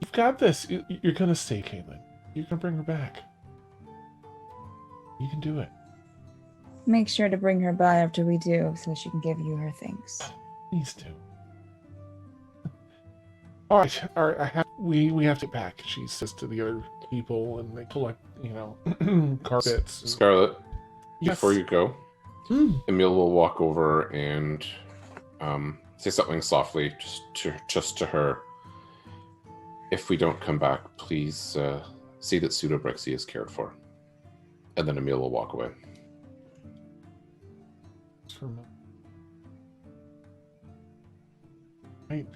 S1: You've got this. You're gonna stay, Caelynn. You're gonna bring her back. You can do it.
S5: Make sure to bring her by after we do, so she can give you her things.
S1: Please do. All right. We have to get back. She says to the other people, and they collect, carpets.
S7: Scarlet,
S1: Yes.
S7: before you go, Emil will walk over and say something softly, just to her. If we don't come back, please see that Pseudobrexy is cared for. And then Emil will walk away.
S1: Right.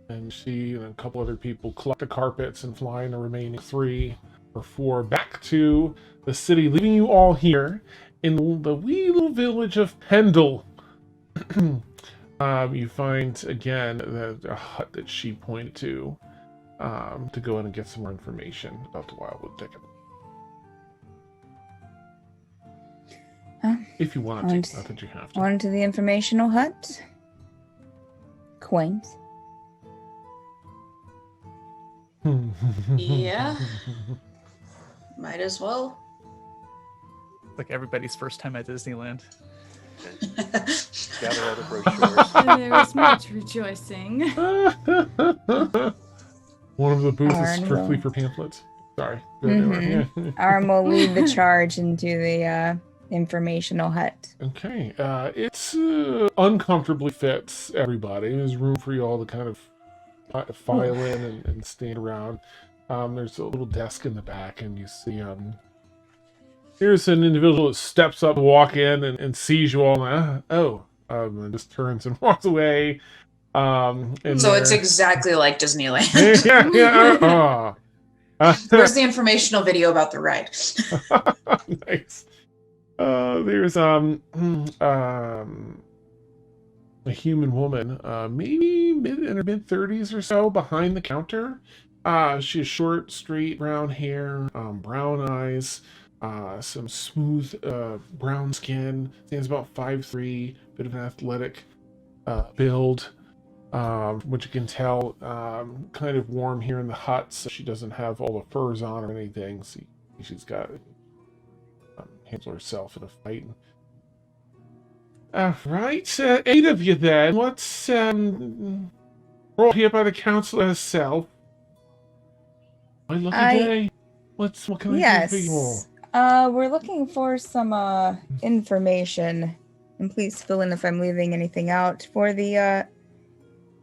S1: And she and a couple other people collect the carpets and fly in the remaining 3 or 4 back to the city, leaving you all here in the wee little village of Pendle. You find again the hut that she pointed to go in and get some more information about the wildwood thicket. If you want to, not that you have to.
S5: On to the informational hut. Quaint.
S4: Yeah. Might as well.
S2: Like everybody's first time at Disneyland.
S6: Gather all the brochures.
S8: There was much rejoicing.
S1: One of the booths is
S5: Arn
S1: strictly
S5: will-
S1: for pamphlets. Sorry.
S5: Arm will lead the charge into the informational hut.
S1: Okay, it's uncomfortably fits everybody. There's room for you all to kind of file in and stand around. There's a little desk in the back, and you see here's an individual that steps up, walk in, and sees you all. And just turns and walks away. And
S4: So it's
S1: there-
S4: exactly like Disneyland.
S1: yeah.
S4: Where's the informational video about the ride?
S1: Nice. There's a human woman, maybe in her mid 30s or so, behind the counter. She has short, straight brown hair, brown eyes, some smooth brown skin. Stands about 5'3", bit of an athletic build. Which you can tell, kind of warm here in the hut, so she doesn't have all the furs on or anything. So she's got handle herself in a fight. Right, 8 of you then. What's brought here by the council herself? My lucky day. What can I do for you all?
S5: Yes. We're looking for some information, and please fill in if I'm leaving anything out for the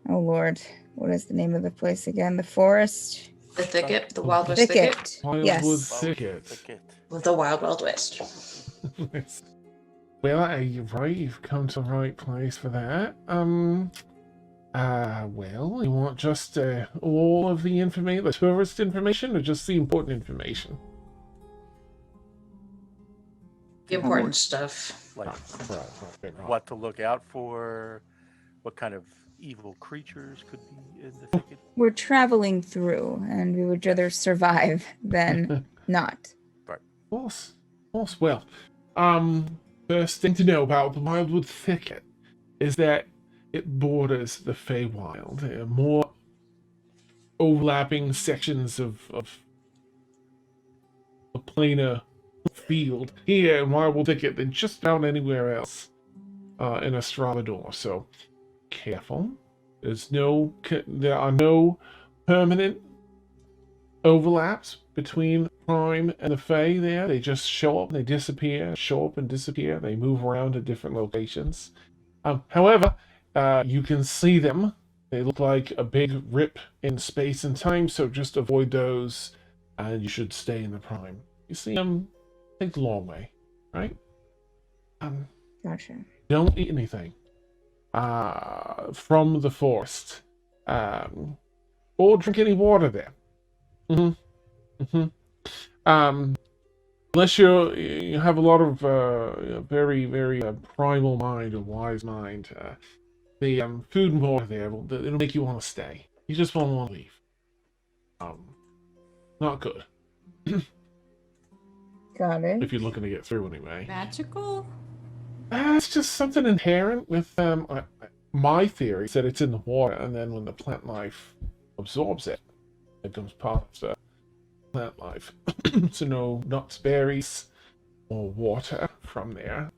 S5: oh Lord, what is the name of the place again? The forest?
S4: The thicket, the Wild West thicket.
S1: Wildwood
S5: Yes.
S1: Thicket.
S4: With the Wild Wild West.
S1: Nice. Well, you're right. You've come to the right place for that. Well, you want just all of the information, the tourist information, or just the important information?
S4: The important stuff.
S6: Like
S1: Right.
S6: what to look out for, what kind of evil creatures could be in the thicket.
S5: We're traveling through, and we would rather survive than not.
S1: Of course. Well, first thing to know about the Wildwood Thicket is that it borders the Feywild. There are more overlapping sections of a planar field here in Wildwood Thicket than just about anywhere else in Estravador. So careful. There are no permanent overlaps between Prime and the Fae there. They just show up and they disappear, show up and disappear. They move around to different locations. However, you can see them. They look like a big rip in space and time, so just avoid those, and you should stay in the Prime. You see them, take the long way, right?
S5: Gotcha.
S1: Don't eat anything from the forest, or drink any water there. Unless you have a lot of very, very primal mind or wise mind, the food and water there it'll make you want to stay. You just won't want to leave. Not good.
S5: Got it.
S1: If you're looking to get through anyway.
S8: Magical?
S1: It's just something inherent with my theory is that it's in the water, and then when the plant life absorbs it, it becomes part of the plant life. So no nuts, berries, or water from there.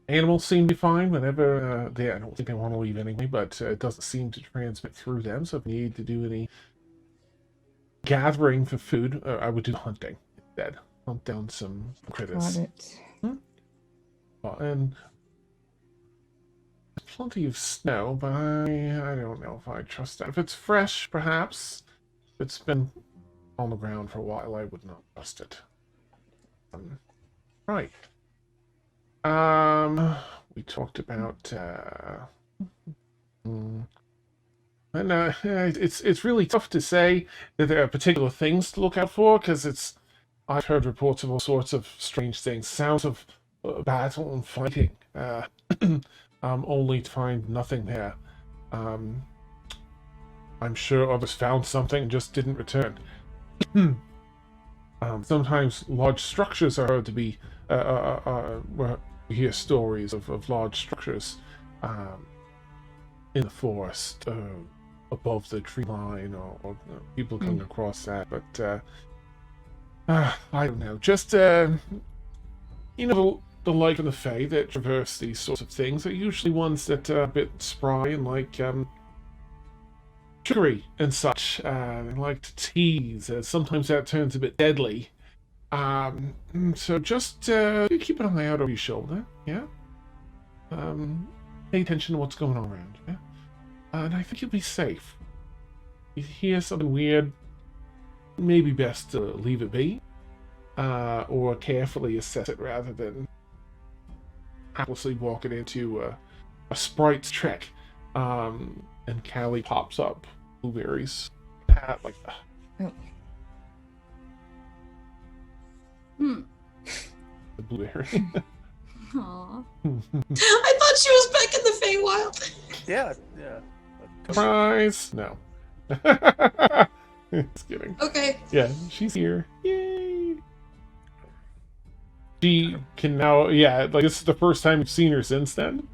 S1: Animals seem to be fine whenever I don't think they want to leave anyway, but it doesn't seem to transmit through them. So if you need to do any gathering for food, I would do hunting instead. Hunt down some critters.
S5: Got it.
S1: And there's plenty of snow, but I don't know if I trust that. If it's fresh, perhaps. If it's been on the ground for a while, I would not trust it. Right. We talked about and it's really tough to say that there are particular things to look out for, because I've heard reports of all sorts of strange things, sounds of battle and fighting, only to find nothing there. I'm sure others found something and just didn't return. Sometimes large structures are heard to be where we hear stories of large structures in the forest, above the tree line, or people coming across that, but I don't know. Just the light and the Fae that traverse these sorts of things are usually ones that are a bit spry and like trickery and such. They like to tease. Sometimes that turns a bit deadly. So just keep an eye out over your shoulder, yeah? Pay attention to what's going on around you, yeah? And I think you'll be safe. If you hear something weird, maybe best to leave it be, or carefully assess it rather than haplessly walking into a sprite's trek. And Callie pops up Blueberry's hat like
S5: Oh.
S1: the blueberry.
S8: Aw.
S4: I thought she was back in the Feywild.
S6: Yeah, yeah.
S1: Surprise! No. Just kidding.
S4: Okay.
S1: Yeah, she's here. Yay! She can now, yeah, like this is the first time you've seen her since then.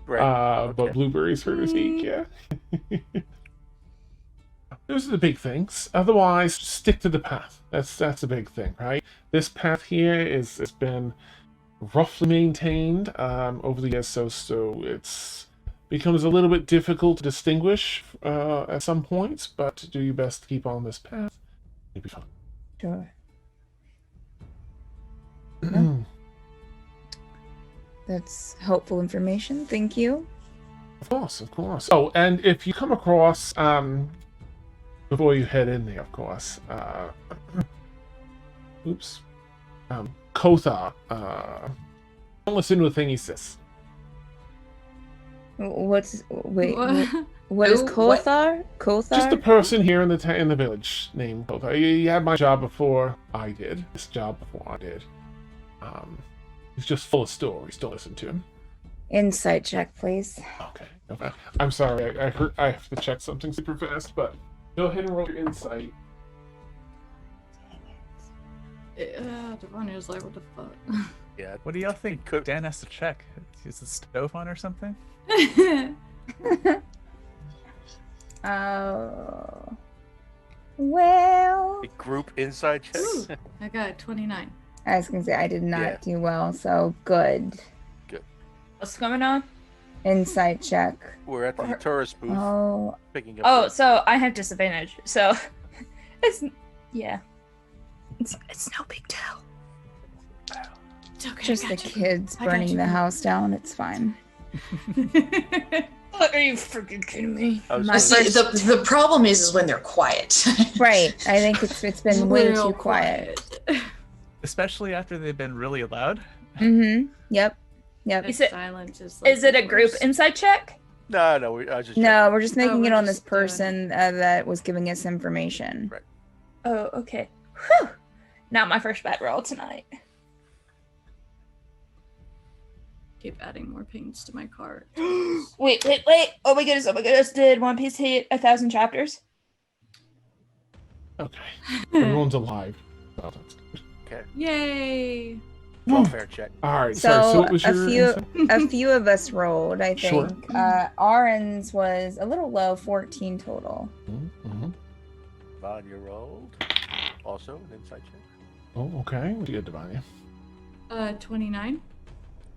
S6: Right.
S1: But
S6: Okay.
S1: Blueberry's heard her speak, yeah. Those are the big things. Otherwise, stick to the path. That's the big thing, right? This path here it's been roughly maintained over the years, so it's becomes a little bit difficult to distinguish at some points, but do your best to keep on this path. You'll be fine.
S5: Sure.
S1: Yeah.
S5: That's helpful information. Thank you.
S1: Of course, of course. Oh, and if you come across, before you head in there, of course, oops, Kothar, don't listen to a thing he says.
S5: Wait?
S8: What?
S5: What is
S4: Who? What?
S5: Kothar? Kothar?
S1: Just a person here in the village named Kothar. He had my job before I did. This job before I did. He's just full of stories. Don't listen to him.
S5: Insight check, please.
S1: Okay. I'm sorry. I have to check something super fast, but go ahead and roll your insight.
S8: Devonia's like, what the fuck?
S6: Yeah.
S2: What do y'all think
S6: could-
S2: Dan has to check? Is the stove on or something?
S5: Oh. Well,
S6: A group inside check.
S8: Ooh, I got a 29.
S5: I was gonna say I did not
S6: Yeah.
S5: do well, so good.
S3: What's going on?
S5: Insight check.
S6: We're at the tourist booth
S5: Oh,
S6: picking up.
S3: Oh, so I have disadvantage. So it's yeah. It's no big deal.
S8: It's okay.
S5: just
S8: I
S5: the
S8: got you.
S5: kids
S8: I got
S5: burning
S8: you.
S5: the house down. It's fine.
S3: What, are you freaking kidding me?
S6: I was
S3: My
S6: gonna
S4: See,
S3: first-
S4: the problem is when they're quiet.
S5: Right. I think it's been way
S8: Real
S5: too quiet.
S2: Especially after they've been really loud.
S5: Mm-hmm. Yep.
S8: The
S3: Is it-
S8: silence is like
S3: Is it
S8: the
S3: a group
S8: worst.
S3: insight check?
S6: No, I was just
S5: No, we're just making
S8: we're
S5: it on
S8: just
S5: this
S8: doing-
S5: person that was giving us information.
S6: Right.
S3: Oh, okay. Whew. Not my first bad roll tonight.
S8: Keep adding more pains to my cart.
S3: Wait. Oh my goodness. Did One Piece hit 1,000 chapters?
S1: Okay. Everyone's alive. Oh, that's good.
S6: Okay.
S8: Yay!
S6: Welfare check.
S1: All right. Sorry. So what was
S5: a
S1: your
S5: few
S1: insight?
S5: a few of us rolled, I
S1: Sure.
S5: think. Arin's was a little low, 14 total.
S1: Mm-hmm.
S6: Vanya rolled. Also an inside check.
S1: Oh, okay. What do you get, Devania?
S8: 29.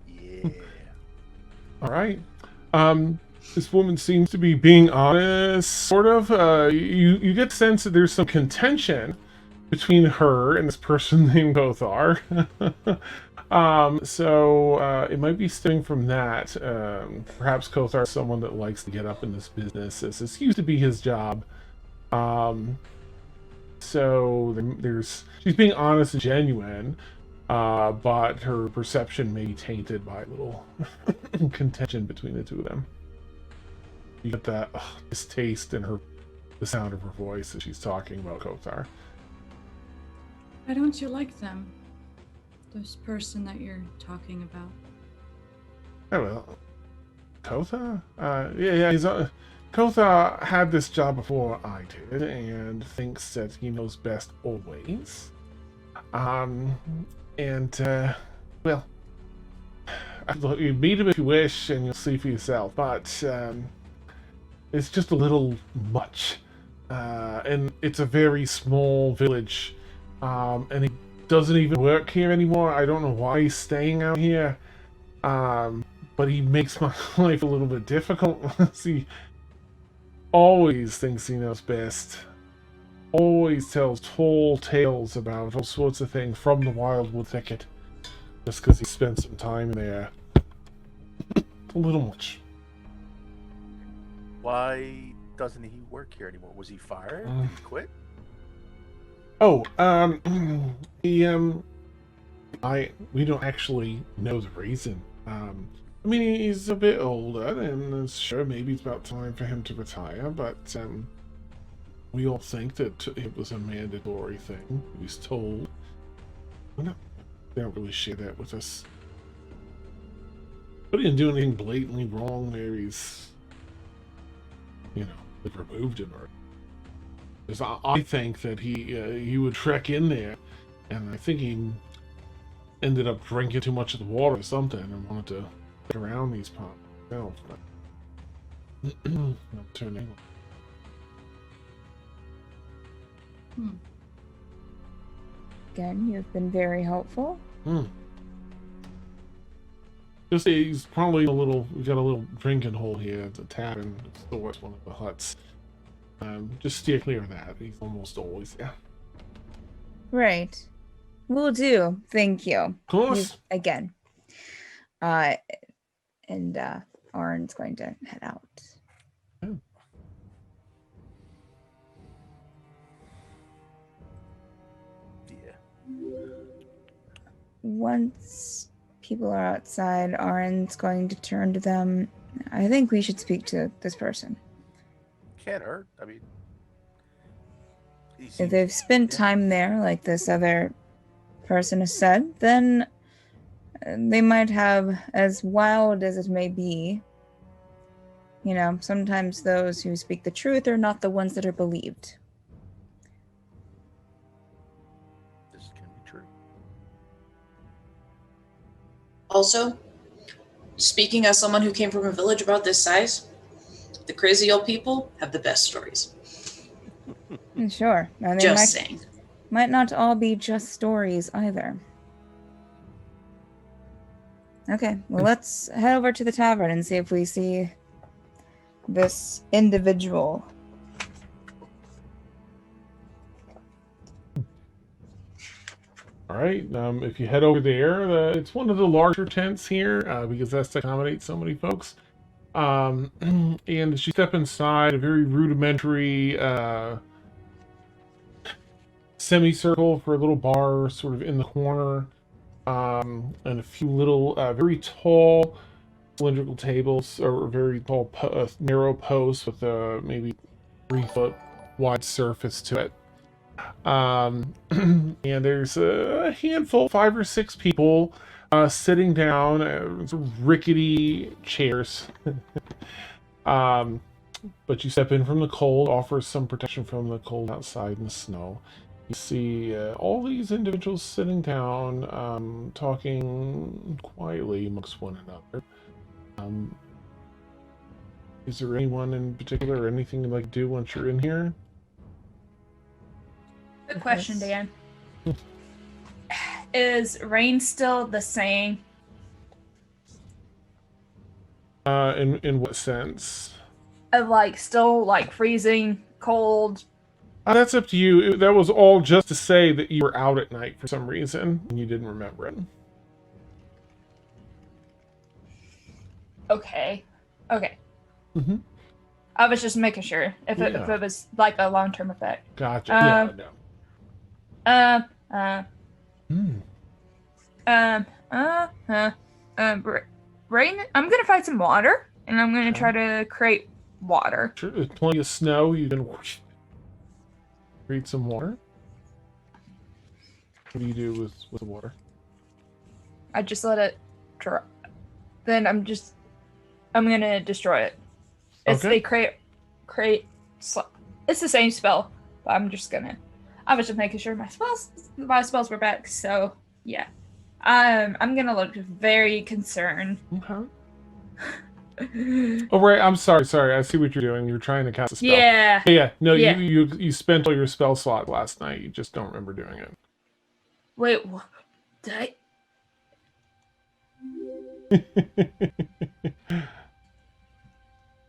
S6: Yeah.
S1: All right. This woman seems to be being honest, sort of. You get the sense that there's some contention between her and this person named Kothar. So it might be stemming from that. Perhaps Kothar is someone that likes to get up in this business, as this used to be his job. So she's being honest and genuine, but her perception may be tainted by a little contention between the two of them. You get that distaste in the sound of her voice as she's talking about Kothar.
S8: Why don't you like them? This person that you're talking about.
S1: Oh well, Kothar? Yeah. Kothar had this job before I did, and thinks that he knows best always. Well, you meet him if you wish, and you'll see for yourself. But it's just a little much, and it's a very small village, and he doesn't even work here anymore. I don't know why he's staying out here, but he makes my life a little bit difficult. He always thinks he knows best. always tells tall tales about all sorts of things from the Wildwood Thicket. Just because he spent some time there. A little much.
S6: Why doesn't he work here anymore? Was he fired? Did he quit?
S1: Oh, we don't actually know the reason. I mean, he's a bit older, and sure, maybe it's about time for him to retire, but, we all think that it was a mandatory thing. He was told. They don't really share that with us. But he didn't do anything blatantly wrong where he's, they've removed him. Because I think that he would trek in there, and I think he ended up drinking too much of the water or something and wanted to get around these ponds himself. Not turning.
S5: Again, you've been very helpful.
S1: Just he's probably we've got a little drinking hole here at the tavern. It's towards one of the huts. Just steer clear of that. He's almost always there.
S5: Right. Will do. Thank you.
S1: Of course.
S5: Again. And Arn's going to head out. Once people are outside, Arn's going to turn to them. I think we should speak to this person.
S6: Can't hurt. I mean,
S5: if they've spent time there, like this other person has said, then they might have, as wild as it may be, sometimes those who speak the truth are not the ones that are believed.
S6: This can be true.
S4: Also, speaking as someone who came from a village about this size, the crazy old people have the best stories.
S5: Sure. And
S4: Just saying.
S5: Might not all be just stories either. Okay, well, let's head over to the tavern and see if we see this individual.
S1: All right. If you head over there, it's one of the larger tents here because that's to accommodate so many folks. And as you step inside, a very rudimentary semicircle for a little bar sort of in the corner, and a few little very tall cylindrical tables, or very tall narrow posts with a maybe 3-foot wide surface to it. And there's a handful, 5 or 6 people sitting down, sort of rickety chairs. But you step in from the cold, offers some protection from the cold outside and the snow. You see all these individuals sitting down, talking quietly amongst one another. Is there anyone in particular or anything you'd like to do once you're in here?
S3: Good question, Dan. Is rain still the same?
S1: In what sense?
S3: Still freezing, cold.
S1: That's up to you. That was all just to say that you were out at night for some reason and you didn't remember it.
S3: Okay.
S1: Mm-hmm.
S3: I was just making sure if it was a long-term effect.
S1: Gotcha.
S3: Rain. I'm gonna find some water, and I'm gonna try to create water.
S1: Sure, there's plenty of snow. You can create some water. What do you do with the water?
S3: I just let it dry. Then I'm gonna destroy it. It's
S1: Okay.
S3: the create. It's the same spell, but I was just making sure my spells were back. So yeah, I'm gonna look very concerned.
S1: Okay. Oh right, I'm sorry. I see what you're doing. You're trying to cast a spell.
S3: Yeah.
S1: Yeah. No,
S3: Yeah.
S1: you spent all your spell slot last night. You just don't remember doing it.
S3: Wait, what? Did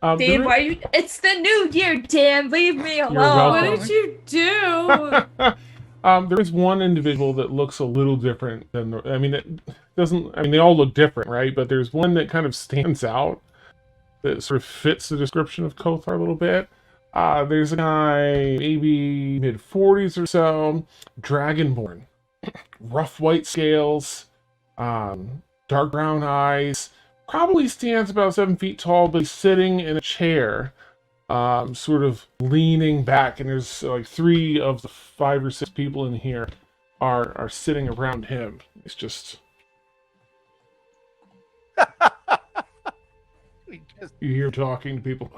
S3: I? Dan, why you? It's the new year, Dan. Leave me alone.
S8: What
S1: welcome.
S8: did you do?
S1: There is one individual that looks a little different than I mean, it doesn't. I mean, they all look different, right? But there's one that kind of stands out that sort of fits the description of Kothar a little bit. There's a guy, maybe mid-40s or so, dragonborn, rough white scales, dark brown eyes, probably stands about 7 feet tall, but he's sitting in a chair, sort of leaning back, and there's like 3 of the 5 or 6 people in here are sitting around him. It's just you hear talking to people.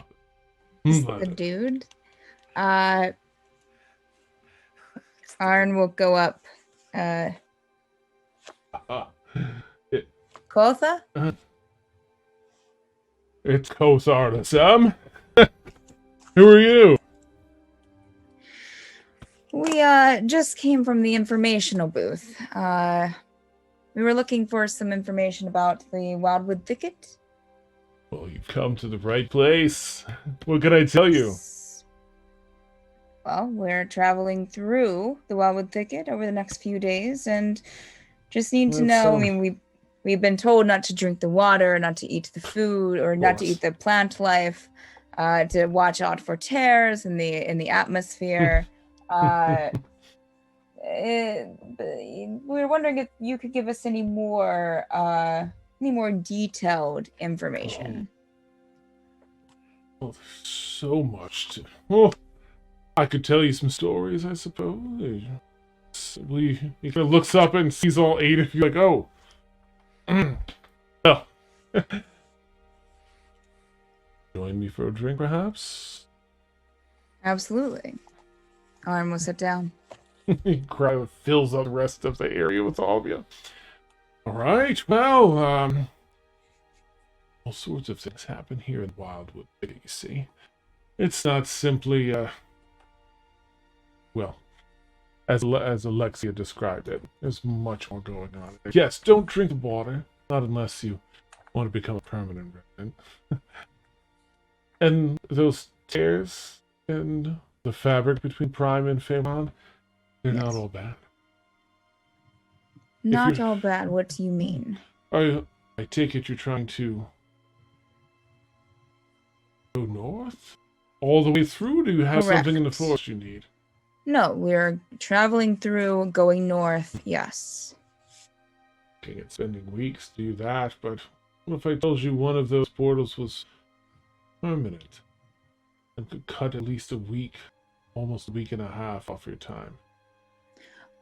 S5: The dude. Arn will go up. Kotha?
S1: It's Kothar, Sam. Who are you?
S5: We just came from the informational booth. We were looking for some information about the Wildwood Thicket.
S1: Well, you've come to the right place. What can I tell you?
S5: Well, we're traveling through the Wildwood Thicket over the next few days, and just need to know. I mean, we've been told not to drink the water, not to eat the food, or not to eat the plant life, to watch out for tears in the atmosphere. We were wondering if you could give us any more detailed information.
S1: Oh, there's so much to... Well, I could tell you some stories, I suppose. He kind of looks up and sees all 8 of you like, oh. Well. Join me for a drink, perhaps?
S5: Absolutely. Arn will sit down.
S1: Crowd fills up the rest of the area with all of you. All right, well, all sorts of things happen here in Wildwood, you see. It's not simply, well, as Alexia described it, there's much more going on. Yes, don't drink the water, not unless you want to become a permanent resident. And those tears and the fabric between Prime and Fairmont, they're not all bad.
S5: Not all bad. What do you mean?
S1: I take it you're trying to go north? All the way through? Do you have something in the forest you need?
S5: No, we're traveling through, going north, yes.
S1: Looking at spending weeks to do that, but what if I told you one of those portals was permanent and could cut at least a week, almost a week and a half off your time?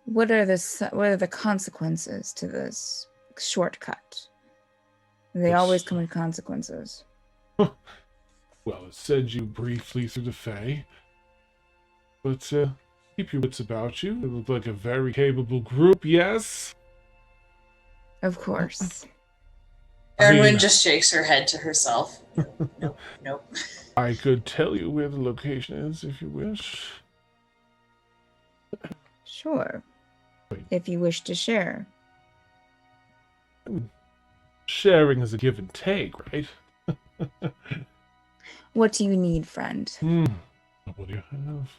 S5: What are the consequences to this shortcut? They always come with consequences.
S1: Well, it sends you briefly through the Fae, but keep your wits about you. They look like a very capable group, yes?
S5: Of course.
S4: Erwin just shakes her head to herself. Nope.
S1: I could tell you where the location is if you wish.
S5: Sure. If you wish to share.
S1: Sharing is a give and take, right?
S5: What do you need, friend?
S1: What do you have?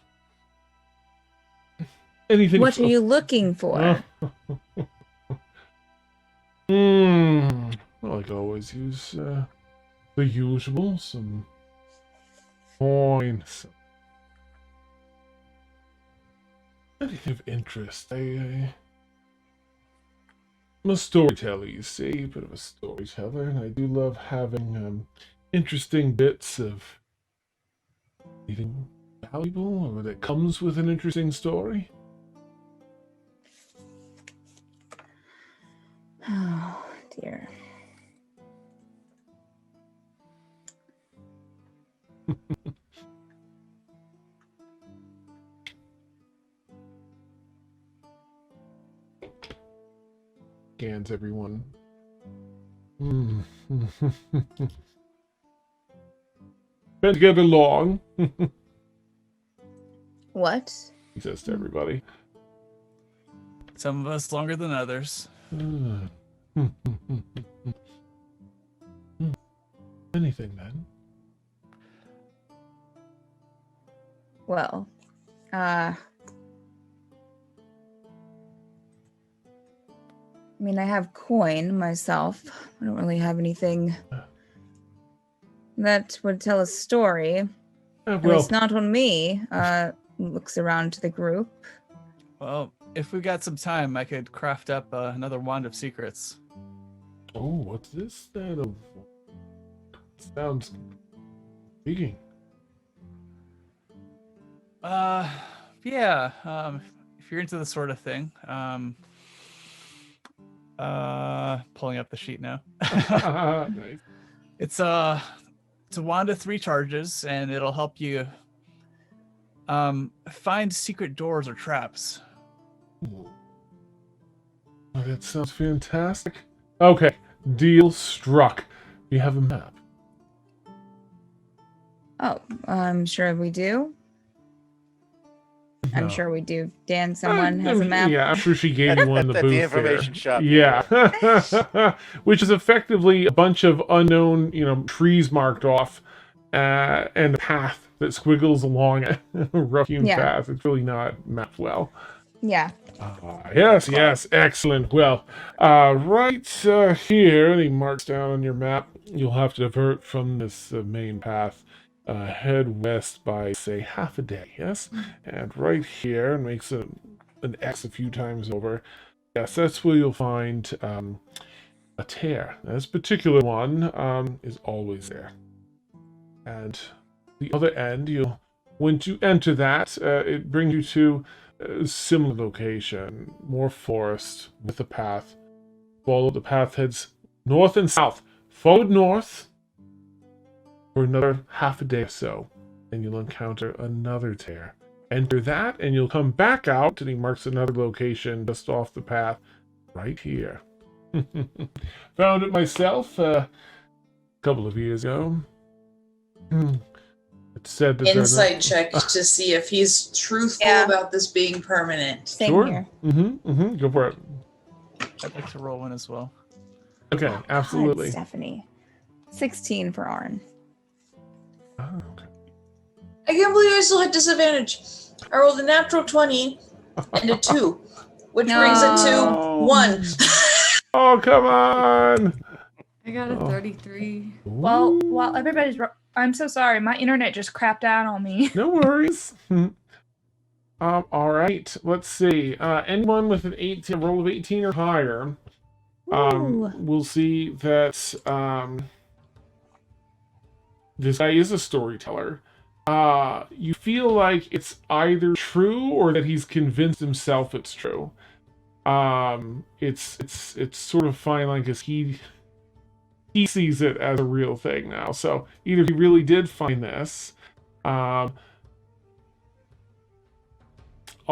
S1: Anything?
S5: What are you looking for?
S1: Well, I could always use the usual, some coins. Anything of interest. I'm a storyteller, you see, a bit of a storyteller, and I do love having interesting bits of anything valuable or that comes with an interesting story.
S5: Oh, dear.
S1: Scans everyone. Been together long.
S5: What?
S1: He says to everybody.
S2: Some of us longer than others.
S1: Anything then?
S5: Well, I mean, I have coin myself. I don't really have anything that would tell a story. At
S1: Well,
S5: least not on me. Looks around to the group.
S2: Well, if we got some time, I could craft up another wand of secrets.
S1: oh, what's this then? Sounds intriguing.
S2: Yeah. If you're into this sort of thing, pulling up the sheet now.
S1: Nice.
S2: It's a wand of 3 charges, and it'll help you find secret doors or traps.
S1: Oh, that sounds fantastic. Okay, deal struck. We have a map.
S5: Oh, I'm sure we do. I'm
S1: No.
S5: sure we do. Dan, someone has a map.
S1: Yeah, I'm sure she gave you one in the
S6: At
S1: booth
S6: the information
S1: there.
S6: shop.
S1: Yeah, which is effectively a bunch of unknown, trees marked off, and a path that squiggles along a rough-hewn
S5: Yeah.
S1: path. It's really not mapped well.
S5: Yeah.
S1: Yes, excellent. Well, right here, and he marks down on your map, you'll have to divert from this main path. Head west by, say, half a day, yes? And right here, and makes an X a few times over. Yes, that's where you'll find a tear. This particular one is always there. And the other end, once you enter that, it brings you to a similar location, more forest with a path. Follow the path, heads north and south. Forward north for another half a day or so, and you'll encounter another tear. Enter that, and you'll come back out, and he marks another location just off the path, right here. Found it myself a couple of years ago. It said that
S4: Insight check to see if he's truthful about this being permanent.
S5: Same
S1: Sure.
S5: here.
S1: Go for it.
S2: I'd like to roll one as well.
S1: Okay,
S5: God,
S1: absolutely.
S5: Stephanie. 16 for Arn.
S1: Oh, okay.
S4: I can't believe I still had disadvantage. I rolled a natural 20 and a 2, which brings it to 1.
S1: Oh, come on!
S8: I got a 33.
S3: Well, while everybody's, I'm so sorry. My internet just crapped out on me.
S1: No worries. All right. Let's see. Anyone with an 18, roll of 18 or higher,
S5: Ooh.
S1: we'll see that this guy is a storyteller. You feel like it's either true or that he's convinced himself it's true. It's sort of fine line because he sees it as a real thing now. So either he really did find this. I'll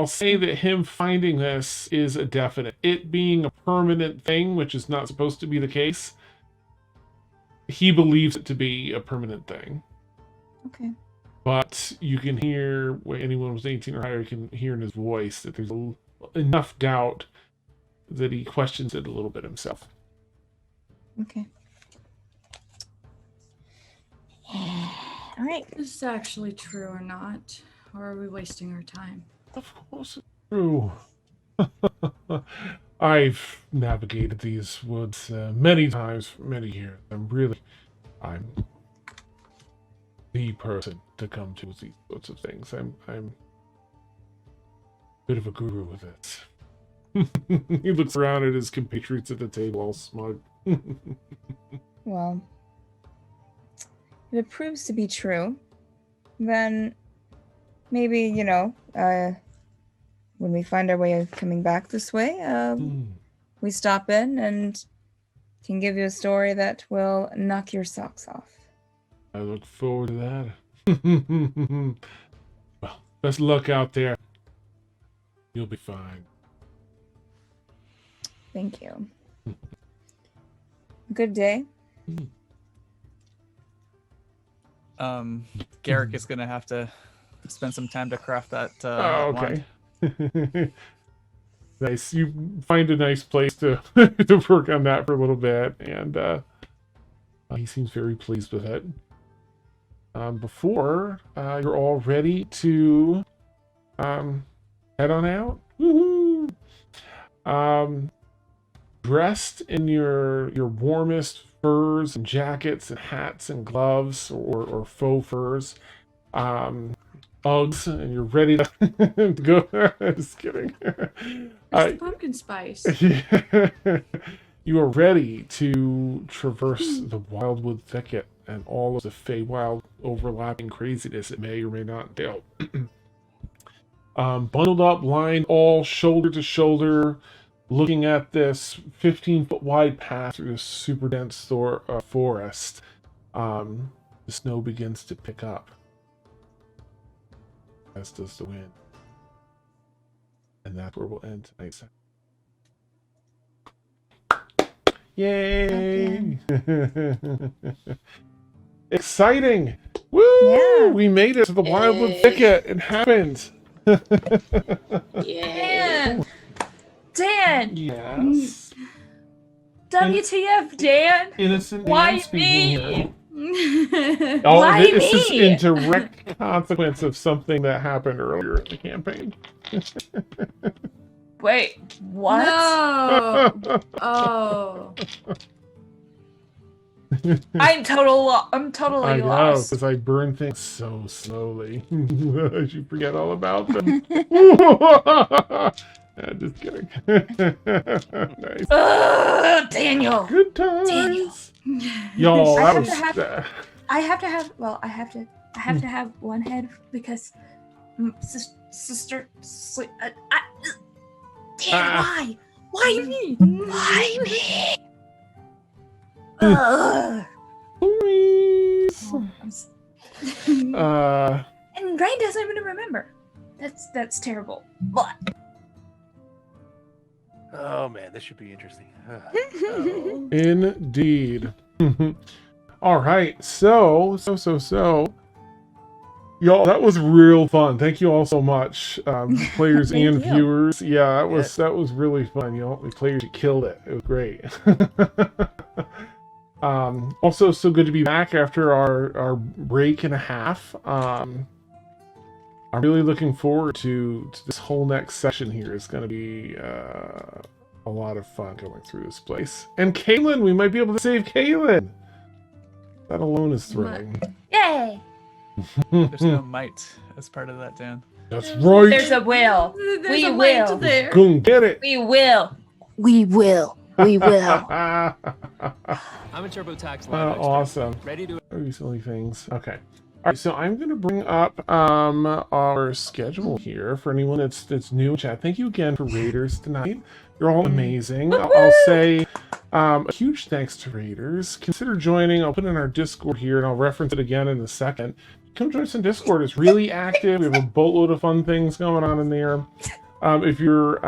S1: say that him finding this is a definite. It being a permanent thing, which is not supposed to be the case, he believes it to be a permanent thing.
S5: Okay.
S1: But you can hear, when anyone was 18 or higher, you can hear in his voice that there's enough doubt that he questions it a little bit himself.
S5: Okay. All right.
S8: Is this actually true or not? Or are we wasting our time?
S1: Of course it's true. I've navigated these woods many times for many years. I'm the person to come to with these sorts of things. I'm a bit of a guru with it. He looks around at his compatriots at the table, all smug.
S5: Well, if it proves to be true, then maybe, when we find our way of coming back this way, we stop in and can give you a story that will knock your socks off.
S1: I look forward to that. Well, best of luck out there. You'll be fine.
S5: Thank you. Good day.
S2: Garrick is gonna have to spend some time to craft that.
S1: Okay.
S2: wand.
S1: Nice. You find a nice place to to work on that for a little bit, and he seems very pleased with it. before you're all ready to head on out. Woohoo! Dressed in your warmest furs and jackets and hats and gloves or faux furs, Uggs, and you're ready to go. Just kidding.
S8: It's the pumpkin spice.
S1: You are ready to traverse the wildwood thicket and all of the Feywild overlapping craziness it may or may not entail. Bundled up, lined all shoulder to shoulder, looking at this 15-foot wide path through this super dense forest. The snow begins to pick up, as does the wind. And that's where we'll end tonight's. Yay! Exciting! Woo!
S5: Yeah.
S1: We made it to the wildwood thicket. It happened.
S4: Yeah.
S3: Dan!
S1: Yes.
S3: WTF, Dan?
S1: Innocent
S3: Why
S1: Dan speaking
S3: me?
S1: here. Oh,
S3: Why
S1: this is
S3: me?
S1: in direct consequence of something that happened earlier in the campaign.
S3: Wait, what?
S8: No. Oh.
S3: I'm totally
S1: I know,
S3: lost.
S1: because I burn things so slowly. I should forget all about them. Yeah, just kidding. Nice.
S3: Daniel.
S1: Good times. Y'all, that
S3: I have to have one head because sister sleep. Dan, why? Why me? Why me?
S1: Please.
S3: And Rain doesn't even remember. That's terrible. But
S6: Oh man, this should be interesting.
S1: Indeed. All right, so y'all, that was real fun. Thank you all so much, players
S5: Thank
S1: and
S5: you.
S1: viewers. Yeah, that was really fun. Y'all, the players, you killed it. It was great. Also, so good to be back after our break and a half. I'm really looking forward to this whole next session here. It's going to be a lot of fun going through this place. And Caelynn, we might be able to save Caelynn. That alone is thrilling.
S3: yay!
S2: There's no might as part of that, Dan.
S1: That's right.
S3: There's a will.
S8: There's
S3: We
S8: a light
S3: will.
S8: there.
S1: Go and get it.
S3: We will.
S5: We will. We will.
S9: I'm a TurboTax live expert.
S1: Awesome.
S9: Ready to
S1: Very silly things. Okay. All right, so I'm going to bring up our schedule here for anyone that's new in chat. Thank you again for Raiders tonight. You're all amazing. I'll say a huge thanks to Raiders. Consider joining. I'll put it in our Discord here, and I'll reference it again in a second. Come join us in Discord. It's really active. We have a boatload of fun things going on in there. If you're,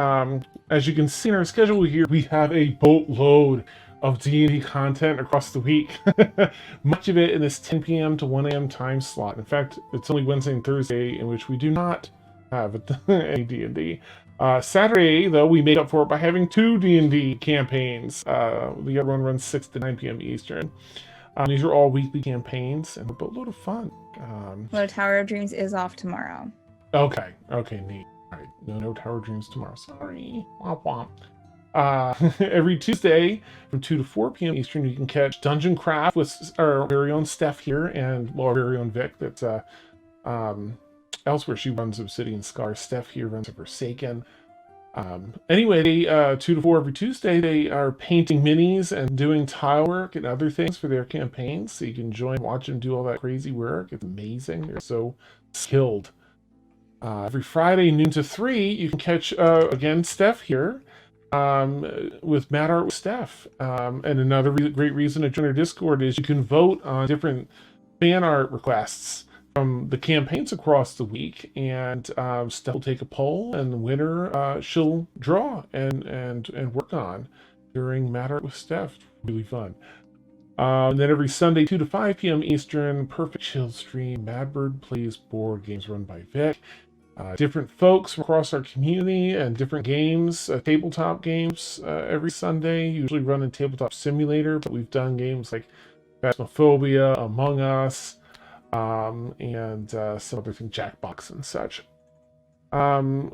S1: as you can see in our schedule here, we have a boatload of D&D content across the week. Much of it in this 10 p.m. to 1 a.m. time slot. In fact, it's only Wednesday and Thursday in which we do not have any D&D. Saturday, though, we made up for it by having 2 D&D campaigns. The other one runs 6 to 9 p.m. Eastern. These are all weekly campaigns and a boatload of fun.
S5: Well, Tower of Dreams is off tomorrow.
S1: Okay, neat. All right, no Tower Dreams tomorrow. Sorry. Womp womp. Every Tuesday from 2 to 4 p.m. Eastern, you can catch Dungeon Craft with our very own Steph here and our very own Vic. That's elsewhere. She runs Obsidian Scar. Steph here runs Forsaken. Anyway, they 2 to 4 every Tuesday. They are painting minis and doing tile work and other things for their campaigns. So you can join, watch them do all that crazy work. It's amazing. They're so skilled. Every Friday, noon to 3, you can catch, again, Steph here with Mad Art with Steph. And another great reason to join our Discord is you can vote on different fan art requests from the campaigns across the week. And Steph will take a poll, and the winner she'll draw and work on during Mad Art with Steph. Really fun. And then every Sunday, 2 to 5 p.m. Eastern, Perfect Chill Stream, Madbird plays board games run by Vic. Different folks from across our community and different games, tabletop games every Sunday, usually run in Tabletop Simulator, but we've done games like Phasmophobia, Among Us, and some other things, Jackbox and such.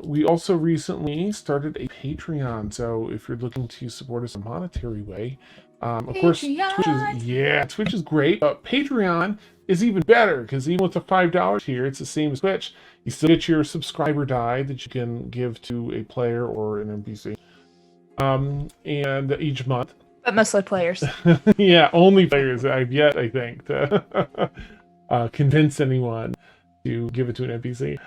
S1: We also recently started a Patreon, so if you're looking to support us in a monetary way, of course, Twitch is great, but Patreon is even better, because even with the $5 here, it's the same as Twitch. You still get your subscriber die that you can give to a player or an NPC. And each month.
S5: But mostly players.
S1: Yeah, only players I've yet, I think, to convince anyone to give it to an NPC.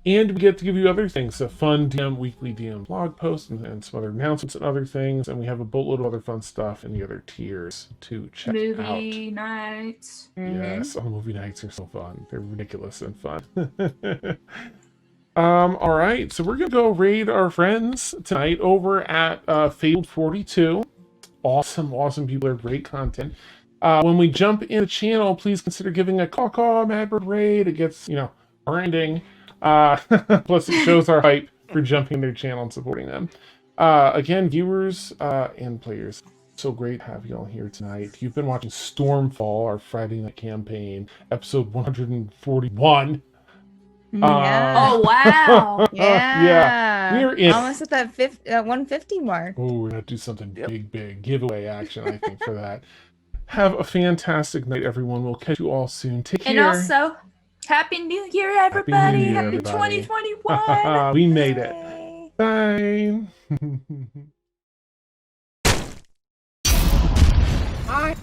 S1: And we get to give you other things, a fun DM, weekly DM blog post, and some other announcements and other things. And we have a boatload of other fun stuff in the other tiers to check out.
S3: Movie nights.
S1: Yes, movie nights are so fun. They're ridiculous and fun. All right, so we're going to go raid our friends tonight over at Fabled 42. Awesome people. They're great content. When we jump in the channel, please consider giving a caw Madbird raid. It gets, grinding. Plus it shows our hype for jumping in their channel and supporting them. Again, viewers and players, so great to have you all here tonight. You've been watching Stormfall, our Friday night campaign, episode 141.
S3: Oh wow!
S5: Yeah.
S1: We're in
S5: almost at that 150 mark.
S1: Oh, we're gonna do something big giveaway action, I think, for that. Have a fantastic night, everyone. We'll catch you all soon. Take care.
S3: And also, Happy New Year, everybody! Happy
S1: everybody.
S3: 2021!
S1: We made it. Bye. Bye.